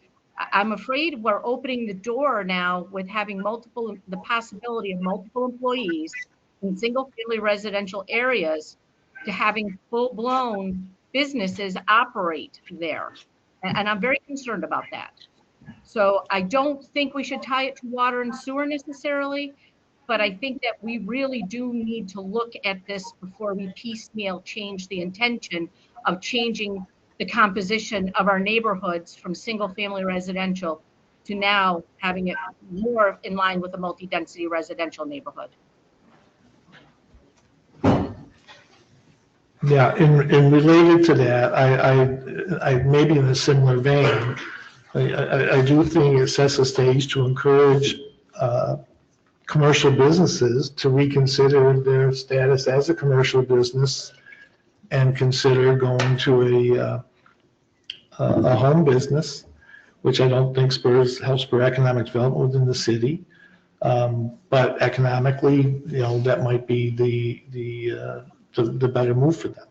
I'm afraid we're opening the door now with having the possibility of multiple employees in single family residential areas to having full-blown businesses operate there. And I'm very concerned about that. So I don't think we should tie it to water and sewer necessarily, but I think that we really do need to look at this before we piecemeal change the intention of changing the composition of our neighborhoods from single-family residential to now having it more in line with a multi-density residential neighborhood. Yeah, and related to that, I maybe in a similar vein, I do think it sets the stage to encourage commercial businesses to reconsider their status as a commercial business and consider going to a home business, which I don't think helps spur economic development within the city. But economically, that might be the better move for them.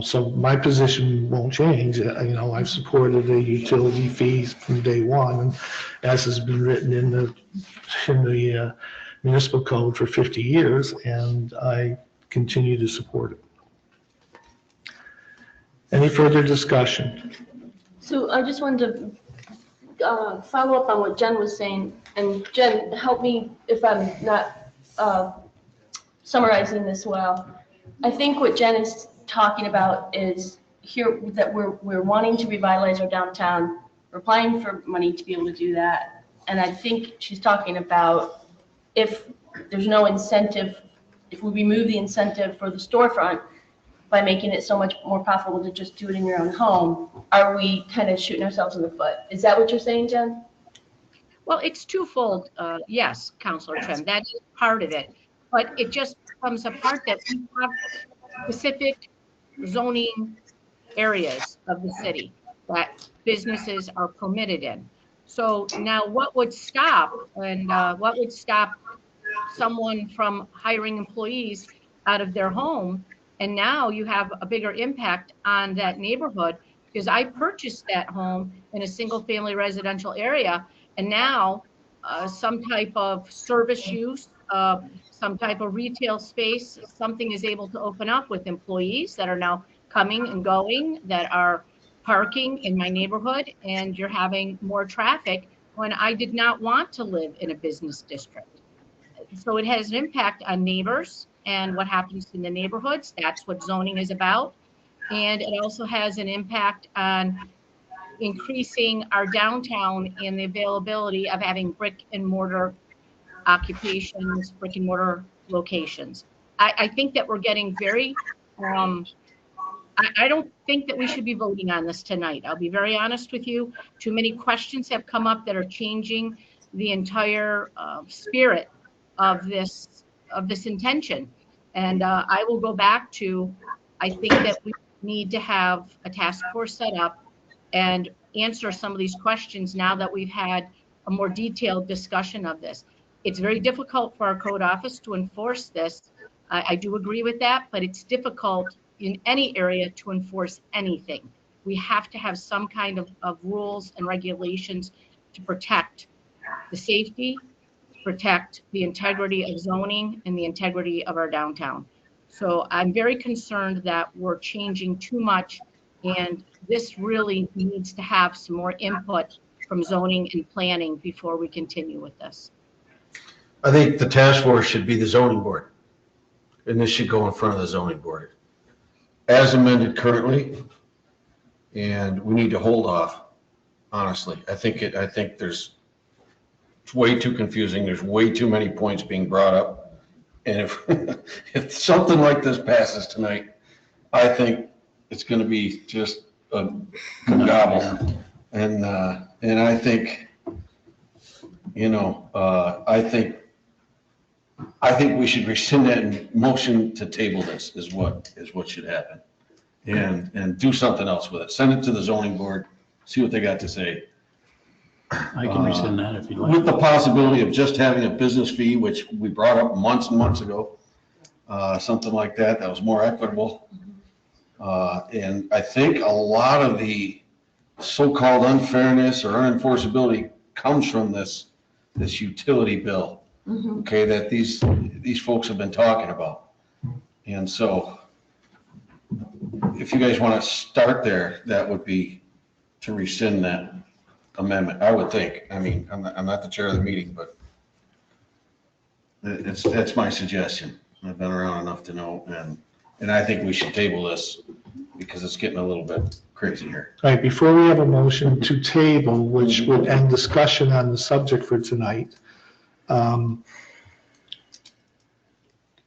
So my position won't change. I've supported the utility fees from day one, and as has been written in the municipal code for 50 years, and I continue to support it. Any further discussion? So I just wanted to follow up on what Jen was saying, and Jen, help me if I'm not summarizing this well. I think what Jen is talking about is here that we're wanting to revitalize our downtown. We're applying for money to be able to do that. And I think she's talking about if there's no incentive, if we remove the incentive for the storefront by making it so much more profitable to just do it in your own home, are we kind of shooting ourselves in the foot? Is that what you're saying, Jen? Well, it's twofold. Yes, Councilor Trem, that is part of it. But it just becomes a part that we have specific zoning areas of the city that businesses are permitted in. So now what would stop someone from hiring employees out of their home And now you have a bigger impact on that neighborhood because I purchased that home in a single family residential area. And now some type of service use, some type of retail space, something is able to open up with employees that are now coming and going, that are parking in my neighborhood, and you're having more traffic when I did not want to live in a business district. So it has an impact on neighbors and what happens in the neighborhoods. That's what zoning is about. And it also has an impact on increasing our downtown and the availability of having brick and mortar occupations, brick and mortar locations. I think that we're getting very, I don't think that we should be voting on this tonight. I'll be very honest with you. Too many questions have come up that are changing the entire spirit of this intention. And I will go back to, I think that we need to have a task force set up and answer some of these questions now that we've had a more detailed discussion of this. It's very difficult for our code office to enforce this. I do agree with that, but it's difficult in any area to enforce anything. We have to have some kind of rules and regulations to protect the safety, protect the integrity of zoning and the integrity of our downtown. So I'm very concerned that we're changing too much, and this really needs to have some more input from zoning and planning before we continue with this. I think the task force should be the zoning board, and this should go in front of the zoning board as amended currently, and we need to hold off, honestly. I think there's, it's way too confusing. There's way too many points being brought up. And if something like this passes tonight, I think it's going to be just a gobble. And I think, I think we should rescind that and motion to table this is what should happen. And do something else with it. Send it to the zoning board, see what they got to say. I can rescind that if you'd like. With the possibility of just having a business fee, which we brought up months and months ago, something like that was more equitable. And I think a lot of the so-called unfairness or unenforceability comes from this utility bill, okay, that these folks have been talking about. And so if you guys want to start there, that would be to rescind that amendment, I would think. I mean, I'm not the chair of the meeting, but that's my suggestion. I've been around enough to know, and I think we should table this because it's getting a little bit crazy here. All right, before we have a motion to table, which would end discussion on the subject for tonight,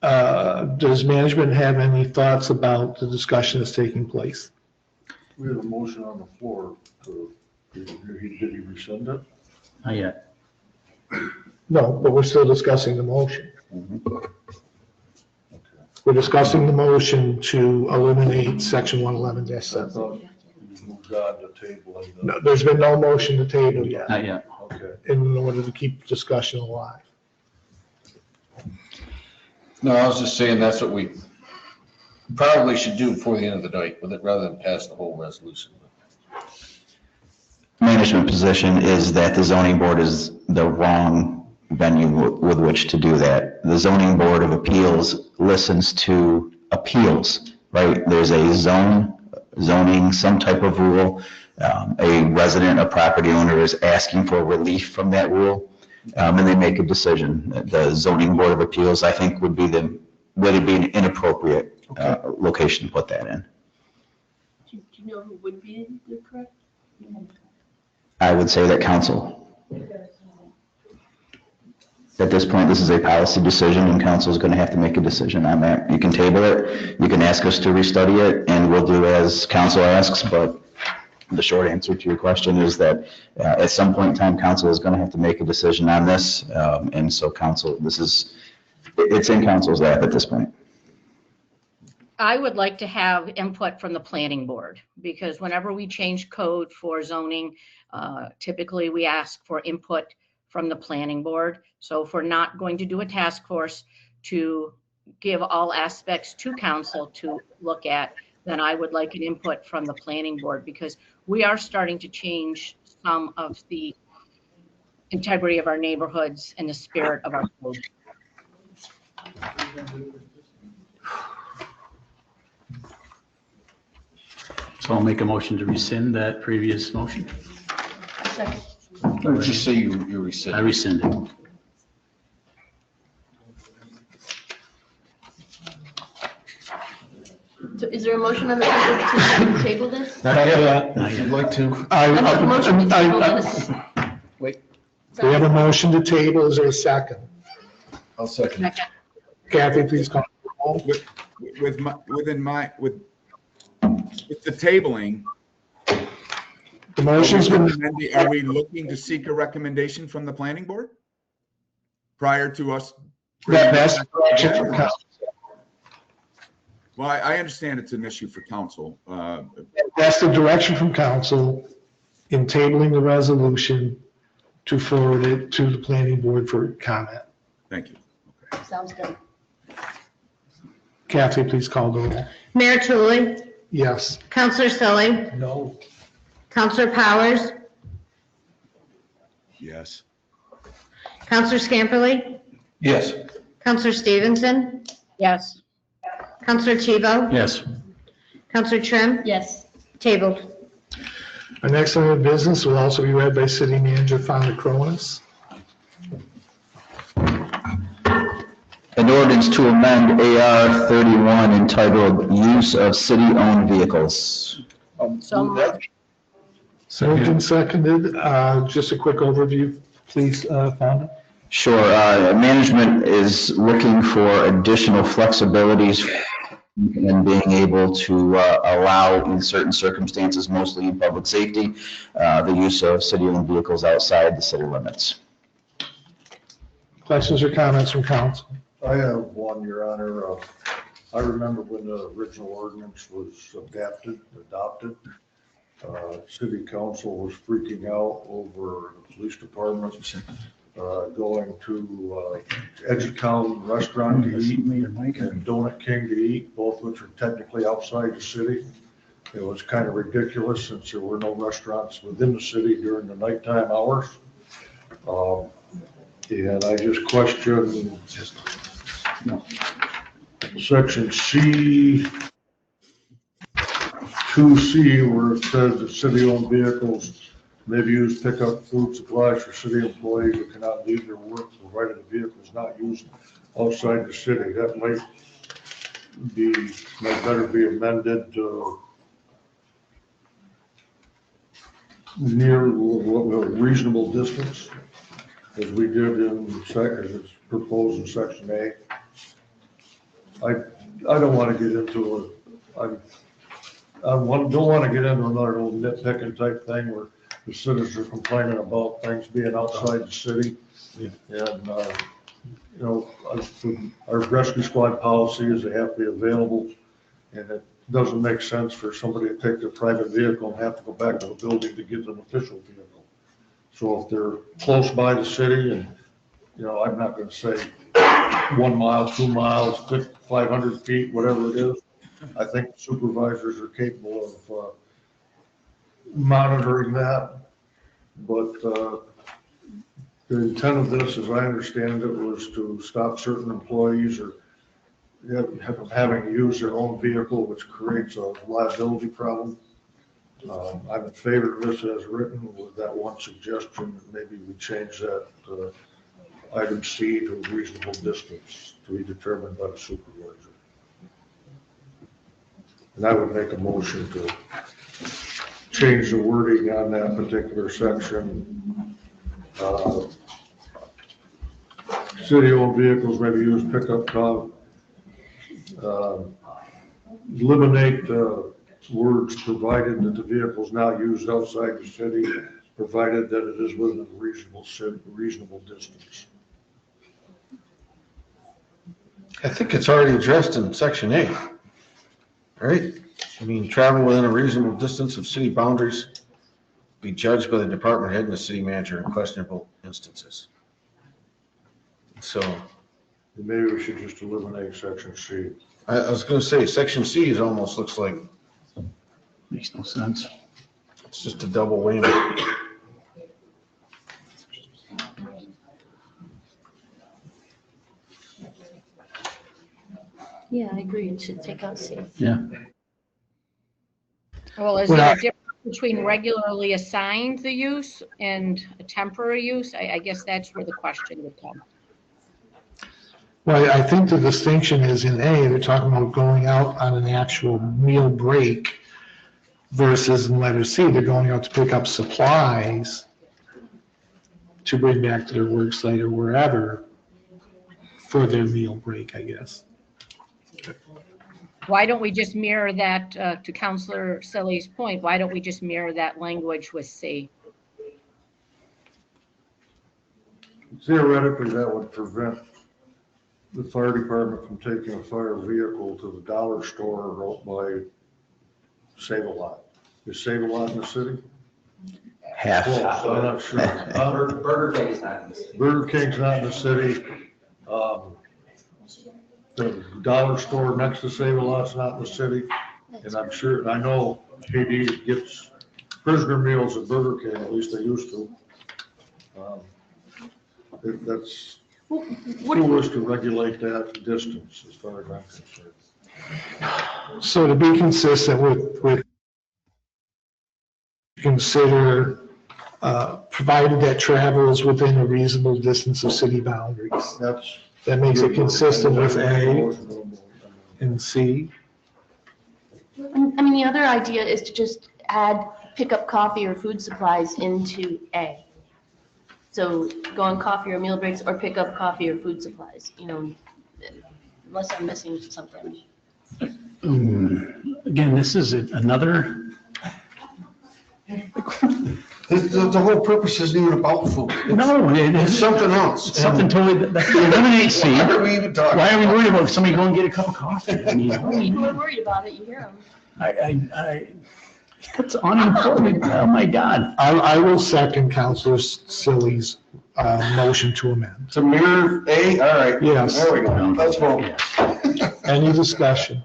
does management have any thoughts about the discussion that's taking place? We have a motion on the floor. Did he rescind it? Not yet. No, but we're still discussing the motion. We're discussing the motion to eliminate section 111-7. Moved on to tabling. No, there's been no motion to table yet. Not yet. Okay. In order to keep discussion alive. No, I was just saying that's what we probably should do before the end of the night with it, rather than pass the whole resolution. Management position is that the zoning board is the wrong venue with which to do that. The zoning board of appeals listens to appeals, right? There's a zoning, some type of rule. A resident, a property owner is asking for relief from that rule, and they make a decision. The zoning board of appeals, I think, would be an inappropriate location to put that in. Do you know who would be the correct? I would say that council. At this point, this is a policy decision, and council is going to have to make a decision on that. You can table it, you can ask us to restudy it, and we'll do as council asks, but the short answer to your question is that at some point in time, council is going to have to make a decision on this, and so council, it's in council's lap at this point. I would like to have input from the planning board, because whenever we change code for zoning, typically we ask for input from the planning board. So if we're not going to do a task force to give all aspects to council to look at, then I would like an input from the planning board, because we are starting to change some of the integrity of our neighborhoods and the spirit of our code. So I'll make a motion to rescind that previous motion. Or did you say you rescinded? I rescinded. So is there a motion on the table to table this? Not yet. Not If yet. you'd like to. I make a motion to table this. Wait. We have a motion to table. Is there a second? I'll second. Kathy, please call. the roll. With the tabling, The motion's been, are we looking to seek a recommendation from the planning board? Prior to us? that's the direction from council. Well, I understand it's an issue for council. That's the direction from council in tabling the resolution to forward it to the planning board for comment. Thank you. Sounds good. Kathy, please call the roll. Mayor Tulley, Yes. Counselor Selly, No. Counselor Powers, Yes. Counselor Scamperly, Yes. Counselor Stevenson, Yes. Counselor Tebow, Yes. Counselor Trim, Yes. tabled. Our next order of business will also be read by City Manager Fonda Cronis. An ordinance to amend AR 31 entitled Use of City-Owned Vehicles. So moved. Moved and seconded. Just a quick overview, please, Fonda. Sure, management is looking for additional flexibilities in being able to allow in certain circumstances, mostly in public safety, the use of city-owned vehicles outside the city limits. Questions or comments from council? I have one, Your Honor. I remember when the original ordinance was adopted, city council was freaking out over the police department going to Edge of Town restaurant to eat and Donut King to eat, both which are technically outside the city. It was kind of ridiculous since there were no restaurants within the city during the nighttime hours. And I just question section C, 2C, where it says that city-owned vehicles may be used to pick up food supplies for city employees who cannot leave their work provided the vehicle is not used outside the city. That might better be amended to near a reasonable distance, as we did as it's proposed in section A. I don't want to get into don't want to get into another little nitpicking type thing where the citizens are complaining about things being outside the city. And, our rescue squad policy is they have to be available, and it doesn't make sense for somebody to take their private vehicle and have to go back to the building to get an official vehicle. So if they're close by the city and, I'm not going to say 1 mile, 2 miles, 500 feet, whatever it is, I think supervisors are capable of monitoring that. But the intent of this, as I understand it, was to stop certain employees or having to use their own vehicle, which creates a liability problem. I'm in favor of this as written with that one suggestion, that maybe we change that item C to a reasonable distance to be determined by the supervisor. And I would make a motion to change the wording on that particular section. City-owned vehicles may be used pickup truck. Eliminate words provided that the vehicle is not used outside the city, provided that it is within a reasonable distance. I think it's already addressed in section A, right? I mean, travel within a reasonable distance of city boundaries, be judged by the department head and the city manager in questionable instances. So Maybe we should just eliminate section C. I was gonna say, section C is almost looks like, Makes no sense. it's just a double whammy. Yeah, I agree. It should take out C. Yeah. Well, is there a difference between regularly assigned the use and a temporary use? I guess that's where the question would come. Well, I think the distinction is in A, they're talking about going out on an actual meal break versus in letter C, they're going out to pick up supplies to bring back to their work site or wherever for their meal break, I guess. Why don't we just mirror that, to Counselor Selly's point, why don't we just mirror that language with C? Theoretically, that would prevent the fire department from taking a fire vehicle to the dollar store out by Save-A-Lot. Is Save-A-Lot in the city? Half. Well, I'm not sure. Burger King is not in the city. Burger King's not in the city. The dollar store next to Save-A-Lot's not in the city. And I'm sure, I know KD gets prisoner meals at Burger King, at least they used to. That's foolish to regulate that distance as far as I'm concerned. So to be consistent with consider, provided that travel is within a reasonable distance of city boundaries. That makes it consistent with A and C. I mean, the other idea is to just add pick up coffee or food supplies into A. So go on coffee or meal breaks or pick up coffee or food supplies, you know, unless I'm missing something. Again, this is another. The whole purpose isn't even about food. No, It's something else. Something totally, eliminate C. Why are we even talking? Why are we worried about somebody going to get a cup of coffee? I mean, People are worried about it, you hear them. that's unimportant. Oh, my God. I will second Counselor Silly's motion to amend. To mirror A, all right. Yes. There we go. Let's vote. Any discussion?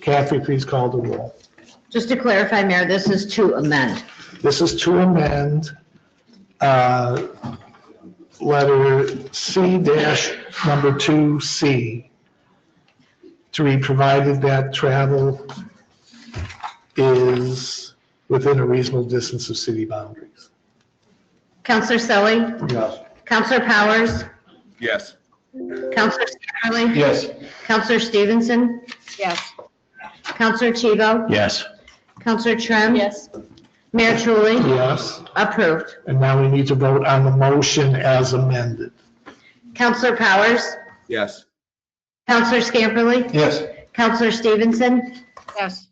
Kathy, please call the roll. Just to clarify, Mayor, this is to amend. This is to amend letter C dash number 2C to read, provided that travel is within a reasonable distance of city boundaries. Counselor Selly? Yes. Counselor Powers? Yes. Counselor Scamperly? Yes. Counselor Stevenson? Yes. Counselor Tebow? Yes. Counselor Trim? Yes. Mayor Truly? Yes. Approved. And now we need to vote on the motion as amended. Counselor Powers? Yes. Counselor Scamperly? Yes. Counselor Stevenson? Yes.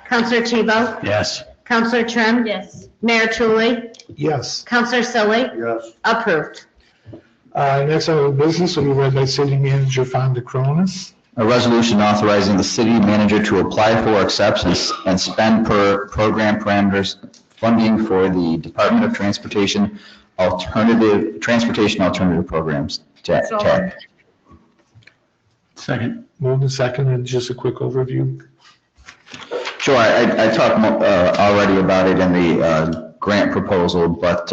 Counselor Tebow? Yes. Counselor Trim? Yes. Mayor Truly? Yes. Counselor Silly? Yes. Approved. Next order of business will be read by City Manager Fonda Cronus. A resolution authorizing the city manager to apply for, accept, and spend per program parameters funding for the Department of Transportation alternative programs. TAP. Second. Moved and seconded, just a quick overview. Sure, I talked already about it in the grant proposal, but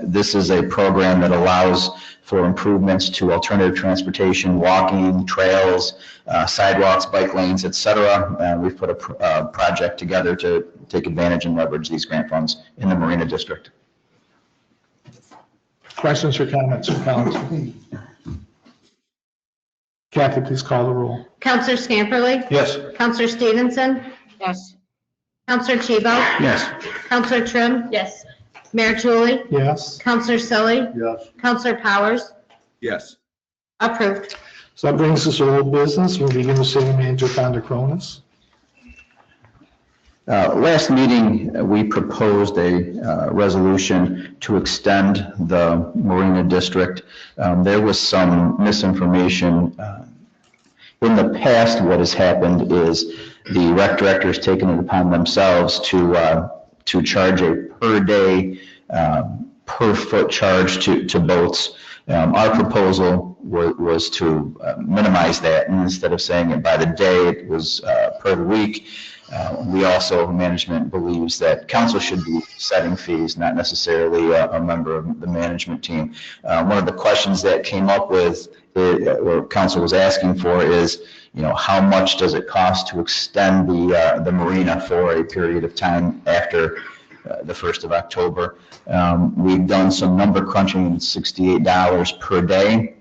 this is a program that allows for improvements to alternative transportation, walking, trails, sidewalks, bike lanes, et cetera. We've put a project together to take advantage and leverage these grant funds in the Marina District. Questions or comments from council? Kathy, please call the roll. Counselor Scamperly? Yes. Counselor Stevenson? Yes. Counselor Tebow? Yes. Counselor Trim? Yes. Mayor Truly? Yes. Counselor Silly? Yes. Counselor Powers? Yes. Approved. So that brings us to old business. We'll begin with City Manager Fonda Cronus. Last meeting, we proposed a resolution to extend the Marina District. There was some misinformation. In the past, what has happened is the rec director has taken it upon themselves to charge a per day, per foot charge to boats. Our proposal was to minimize that, and instead of saying it by the day, it was per the week. We also, management believes that council should be setting fees, not necessarily a member of the management team. One of the questions that came up with, or council was asking for, is, how much does it cost to extend the marina for a period of time after the 1st of October? We've done some number crunching, and it's $68 per day.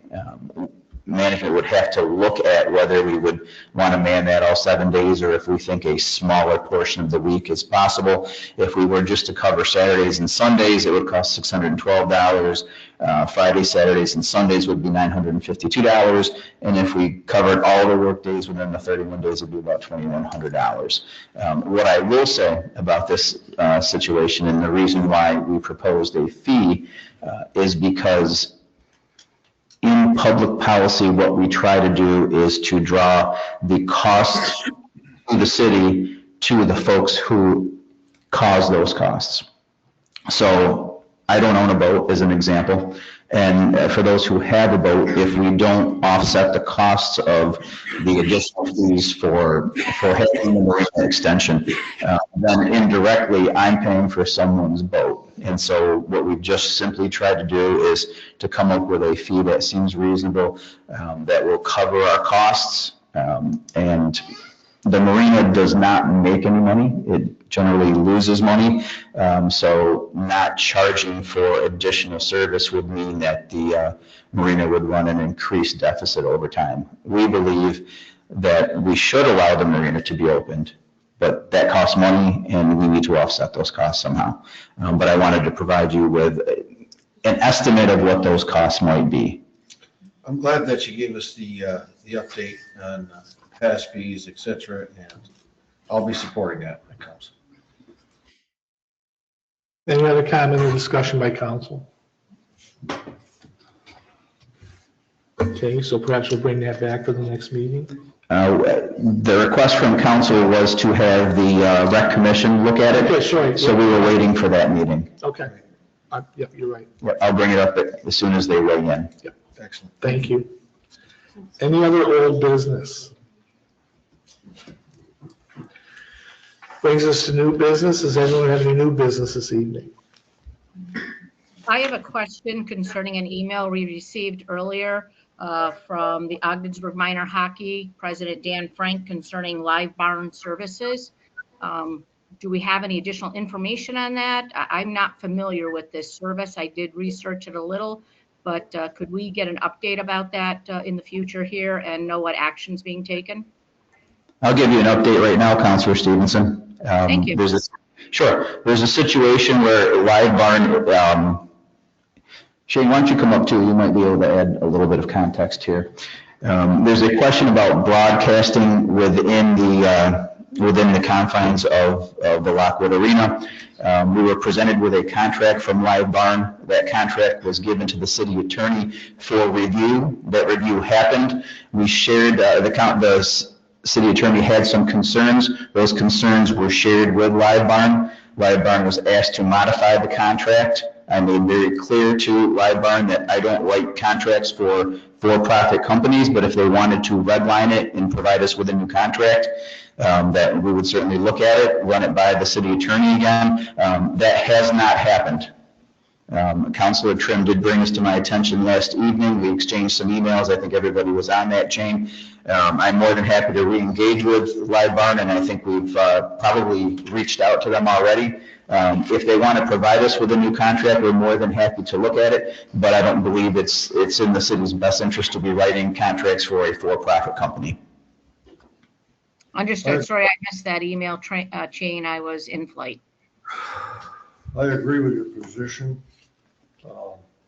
Management would have to look at whether we would want to man that all 7 days, or if we think a smaller portion of the week is possible. If we were just to cover Saturdays and Sundays, it would cost $612. Fridays, Saturdays, and Sundays would be $952. And if we covered all the work days within the 31 days, it would be about $2,100. What I will say about this situation, and the reason why we proposed a fee, is because in public policy, what we try to do is to draw the costs to the city to the folks who cause those costs. So I don't own a boat, as an example. And for those who have a boat, if we don't offset the costs of the additional fees for having the marina extension, then indirectly I'm paying for someone's boat. And so what we've just simply tried to do is to come up with a fee that seems reasonable, that will cover our costs. And the marina does not make any money. It generally loses money. So not charging for additional service would mean that the marina would run an increased deficit over time. We believe that we should allow the marina to be opened, but that costs money and we need to offset those costs somehow. But I wanted to provide you with an estimate of what those costs might be. I'm glad that you gave us the update on past fees, et cetera, and I'll be supporting that when it comes. Any other comment or discussion by council? Okay, so perhaps we'll bring that back for the next meeting. The request from council was to have the rec commission look at it. Okay, sorry. So we were waiting for that meeting. Okay. Yep, you're right. I'll bring it up as soon as they weigh in. Yep. Excellent. Thank you. Any other old business? Brings us to new business. Does anyone have any new business this evening? I have a question concerning an email we received earlier from the Ogdensburg Minor Hockey President Dan Frank concerning live barn services. Do we have any additional information on that? I'm not familiar with this service. I did research it a little, but could we get an update about that in the future here and know what action's being taken? I'll give you an update right now, Councilor Stevenson. Thank you. Sure. There's a situation where live barn, Shane, why don't you come up too? You might be able to add a little bit of context here. There's a question about broadcasting within the confines of the Lockwood Arena. We were presented with a contract from Live Barn. That contract was given to the city attorney for review. That review happened. We shared the city attorney had some concerns. Those concerns were shared with Live Barn. Live Barn was asked to modify the contract. I made very clear to Live Barn that I don't write contracts for for-profit companies, but if they wanted to redline it and provide us with a new contract, that we would certainly look at it, run it by the city attorney again. That has not happened. Councilor Trim did bring this to my attention last evening. We exchanged some emails. I think everybody was on that chain. I'm more than happy to re-engage with Live Barn, and I think we've probably reached out to them already. If they want to provide us with a new contract, we're more than happy to look at it, but I don't believe it's in the city's best interest to be writing contracts for a for-profit company. Understood. Sorry, I missed that email chain. I was in flight. I agree with your position.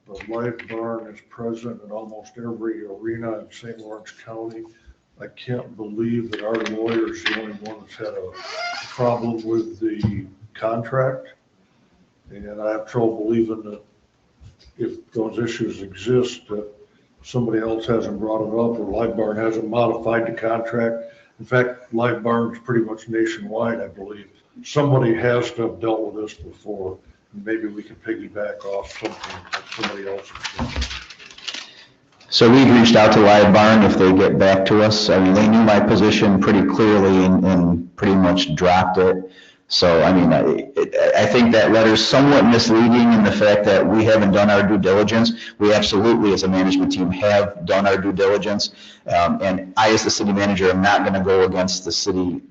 The Live Barn is present in almost every arena in St. Lawrence County. I can't believe that our lawyer is the only one that's had a problem with the contract. And I have trouble believing that if those issues exist, that somebody else hasn't brought it up or Live Barn hasn't modified the contract. In fact, Live Barn is pretty much nationwide, I believe. Somebody has to have dealt with this before. Maybe we can piggyback off something that somebody else has done. So we've reached out to Live Barn if they get back to us. I mean, they knew my position pretty clearly and pretty much dropped it. So, I mean, I think that letter's somewhat misleading in the fact that we haven't done our due diligence. We absolutely, as a management team, have done our due diligence. And I, as the city manager, am not going to go against the city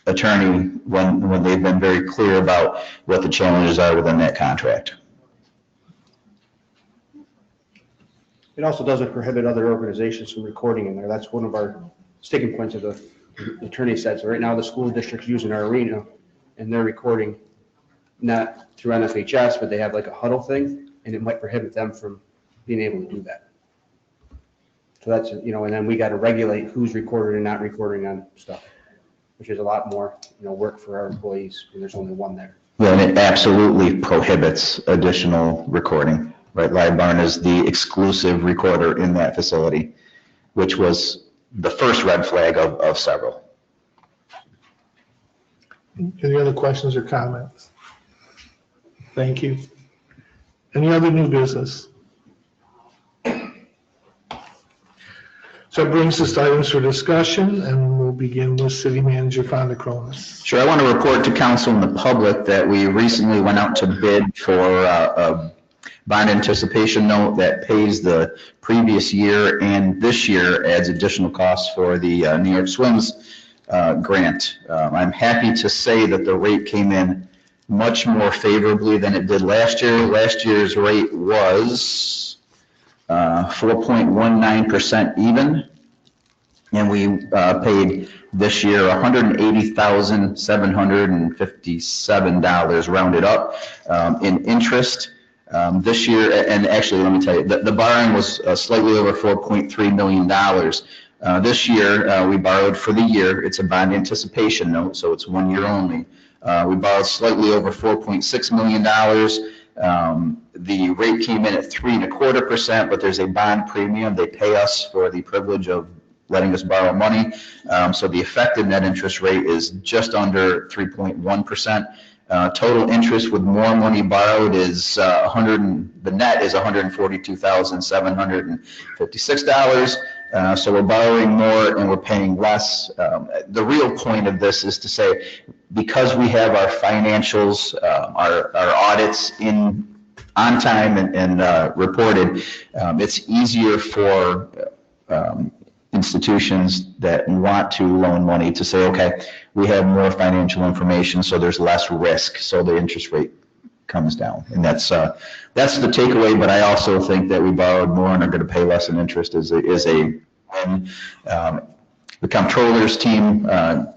attorney when they've been very clear about what the challenges are within that contract. It also doesn't prohibit other organizations from recording in there. That's one of our sticking points of the attorney said. So right now, the school district's using our arena, and they're recording not through NFHS, but they have like a huddle thing, and it might prohibit them from being able to do that. So that's, you know, and then we got to regulate who's recording and not recording on stuff, which is a lot more, you know, work for our employees when there's only one there. Well, and it absolutely prohibits additional recording, right? Live Barn is the exclusive recorder in that facility, which was the first red flag of several. Any other questions or comments? Thank you. Any other new business? So it brings us to items for discussion, and we'll begin with City Manager Fonda Cronis. Sure, I want to report to council and the public that we recently went out to bid for a bond anticipation note that pays the previous year and this year adds additional costs for the New York Swims grant. I'm happy to say that the rate came in much more favorably than it did last year. Last year's rate was 4.19% even, and we paid this year $180,757 rounded up in interest. This year, and actually, let me tell you, the borrowing was slightly over $4.3 million. This year, we borrowed for the year. It's a bond anticipation note, so it's 1 year only. We borrowed slightly over $4.6 million. The rate came in at 3.25%, but there's a bond premium. They pay us for the privilege of letting us borrow money. So the effective net interest rate is just under 3.1%. Total interest with more money borrowed is the net is $142,756. So we're borrowing more and we're paying less. The real point of this is to say, because we have our financials, our audits on time and reported, it's easier for institutions that want to loan money to say, okay, we have more financial information, so there's less risk, so the interest rate comes down. And that's the takeaway, but I also think that we borrowed more and are going to pay less in interest is a win. The comptroller's team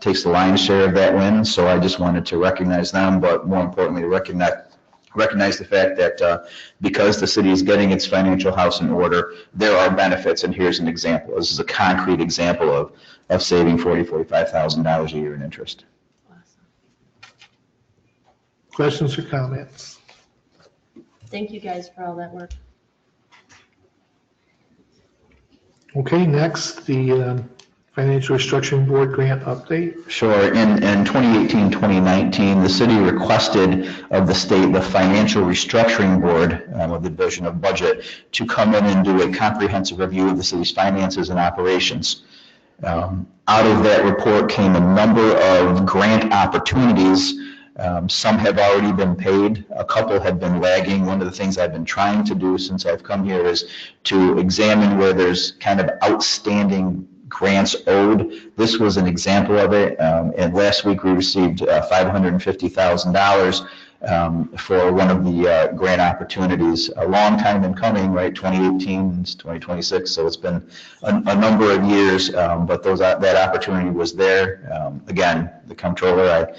takes the lion's share of that win, so I just wanted to recognize them, but more importantly, recognize the fact that because the city is getting its financial house in order, there are benefits, and here's an example. This is a concrete example of saving $45,000 a year in interest. Questions or comments? Thank you guys for all that work. Okay, next, the Financial Restructuring Board grant update. Sure. In 2018-2019, the city requested of the state the Financial Restructuring Board of the Division of Budget to come in and do a comprehensive review of the city's finances and operations. Out of that report came a number of grant opportunities. Some have already been paid. A couple have been lagging. One of the things I've been trying to do since I've come here is to examine where there's kind of outstanding grants owed. This was an example of it. And last week we received $550,000 for one of the grant opportunities. A long time in coming, right? 2018, it's 2026, so it's been a number of years, but that opportunity was there. Again, the comptroller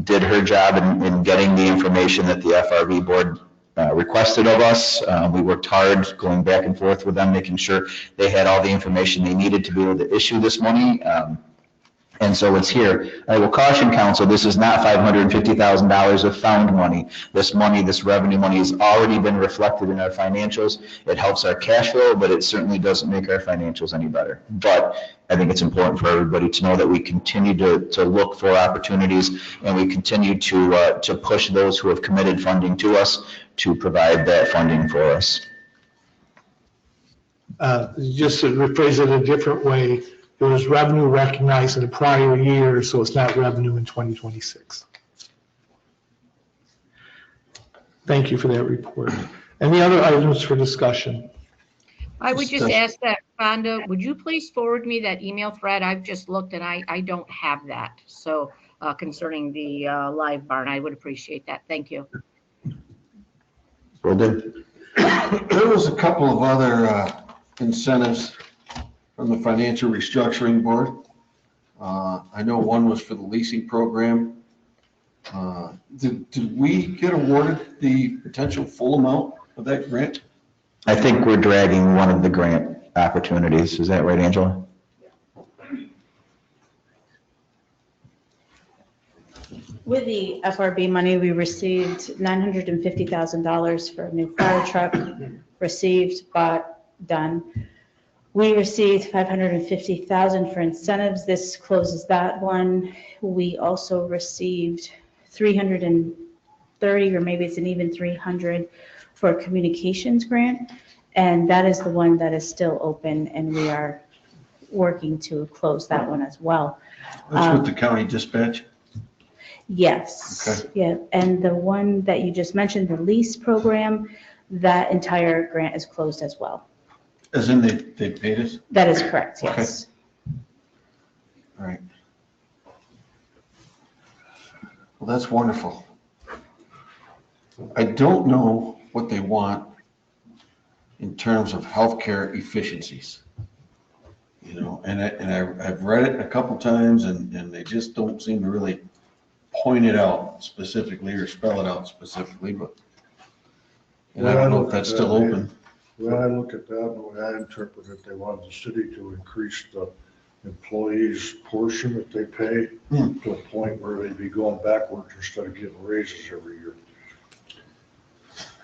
did her job in getting the information that the FRB board requested of us. We worked hard going back and forth with them, making sure they had all the information they needed to be able to issue this money. And so it's here. I will caution council, this is not $550,000 of found money. This money, this revenue money has already been reflected in our financials. It helps our cash flow, but it certainly doesn't make our financials any better. But I think it's important for everybody to know that we continue to look for opportunities, and we continue to push those who have committed funding to us to provide that funding for us. Just to rephrase it a different way, there was revenue recognized in the prior year, so it's not revenue in 2026. Thank you for that report. Any other items for discussion? I would just ask that, Rhonda, would you please forward me that email thread? I've just looked and I don't have that. So concerning the live barn, I would appreciate that. Thank you. Will do. There was a couple of other incentives from the Financial Restructuring Board. I know one was for the leasing program. Did we get awarded the potential full amount of that grant? I think we're dragging one of the grant opportunities. Is that right, Angela? With the FRB money, we received $950,000 for a new fire truck, received, bought, done. We received $550,000 for incentives. This closes that one. We also received $330, or maybe it's an even $300 for a communications grant. And that is the one that is still open, and we are working to close that one as well. That's with the county dispatch? Yes. Okay. Yeah, and the one that you just mentioned, the lease program, that entire grant is closed as well. As in they paid us? That is correct, yes. All right. Well, that's wonderful. I don't know what they want in terms of healthcare efficiencies. You know, and I've read it a couple times and they just don't seem to really point it out specifically or spell it out specifically, but and I don't know if that's still open. When I look at that, the way I interpret it, they want the city to increase the employees' portion that they pay to a point where they'd be going backwards instead of getting raises every year.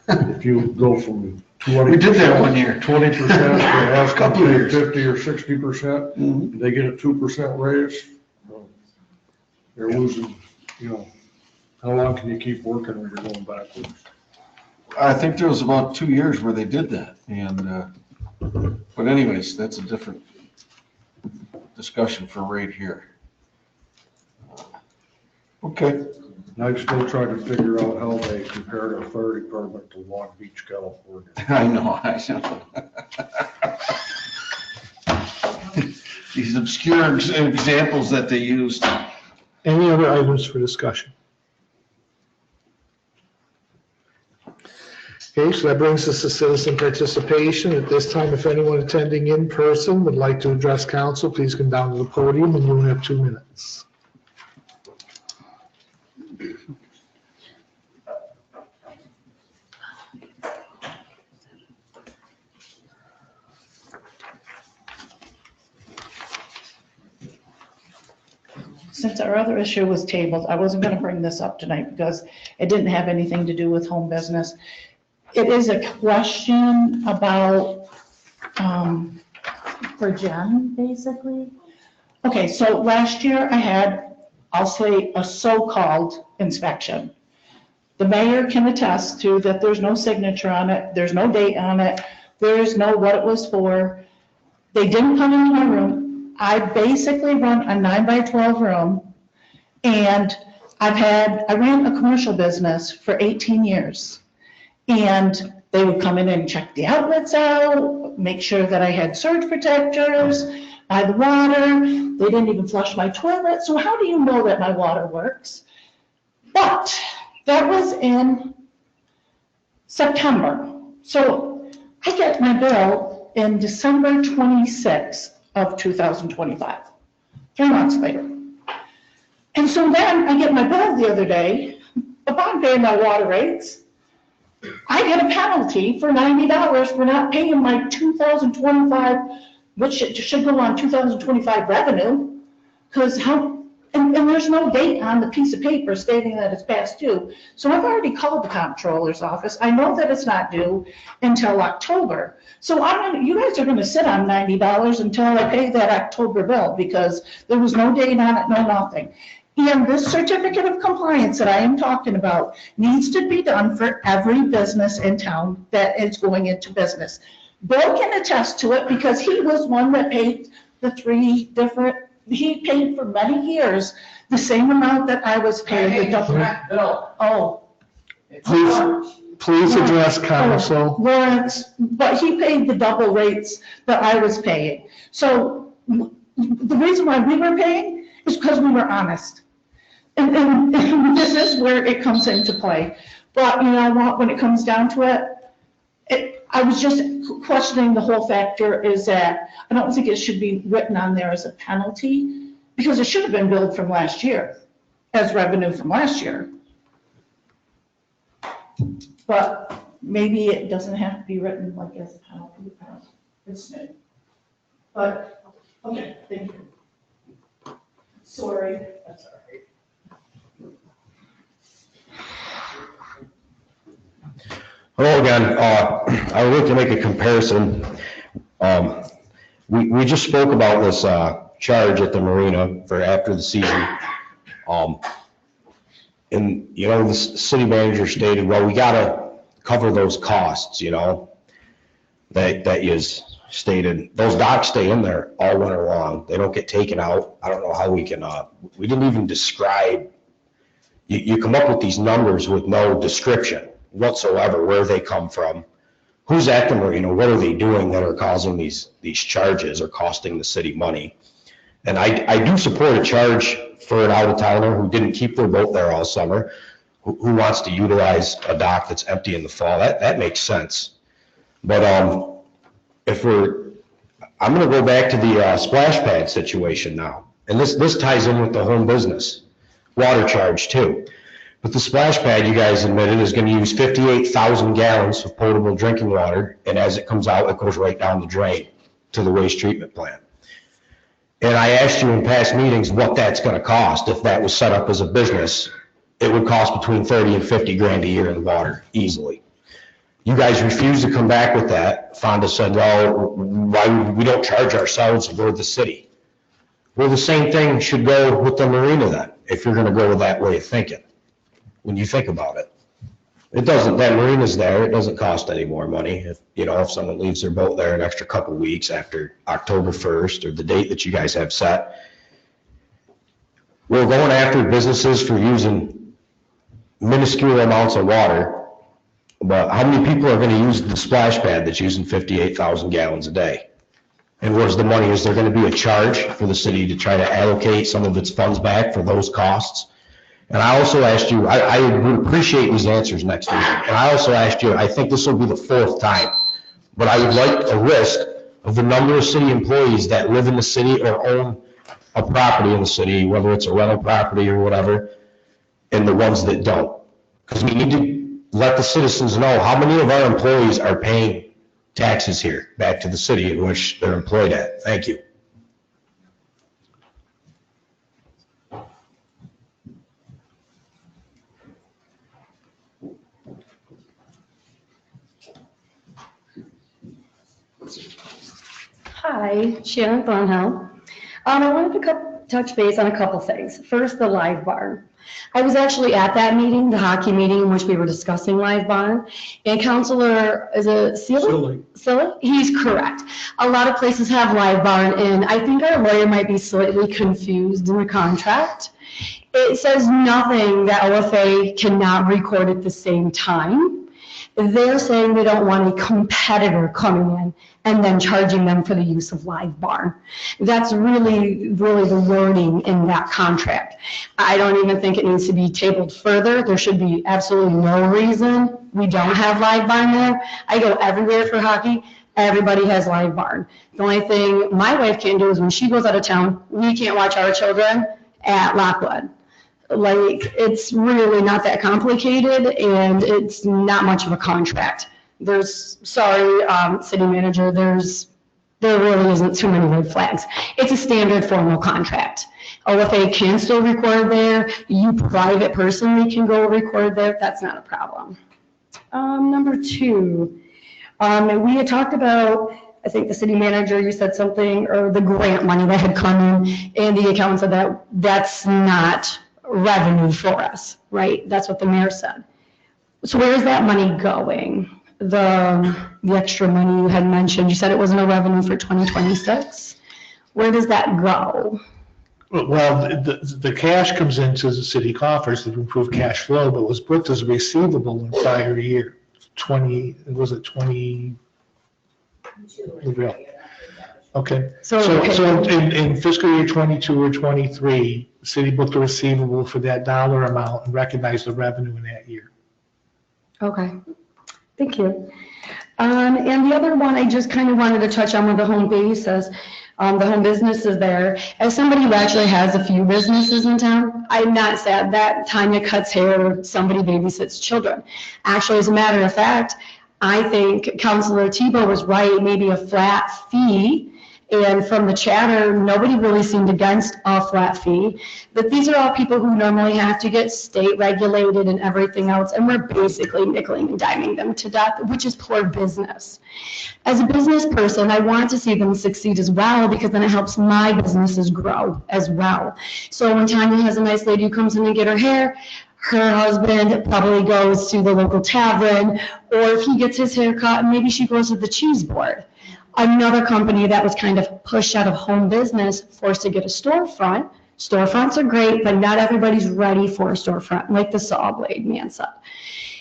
If you go from 20%. We did that one year. 20% to ask them Couple of to years. 50 or 60%, they get a 2% raise. Well, they're losing, you know, how long can you keep working when you're going backwards? I think there was about 2 years where they did that, and, but anyways, that's a different discussion for right here. Okay. I'm still trying to figure out how they compared our fire department to Long Beach, California. I know. These obscure examples that they used. Any other items for discussion? Okay, so that brings us to citizen participation. At this time, if anyone attending in person would like to address council, please come down to the podium and you'll have 2 minutes. Since our other issue was tabled, I wasn't going to bring this up tonight because it didn't have anything to do with home business. It is a question about, for Jen, basically. Okay, so last year I had, I'll say, a so-called inspection. The mayor can attest to that there's no signature on it, there's no date on it, there's no what it was for. They didn't come into my room. I basically run a 9x12 room, and I ran a commercial business for 18 years. And they would come in and check the outlets out, make sure that I had surge protectors, buy the water. They didn't even flush my toilet. So how do you know that my water works? But that was in September. So I get my bill in December 26th of 2025, 3 months later. And so then I get my bill the other day, upon paying my water rates, I get a penalty for $90 for not paying my 2025, which should go on 2025 revenue, because and there's no date on the piece of paper stating that it's past due. So I've already called the comptroller's office. I know that it's not due until October. So you guys are gonna sit on $90 until I pay that October bill, because there was no date on it, no nothing. And this certificate of compliance that I am talking about needs to be done for every business in town that is going into business. Bill can attest to it because he was one that paid he paid for many years the same amount that I was paying. Oh. Please address council. Lawrence, but he paid the double rates that I was paying. So the reason why we were paying is because we were honest. And this is where it comes into play. But you know what, when it comes down to it, I was just questioning the whole factor is that I don't think it should be written on there as a penalty because it should have been billed from last year as revenue from last year. But maybe it doesn't have to be written like as a penalty. But, okay, thank you. Sorry, that's all right. Hello again. I would like to make a comparison. We just spoke about this charge at the marina for after the season. And, you know, the city manager stated, well, we gotta cover those costs, you know, that is stated. Those docks stay in there all winter long. They don't get taken out. I don't know how we can, we didn't even describe, you come up with these numbers with no description whatsoever, where they come from, who's at the marina, what are they doing that are causing these charges or costing the city money. And I do support a charge for an out-of-towner who didn't keep their boat there all summer, who wants to utilize a dock that's empty in the fall. That makes sense. But I'm gonna go back to the splash pad situation now. And this ties in with the home business, water charge too. But the splash pad, you guys admitted, is gonna use 58,000 gallons of potable drinking water. And as it comes out, it goes right down the drain to the waste treatment plant. And I asked you in past meetings what that's gonna cost. If that was set up as a business, it would cost between 30 and 50 grand a year in water, easily. You guys refused to come back with that. Fonda said, well, we don't charge ourselves, we're the city. Well, the same thing should go with the marina then, if you're gonna go with that way of thinking, when you think about it. It doesn't, that marina's there, it doesn't cost any more money. If someone leaves their boat there an extra couple weeks after October 1st or the date that you guys have set. We're going after businesses for using minuscule amounts of water, but how many people are gonna use the splash pad that's using 58,000 gallons a day? And where's the money? Is there gonna be a charge for the city to try to allocate some of its funds back for those costs? And I also asked you, I would appreciate these answers next week. And I also asked you, I think this will be the 4th time, but I would like a list of the number of city employees that live in the city or own a property in the city, whether it's a rental property or whatever, and the ones that don't. Because we need to let the citizens know how many of our employees are paying taxes here back to the city in which they're employed at. Thank you. Hi, Shannon Thornhill. I wanted to touch base on a couple things. First, the live barn. I was actually at that meeting, the hockey meeting in which we were discussing live barn, and Counselor, is it Silly? He's correct. A lot of places have live barn, and I think our lawyer might be slightly confused in the contract. It says nothing that OFA cannot record at the same time. They're saying they don't want a competitor coming in and then charging them for the use of live barn. That's really the wording in that contract. I don't even think it needs to be tabled further. There should be absolutely no reason we don't have live barn there. I go everywhere for hockey. Everybody has live barn. The only thing my wife can't do is when she goes out of town, we can't watch our children at Lockwood. Like, it's really not that complicated, and it's not much of a contract. Sorry, city manager, there really isn't too many red flags. It's a standard formal contract. OFA can still record there. You private personally can go record there. That's not a problem. Number 2, we had talked about, I think the city manager, you said something, or the grant money that had come in, and the accountant said that's not revenue for us, right? That's what the mayor said. So where is that money going? the extra money you had mentioned? You said it wasn't a revenue for 2026. Where does that go? Well, the cash comes into the city coffers to improve cash flow, but was booked as a receivable in prior year, 20, was it 20? Okay, so in fiscal year 22 or 23, the city booked a receivable for that dollar amount and recognized the revenue in that year. Okay, thank you. And the other one I just kind of wanted to touch on with the home base is the home businesses there. As somebody who actually has a few businesses in town, I'm not sad that Tanya cuts hair or somebody babysits children. Actually, as a matter of fact, I think Councilor Tebow was right, maybe a flat fee. And from the chatter, nobody really seemed against a flat fee. But these are all people who normally have to get state regulated and everything else, and we're basically nickeling and diming them to death, which is poor business. As a business person, I want to see them succeed as well, because then it helps my businesses grow as well. So when Tanya has a nice lady who comes in and get her hair, her husband probably goes to the local tavern, or if he gets his hair cut, maybe she goes to the cheese board. Another company that was kind of pushed out of home business, forced to get a storefront. Storefronts are great, but not everybody's ready for a storefront, like the saw blade man said.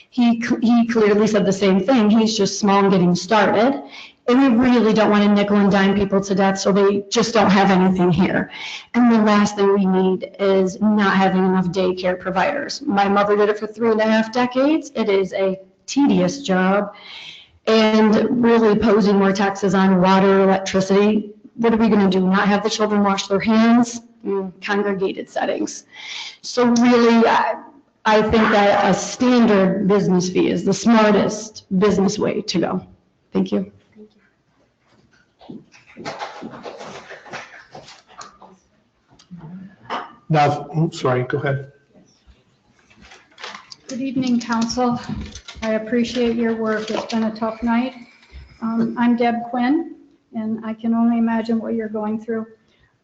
He clearly said the same thing. He's just small and getting started. And we really don't want to nickel and dime people to death, so they just don't have anything here. And the last thing we need is not having enough daycare providers. My mother did it for 3.5 decades. It is a tedious job. And really posing more taxes on water, electricity. What are we going to do? Not have the children wash their hands? Congregated settings. So really, I think that a standard business fee is the smartest business way to go. Thank you. Now, sorry, go ahead. Good evening, council. I appreciate your work. It's been a tough night. I'm Deb Quinn, and I can only imagine what you're going through.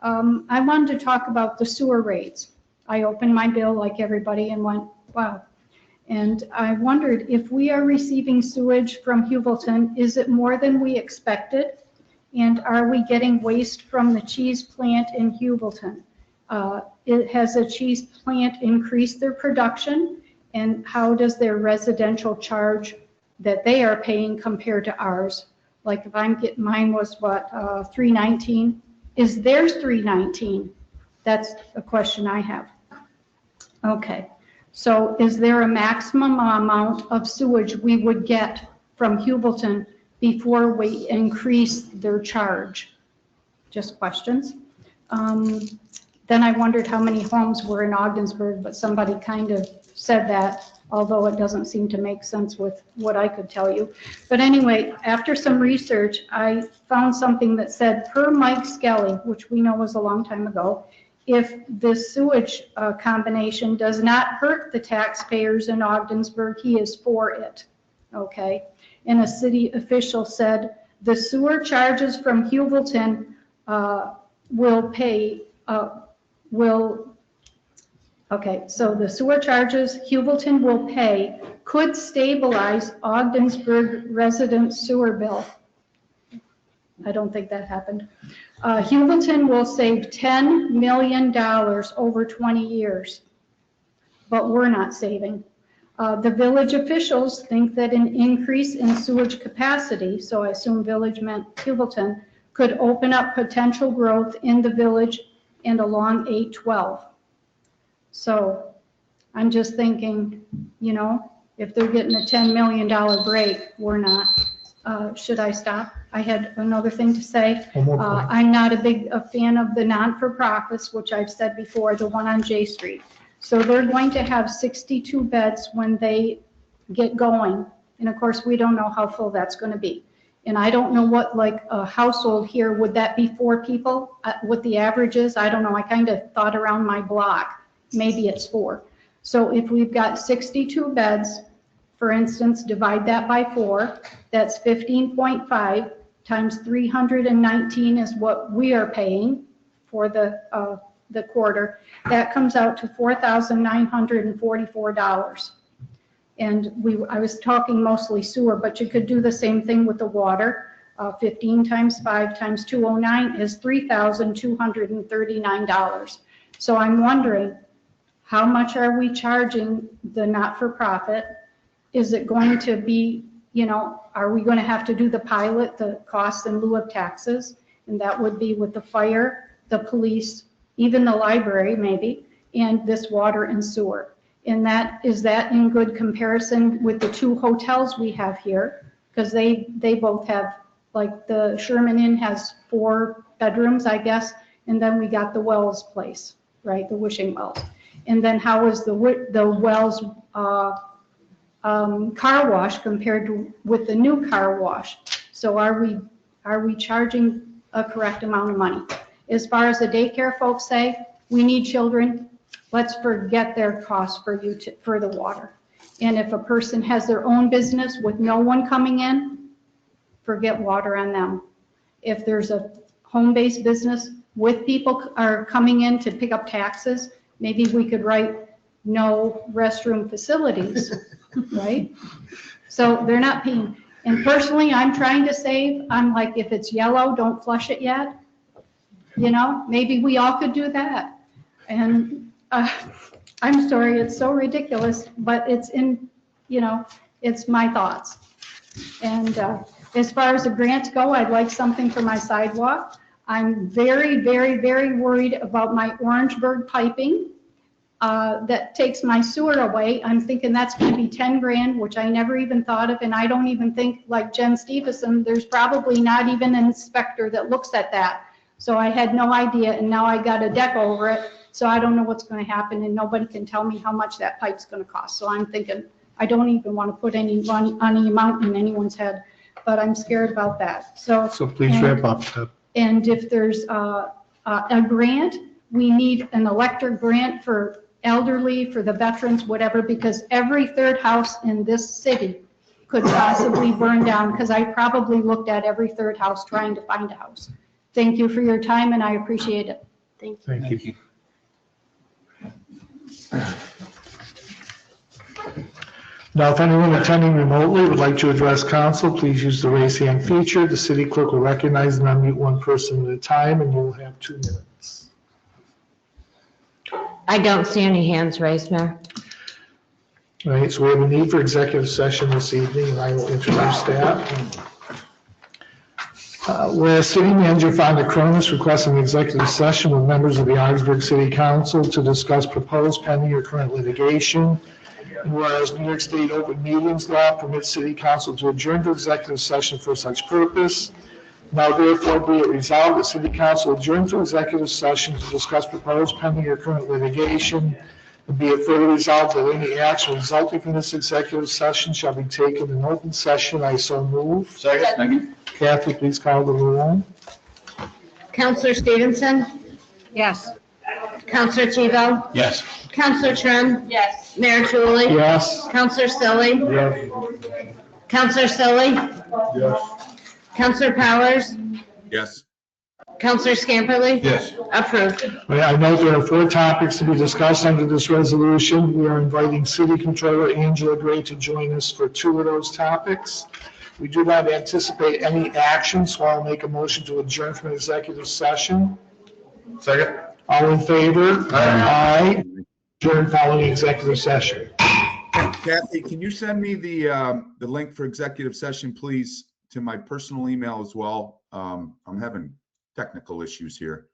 I wanted to talk about the sewer rates. I opened my bill like everybody and went, wow. And I wondered if we are receiving sewage from Hubleton, is it more than we expected? And are we getting waste from the cheese plant in Hubleton? Has the cheese plant increased their production? And how does their residential charge that they are paying compare to ours? Like if I'm getting, mine was what, $3.19? Is theirs $3.19? That's a question I have. Okay, so is there a maximum amount of sewage we would get from Hubleton before we increase their charge? Just questions. Then I wondered how many homes were in Ogdensburg, but somebody kind of said that, although it doesn't seem to make sense with what I could tell you. But anyway, after some research, I found something that said, per Mike Skelly, which we know was a long time ago, if the sewage combination does not hurt the taxpayers in Ogdensburg, he is for it, okay? And a city official said, the sewer charges from Hubleton will pay, okay, so the sewer charges Hubleton will pay could stabilize Ogdensburg resident sewer bill. I don't think that happened. Hubleton will save $10 million over 20 years, but we're not saving. The village officials think that an increase in sewage capacity, so I assume village meant Hubleton, could open up potential growth in the village and along 812. So I'm just thinking, you know, if they're getting a $10 million break, we're not. Should I stop? I had another thing to say. I'm not a fan of the non-for-profits, which I've said before, the one on J Street. So they're going to have 62 beds when they get going. And of course, we don't know how full that's going to be. And I don't know what, like a household here, would that be 4 people? What the average is? I don't know. I kind of thought around my block. Maybe it's 4. So if we've got 62 beds, for instance, divide that by 4, that's 15.5 times 319 is what we are paying for the quarter. That comes out to $4,944. And I was talking mostly sewer, but you could do the same thing with the water. 15 times 5 times 209 is $3,239. So I'm wondering, how much are we charging the not-for-profit? Is it going to be, are we going to have to do the pilot, the costs in lieu of taxes? And that would be with the fire, the police, even the library maybe, and this water and sewer. And is that in good comparison with the 2 hotels we have here? Because they both have, like the Sherman Inn has 4 bedrooms, I guess, and then we got the Wells place, right, the Wishing Wells. And then how is the Wells car wash compared with the new car wash? So are we charging a correct amount of money? As far as the daycare folks say, we need children. Let's forget their cost for the water. And if a person has their own business with no one coming in, forget water on them. If there's a home-based business with people are coming in to pick up taxes, maybe we could write no restroom facilities, right? So they're not paying. And personally, I'm trying to save. I'm like, if it's yellow, don't flush it yet. Maybe we all could do that. And I'm sorry, it's so ridiculous, but it's it's my thoughts. And as far as the grants go, I'd like something for my sidewalk. I'm very, very, very worried about my Orangeburg piping that takes my sewer away. I'm thinking that's going to be 10 grand, which I never even thought of. And I don't even think, like Jen Stevenson, there's probably not even an inspector that looks at that. So I had no idea, and now I got a deck over it. So I don't know what's going to happen, and nobody can tell me how much that pipe's going to cost. So I'm thinking, I don't even want to put any amount in anyone's head, but I'm scared about that. So please wrap up. And if there's a grant, we need an electric grant for elderly, for the veterans, whatever, because every 3rd house in this city could possibly burn down, because I probably looked at every 3rd house trying to find a house. Thank you for your time, and I appreciate it. Thank you. Thank you. Now, if anyone attending remotely would like to address council, please use the raise hand feature. The city clerk will recognize and unmute one person at a time, and you'll have 2 minutes. I don't see any hands raised, Mayor. All right, so we have a need for executive session this evening, and I will introduce that. Whereas City Manager Fonda Cronus requests an executive session with members of the Augsburg City Council to discuss proposed pending or current litigation. And whereas New York State open meetings law permits City Council to adjourn to executive session for such purpose, now therefore be it resolved that City Council adjourn to executive session to discuss proposed pending or current litigation, and be it further resolved that any action resulting from this executive session shall be taken in open session. I so move. Second. Kathy, please call the roll. Counselor Stevenson? Yes. Counselor Tebow? Yes. Counselor Trim? Yes. Mayor Tulley? Yes. Counselor Sully? Yes. Counselor Sully? Yes. Counselor Powers? Yes. Counselor Scamperly? Yes. Approved. I note there are 4 topics to be discussed under this resolution. We are inviting City Controller Angela Gray to join us for 2 of those topics. We do not anticipate any action, so I'll make a motion to adjourn from executive session. Second. All in favor? Aye. Adjourn following executive session. Kathy, can you send me the link for executive session, please, to my personal email as well? I'm having technical issues here.